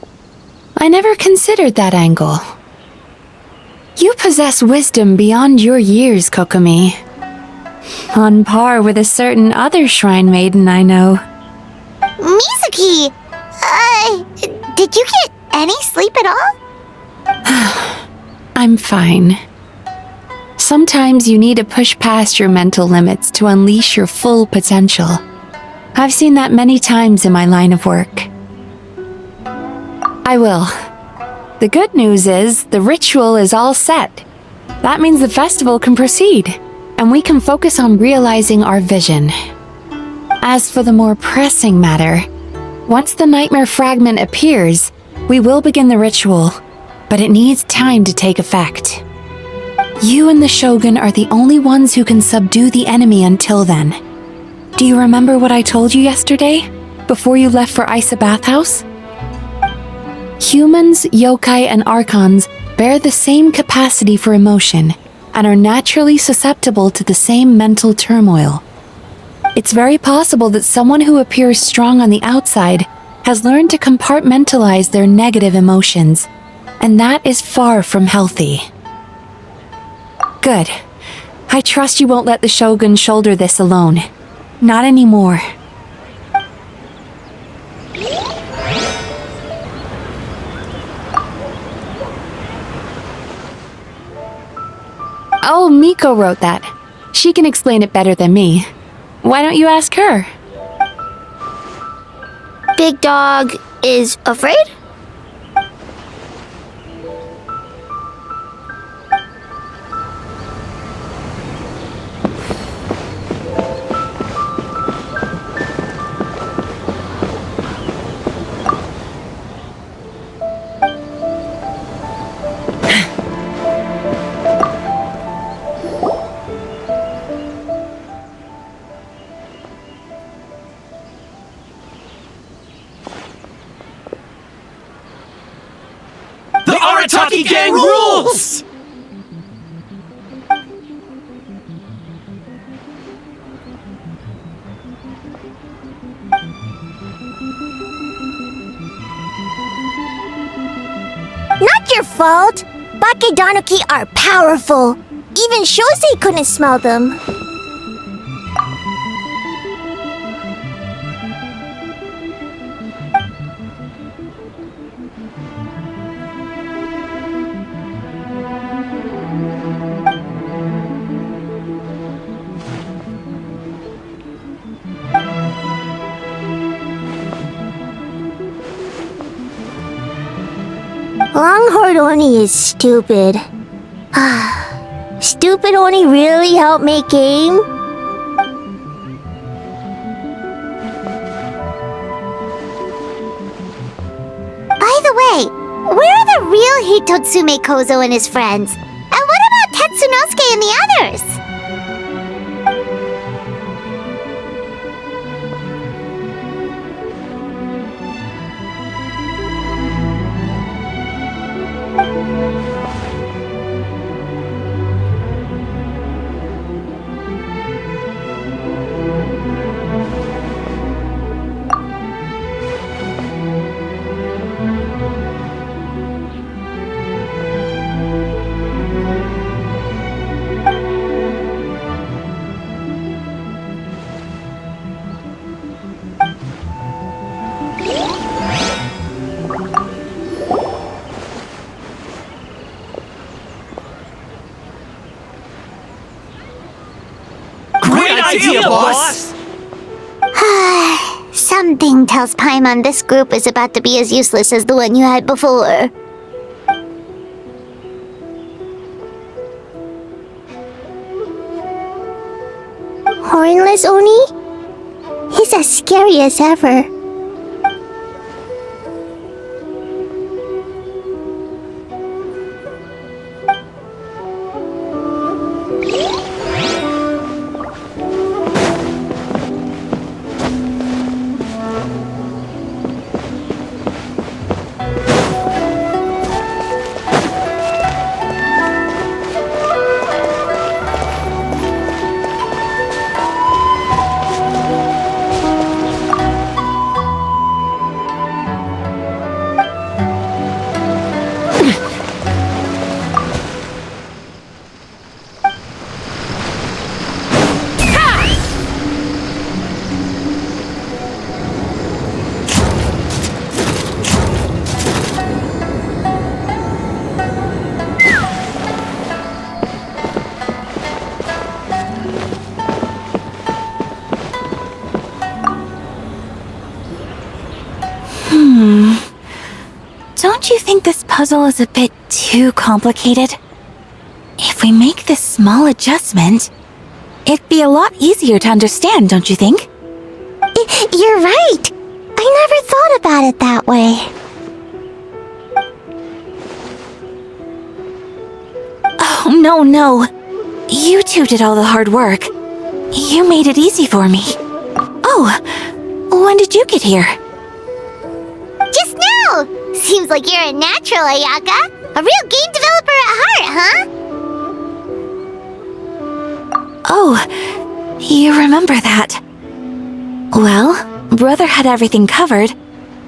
I never considered that angle. You possess wisdom beyond your years, Kokomi. On par with a certain other shrine maiden I know. Mizuki! Did you get any sleep at all? I'm fine. Sometimes you need to push past your mental limits to unleash your full potential. I've seen that many times in my line of work. I will. The good news is, the ritual is all set. That means the festival can proceed, and we can focus on realizing our vision. As for the more pressing matter, once the nightmare fragment appears, we will begin the ritual, but it needs time to take effect. You and the Shogun are the only ones who can subdue the enemy until then. Do you remember what I told you yesterday, before you left for Isa Bathhouse? Humans, yokai, and archons bear the same capacity for emotion and are naturally susceptible to the same mental turmoil. It's very possible that someone who appears strong on the outside has learned to compartmentalize their negative emotions, and that is far from healthy. Good. I trust you won't let the Shogun shoulder this alone. Not anymore. Oh, Miko wrote that. She can explain it better than me. Why don't you ask her? Big Dog is afraid? Arataki Gang rules! Not your fault! Bakedanuki are powerful. Even Shosei couldn't smell them. Longhorn Oni is stupid. Stupid Oni really helped make game? By the way, where are the real Hitotsume Kozo and his friends? And what about Tetsunosuke and the others? idea, boss! Something tells Paimon this group is about to be as useless as the one you had before. Hornless Oni? He's as scary as ever. Don't you think this puzzle is a bit too complicated? If we make this small adjustment, it'd be a lot easier to understand, don't you think? You're right. I never thought about it that way. Oh, no. You two did all the hard work. You made it easy for me. Oh, when did you get here? Just now! Seems like you're a natural, Ayaka. A real game developer at heart, huh? Oh, you remember that. Well, Brother had everything covered,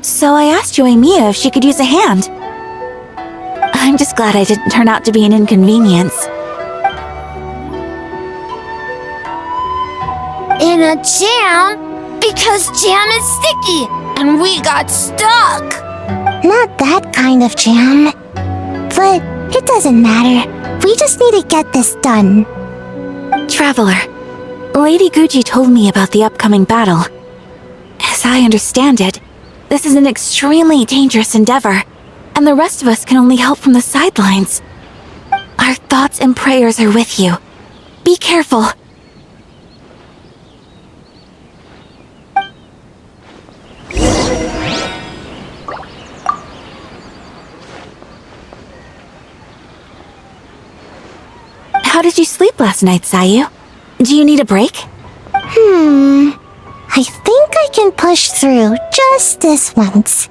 so I asked Yoimiya if she could use a hand. I'm just glad I didn't turn out to be an inconvenience. In a jam? Because jam is sticky, and we got stuck. Not that kind of jam. But it doesn't matter. We just need to get this done. Traveler, Lady Guji told me about the upcoming battle. As I understand it, this is an extremely dangerous endeavor, and the rest of us can only help from the sidelines. Our thoughts and prayers are with you. Be careful. How did you sleep last night, Sayu? Do you need a break? I think I can push through just this once.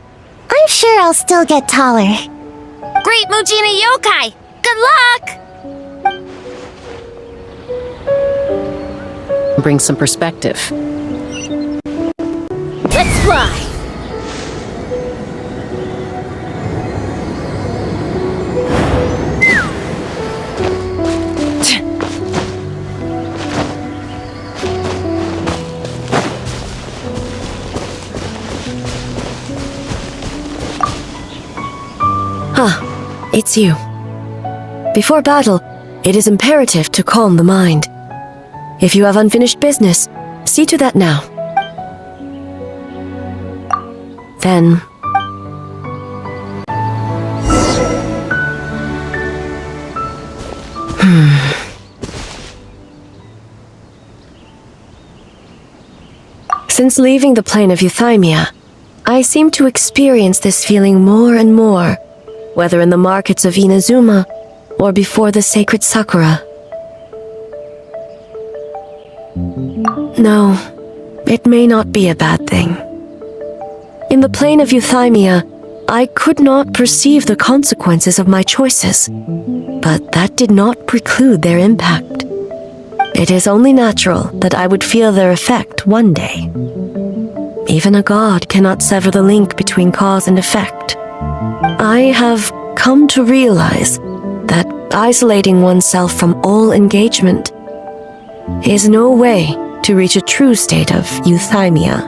I'm sure I'll still get taller. Great Mujina Yokai! Good luck! Bring some perspective. Let's fly! It's you. Before battle, it is imperative to calm the mind. If you have unfinished business, see to that now. Then... Since leaving the plane of Euthymia, I seem to experience this feeling more and more, whether in the markets of Inazuma or before the sacred Sakura. No, it may not be a bad thing. In the plane of Euthymia, I could not perceive the consequences of my choices, but that did not preclude their impact. It is only natural that I would feel their effect one day. Even a god cannot sever the link between cause and effect. I have come to realize that isolating oneself from all engagement is no way to reach a true state of euthymia.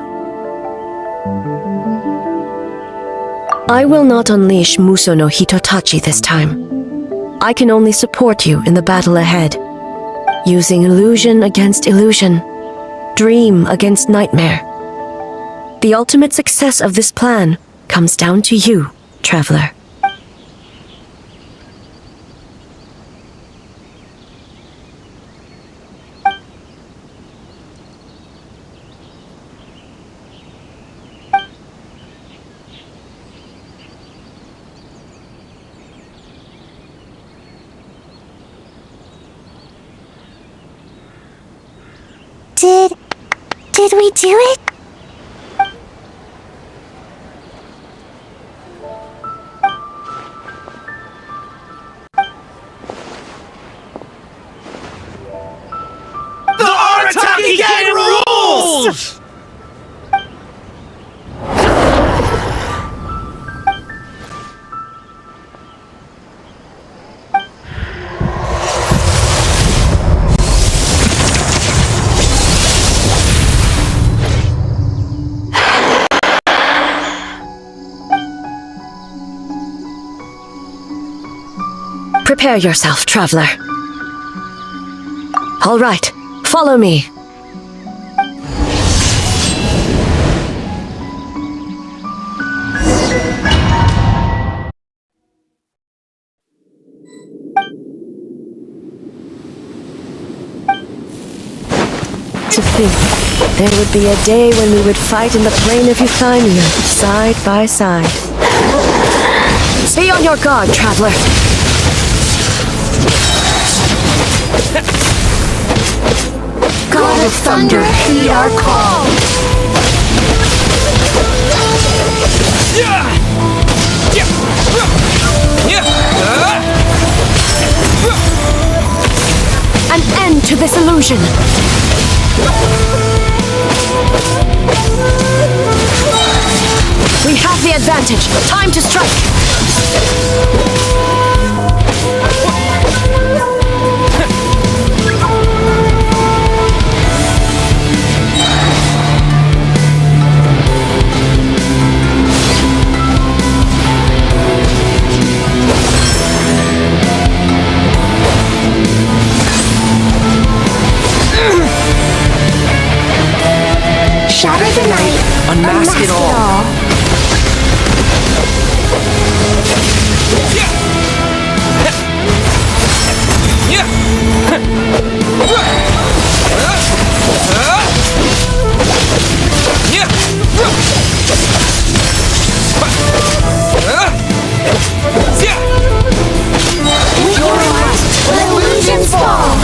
I will not unleash Muso no Hitotachi this time. I can only support you in the battle ahead, using illusion against illusion, dream against nightmare. The ultimate success of this plan comes down to you, traveler. Did we do it? The Arataki Gang rules! Prepare yourself, traveler. All right, follow me. To think, there would be a day when we would fight in the plain of Euthymia, side by side. Be on your guard, traveler. God of Thunder, heed our call. An end to this illusion. We have the advantage. Time to strike. Shatter the night. Unmask it all. With your might, let illusions fall.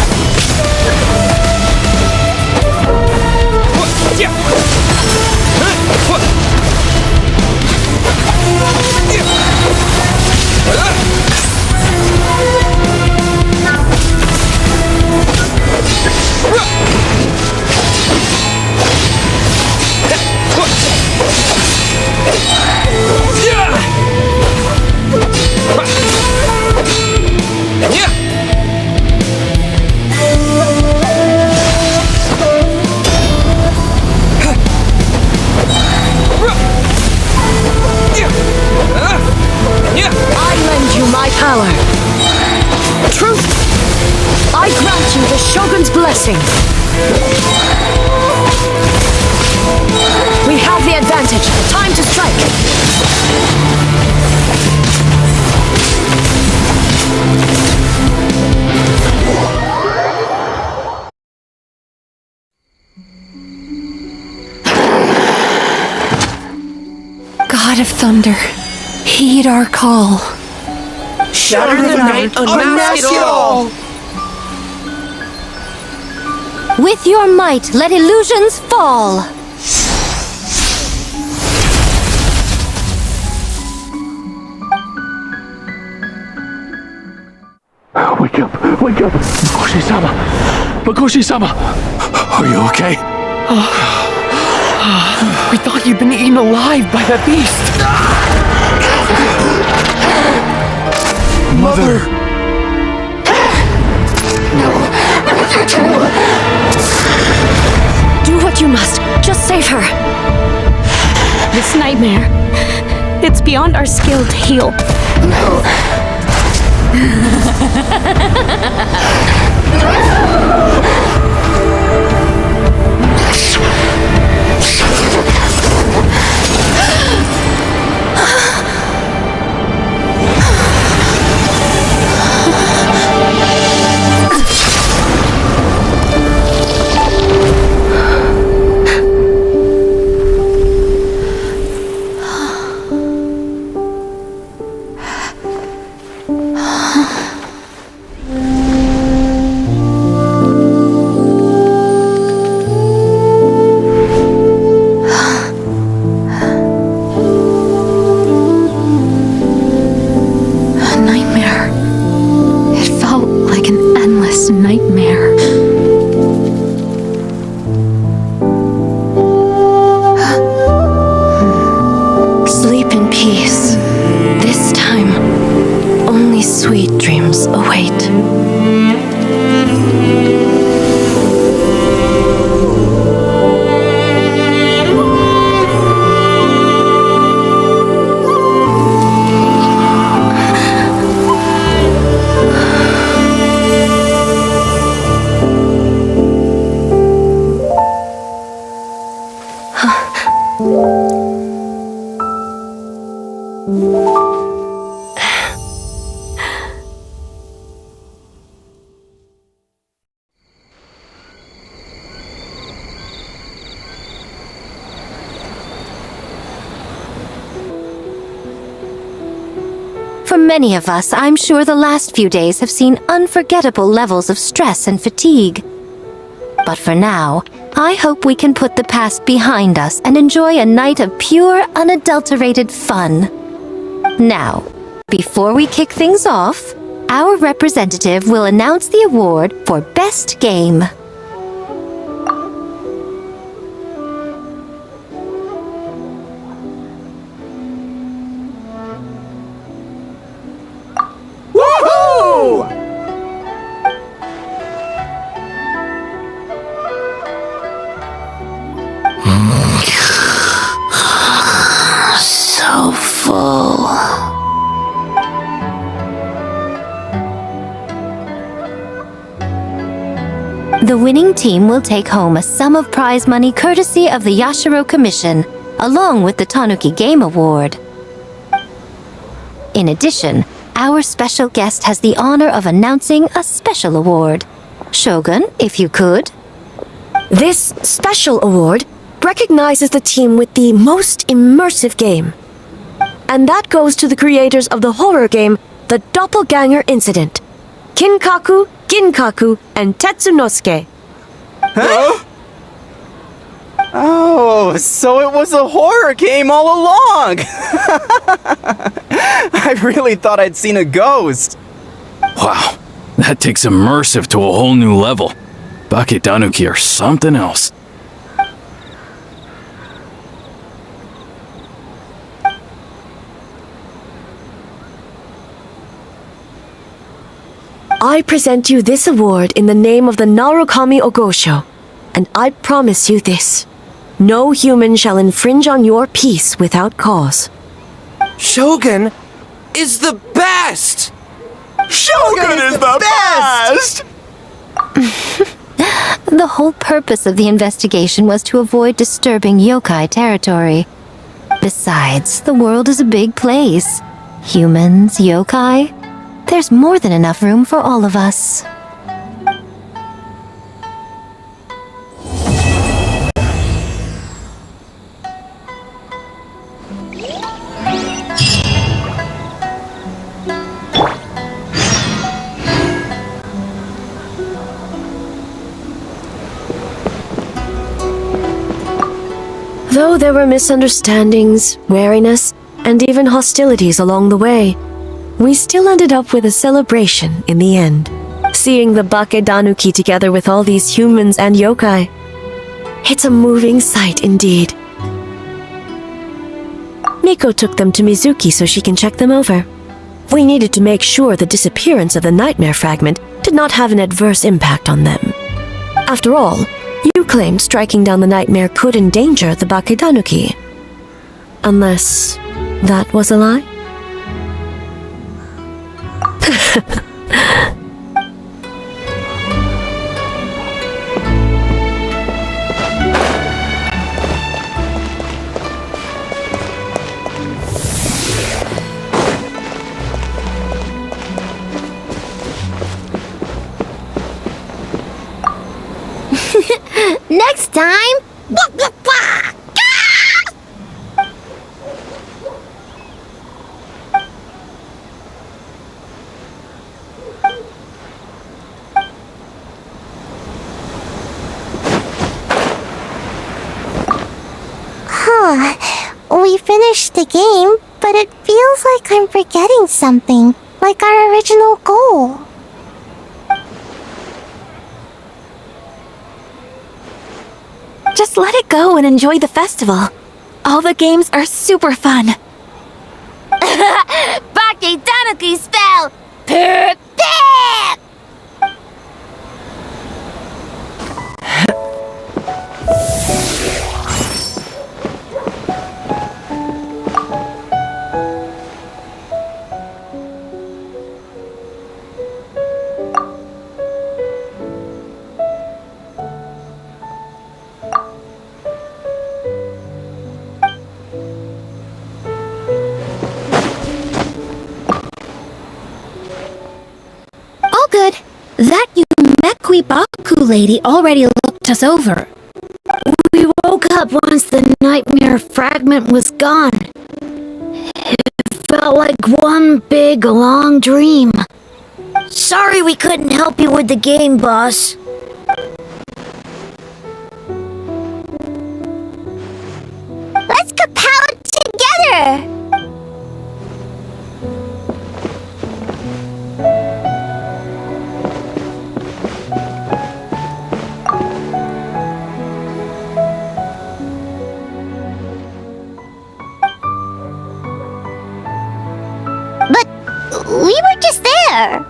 I lend you my power. Truth, I grant you the Shogun's blessing. We have the advantage. Time to strike. God of Thunder, heed our call. Shatter the night, unmask it all. With your might, let illusions fall. Wake up! Wake up! Makoshi-sama! Makoshi-sama! Are you okay? We thought you'd been eaten alive by that beast. Mother! Do what you must. Just save her. This nightmare, it's beyond our skill to heal. Nightmare. Sleep in peace. This time, only sweet dreams await. many of us, I'm sure the last few days have seen unforgettable levels of stress and fatigue. But for now, I hope we can put the past behind us and enjoy a night of pure, unadulterated fun. Now, before we kick things off, our representative will announce the award for Best Game. Woohoo! So full. The winning team will take home a sum of prize money courtesy of the Yashiro Commission, along with the Tanuki Game Award. In addition, our special guest has the honor of announcing a special award. Shogun, if you could. This special award recognizes the team with the most immersive game. And that goes to the creators of the horror game, The Doppelganger Incident. Kinkaku, Ginkaku, and Tetsunosuke. Huh? Oh, so it was a horror game all along! I really thought I'd seen a ghost. Wow, that takes immersive to a whole new level. Baketanuki are something else. I present you this award in the name of the Narukami Ogosho, and I promise you this. No human shall infringe on your peace without cause. Shogun is the best! Shogun is the best! The whole purpose of the investigation was to avoid disturbing yokai territory. Besides, the world is a big place. Humans, yokai, there's more than enough room for all of us. Though there were misunderstandings, wariness, and even hostilities along the way, we still ended up with a celebration in the end. Seeing the Bakedanuki together with all these humans and yokai. It's a moving sight indeed. Miko took them to Mizuki so she can check them over. We needed to make sure the disappearance of the nightmare fragment did not have an adverse impact on them. After all, you claimed striking down the nightmare could endanger the Bakedanuki. Unless that was a lie? Next time, wah, wah, wah. We finished the game, but it feels like I'm forgetting something, like our original goal. Just let it go and enjoy the festival. All the games are super fun. Baketanuki spell perfect! Good. That Yumekwi Baku lady already looked us over. We woke up once the nightmare fragment was gone. If felt like one big, long dream. Sorry we couldn't help you with the game, boss. Let's kapow together! But we were just there.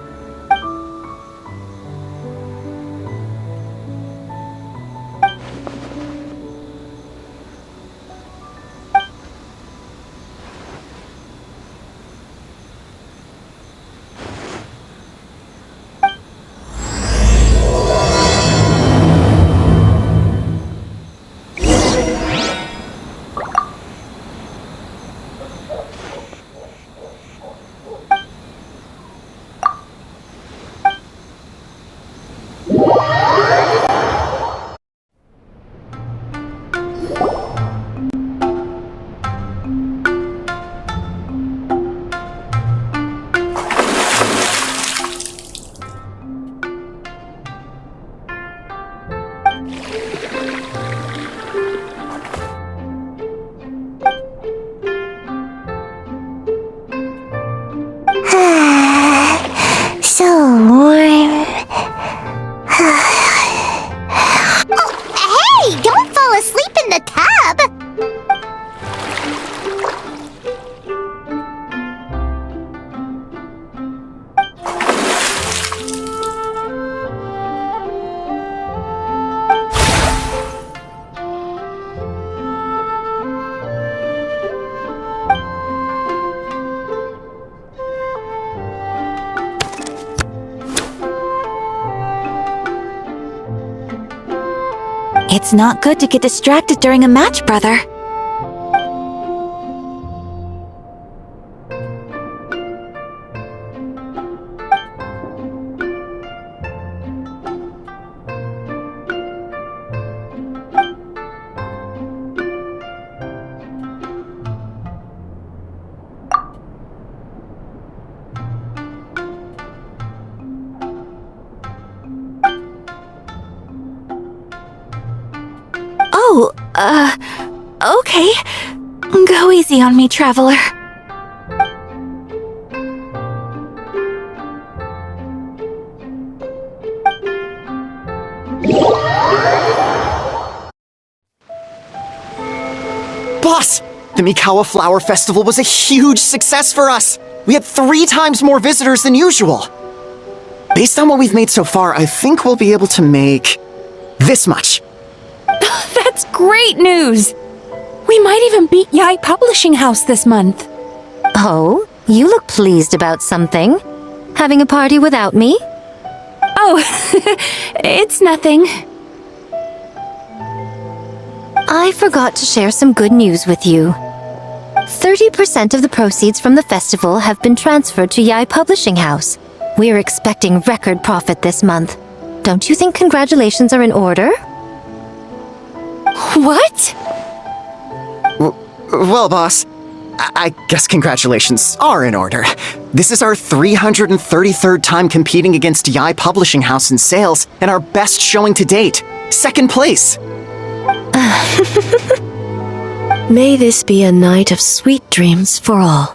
So warm. Oh, hey! Don't fall asleep in the tub! It's not good to get distracted during a match, brother. Okay. Go easy on me, traveler. Boss! The Mikawa Flower Festival was a huge success for us! We had 3 times more visitors than usual! Based on what we've made so far, I think we'll be able to make this much. That's great news! We might even beat Yai Publishing House this month. Oh, you look pleased about something. Having a party without me? Oh, it's nothing. I forgot to share some good news with you. 30% of the proceeds from the festival have been transferred to Yai Publishing House. We're expecting record profit this month. Don't you think congratulations are in order? What? Well, boss, I guess congratulations are in order. This is our 333rd time competing against Yai Publishing House in sales, and our best showing to date. 2nd place. May this be a night of sweet dreams for all.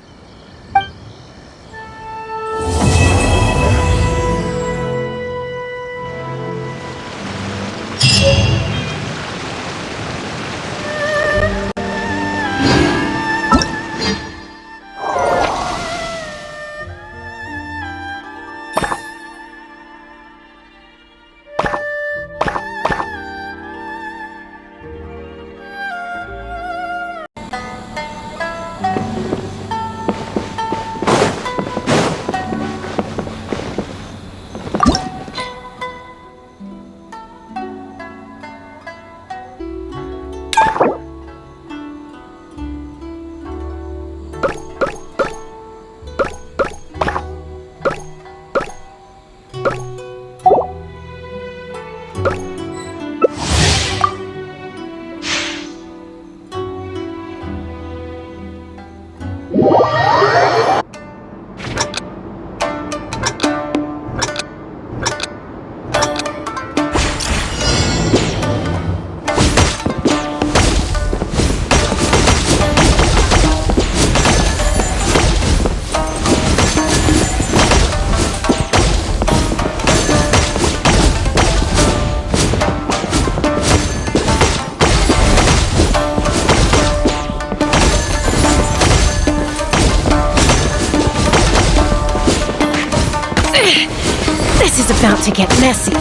This is about to get messy.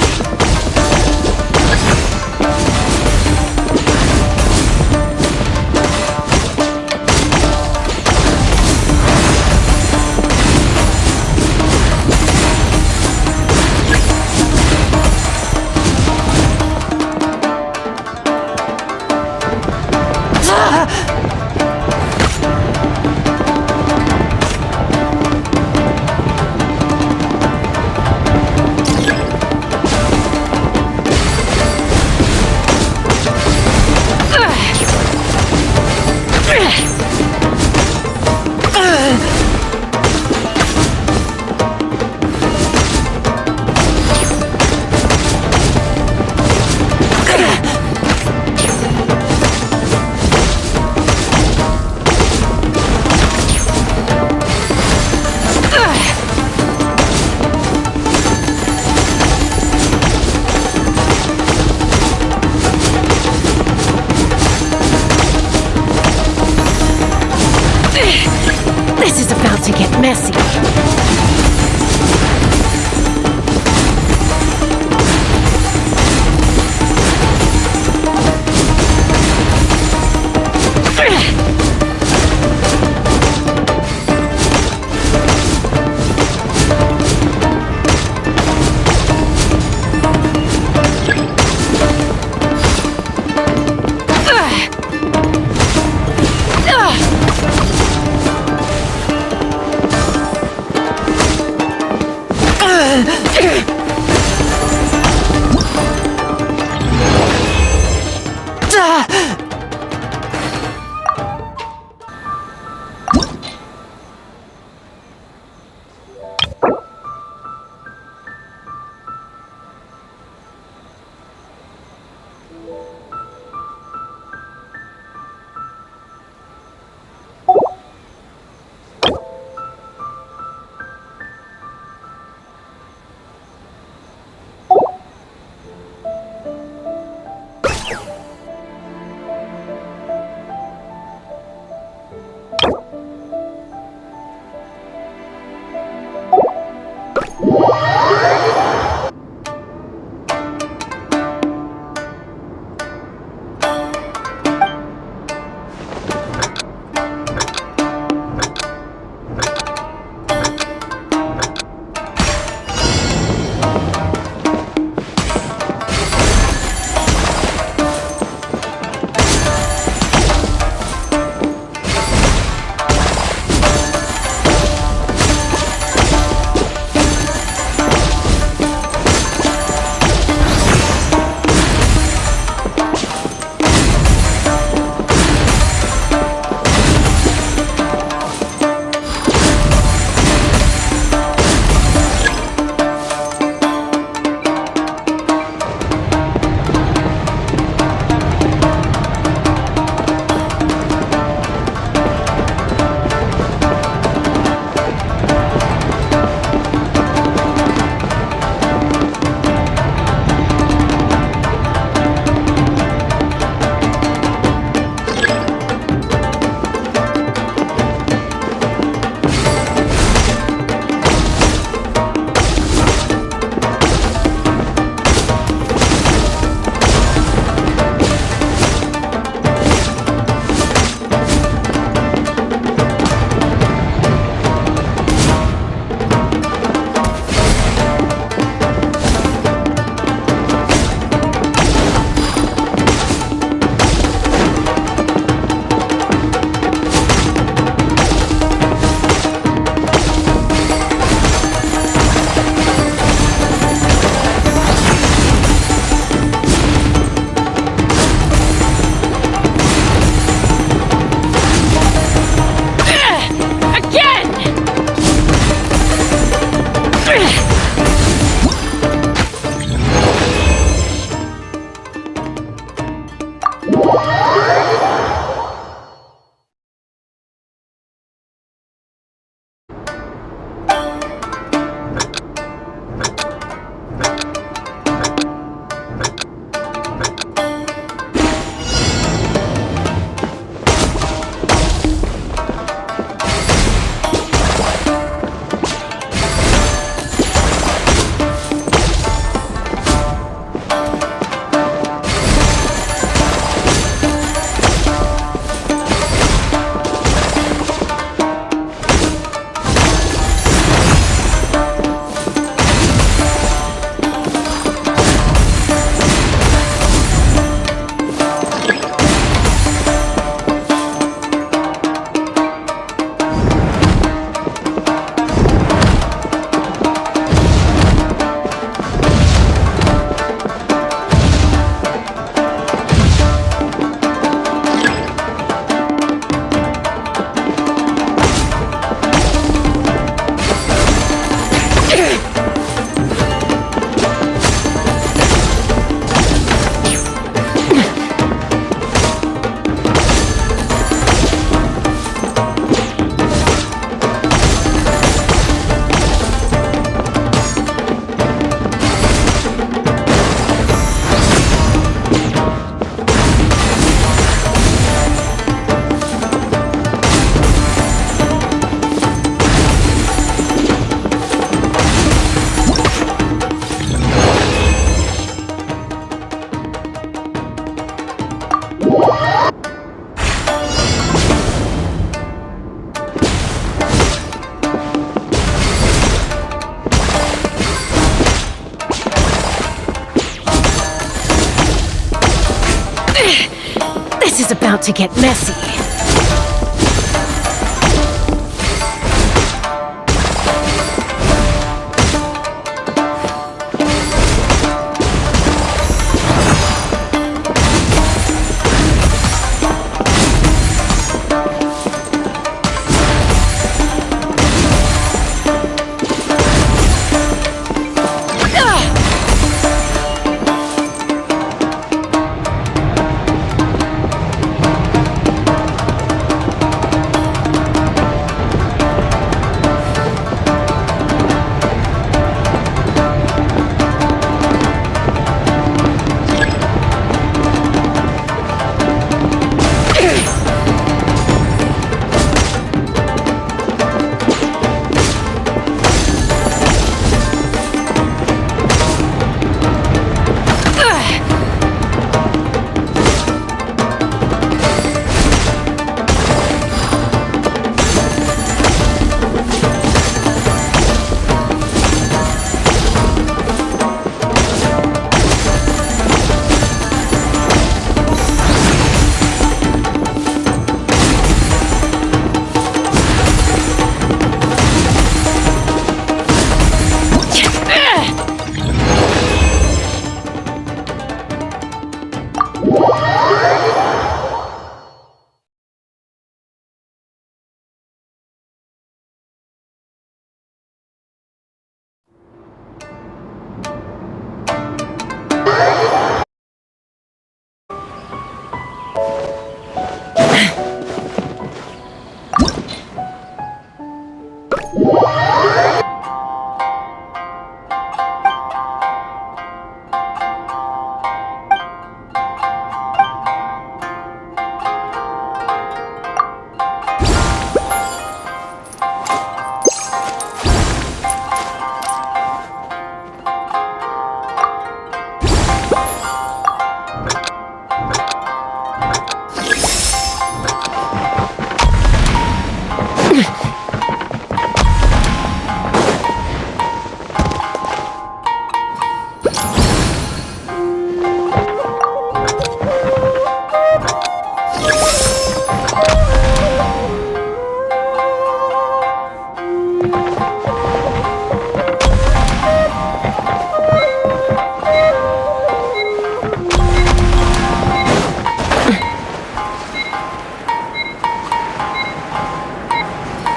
This is about to get messy. This is about to get messy.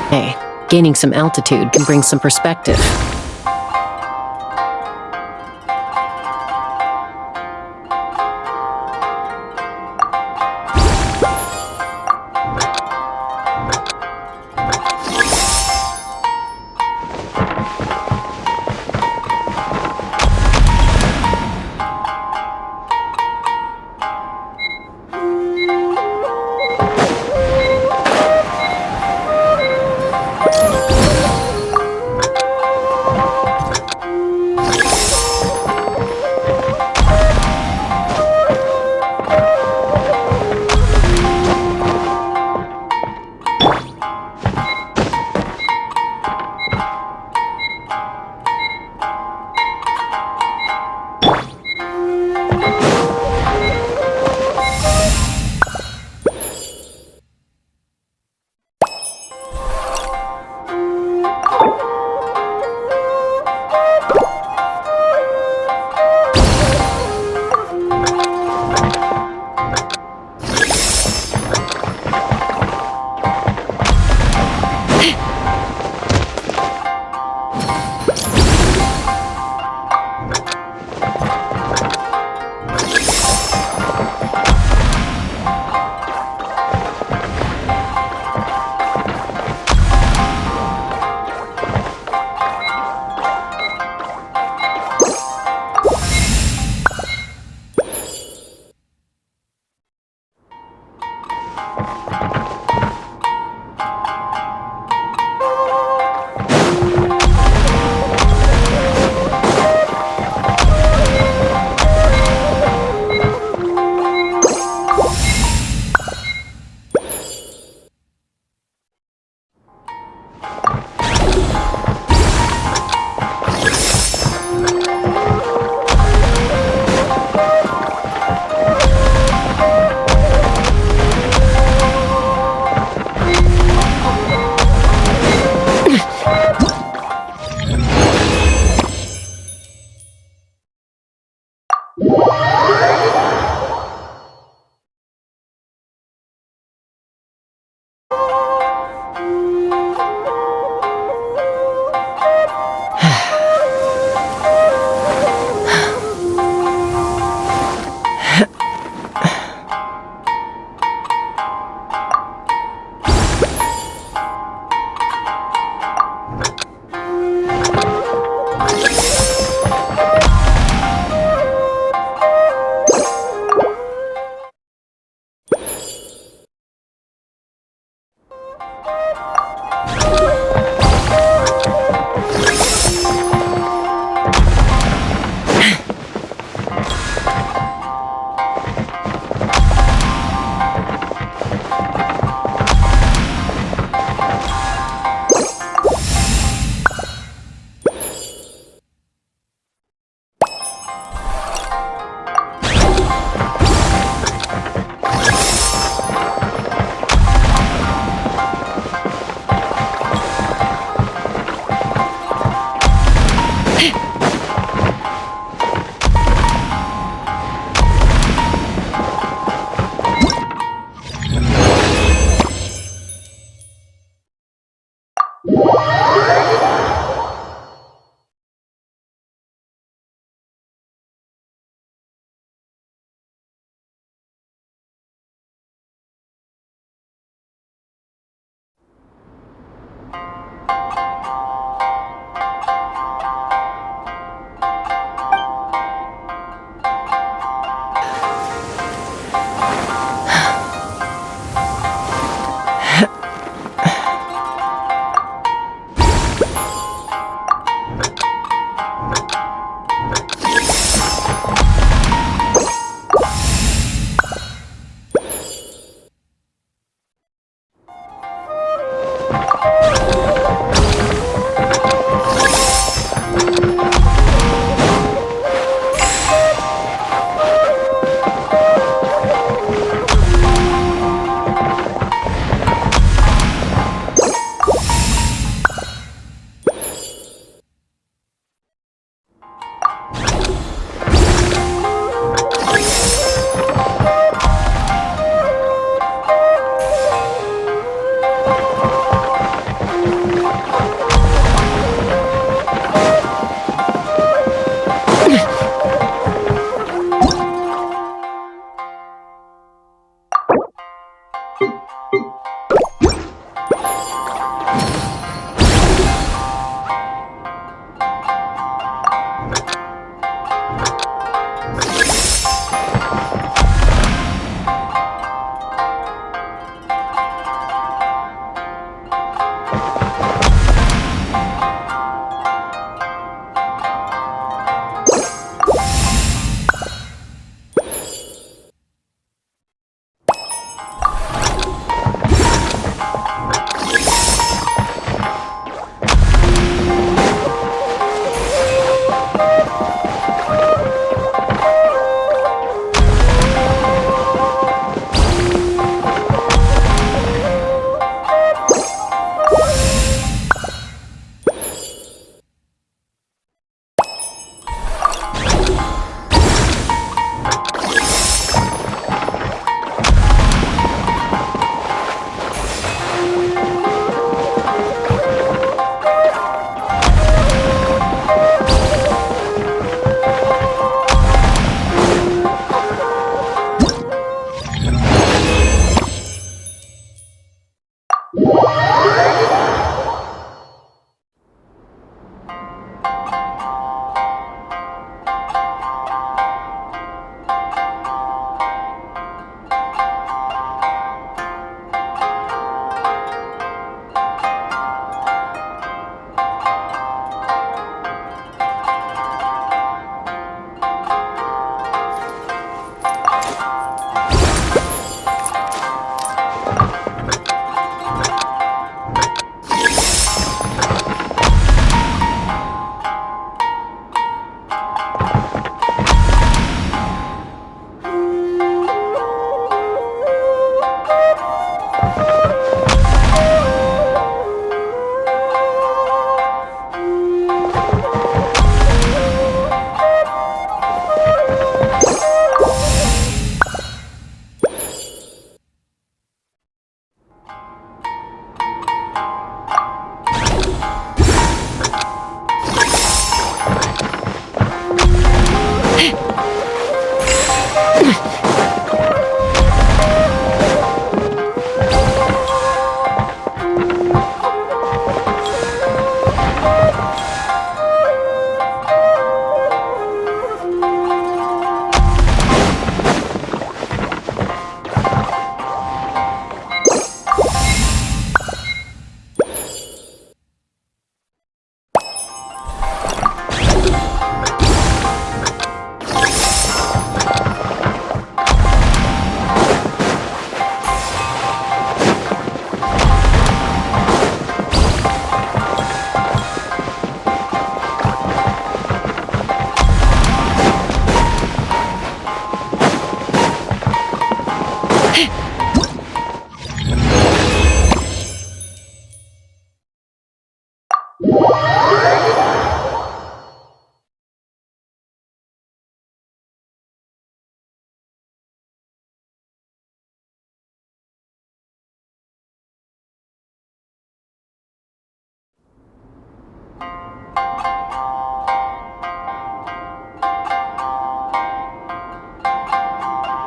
Hey, gaining some altitude can bring some perspective.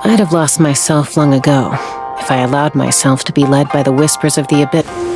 I'd have lost myself long ago if I allowed myself to be led by the whispers of the abyss.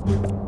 Huh?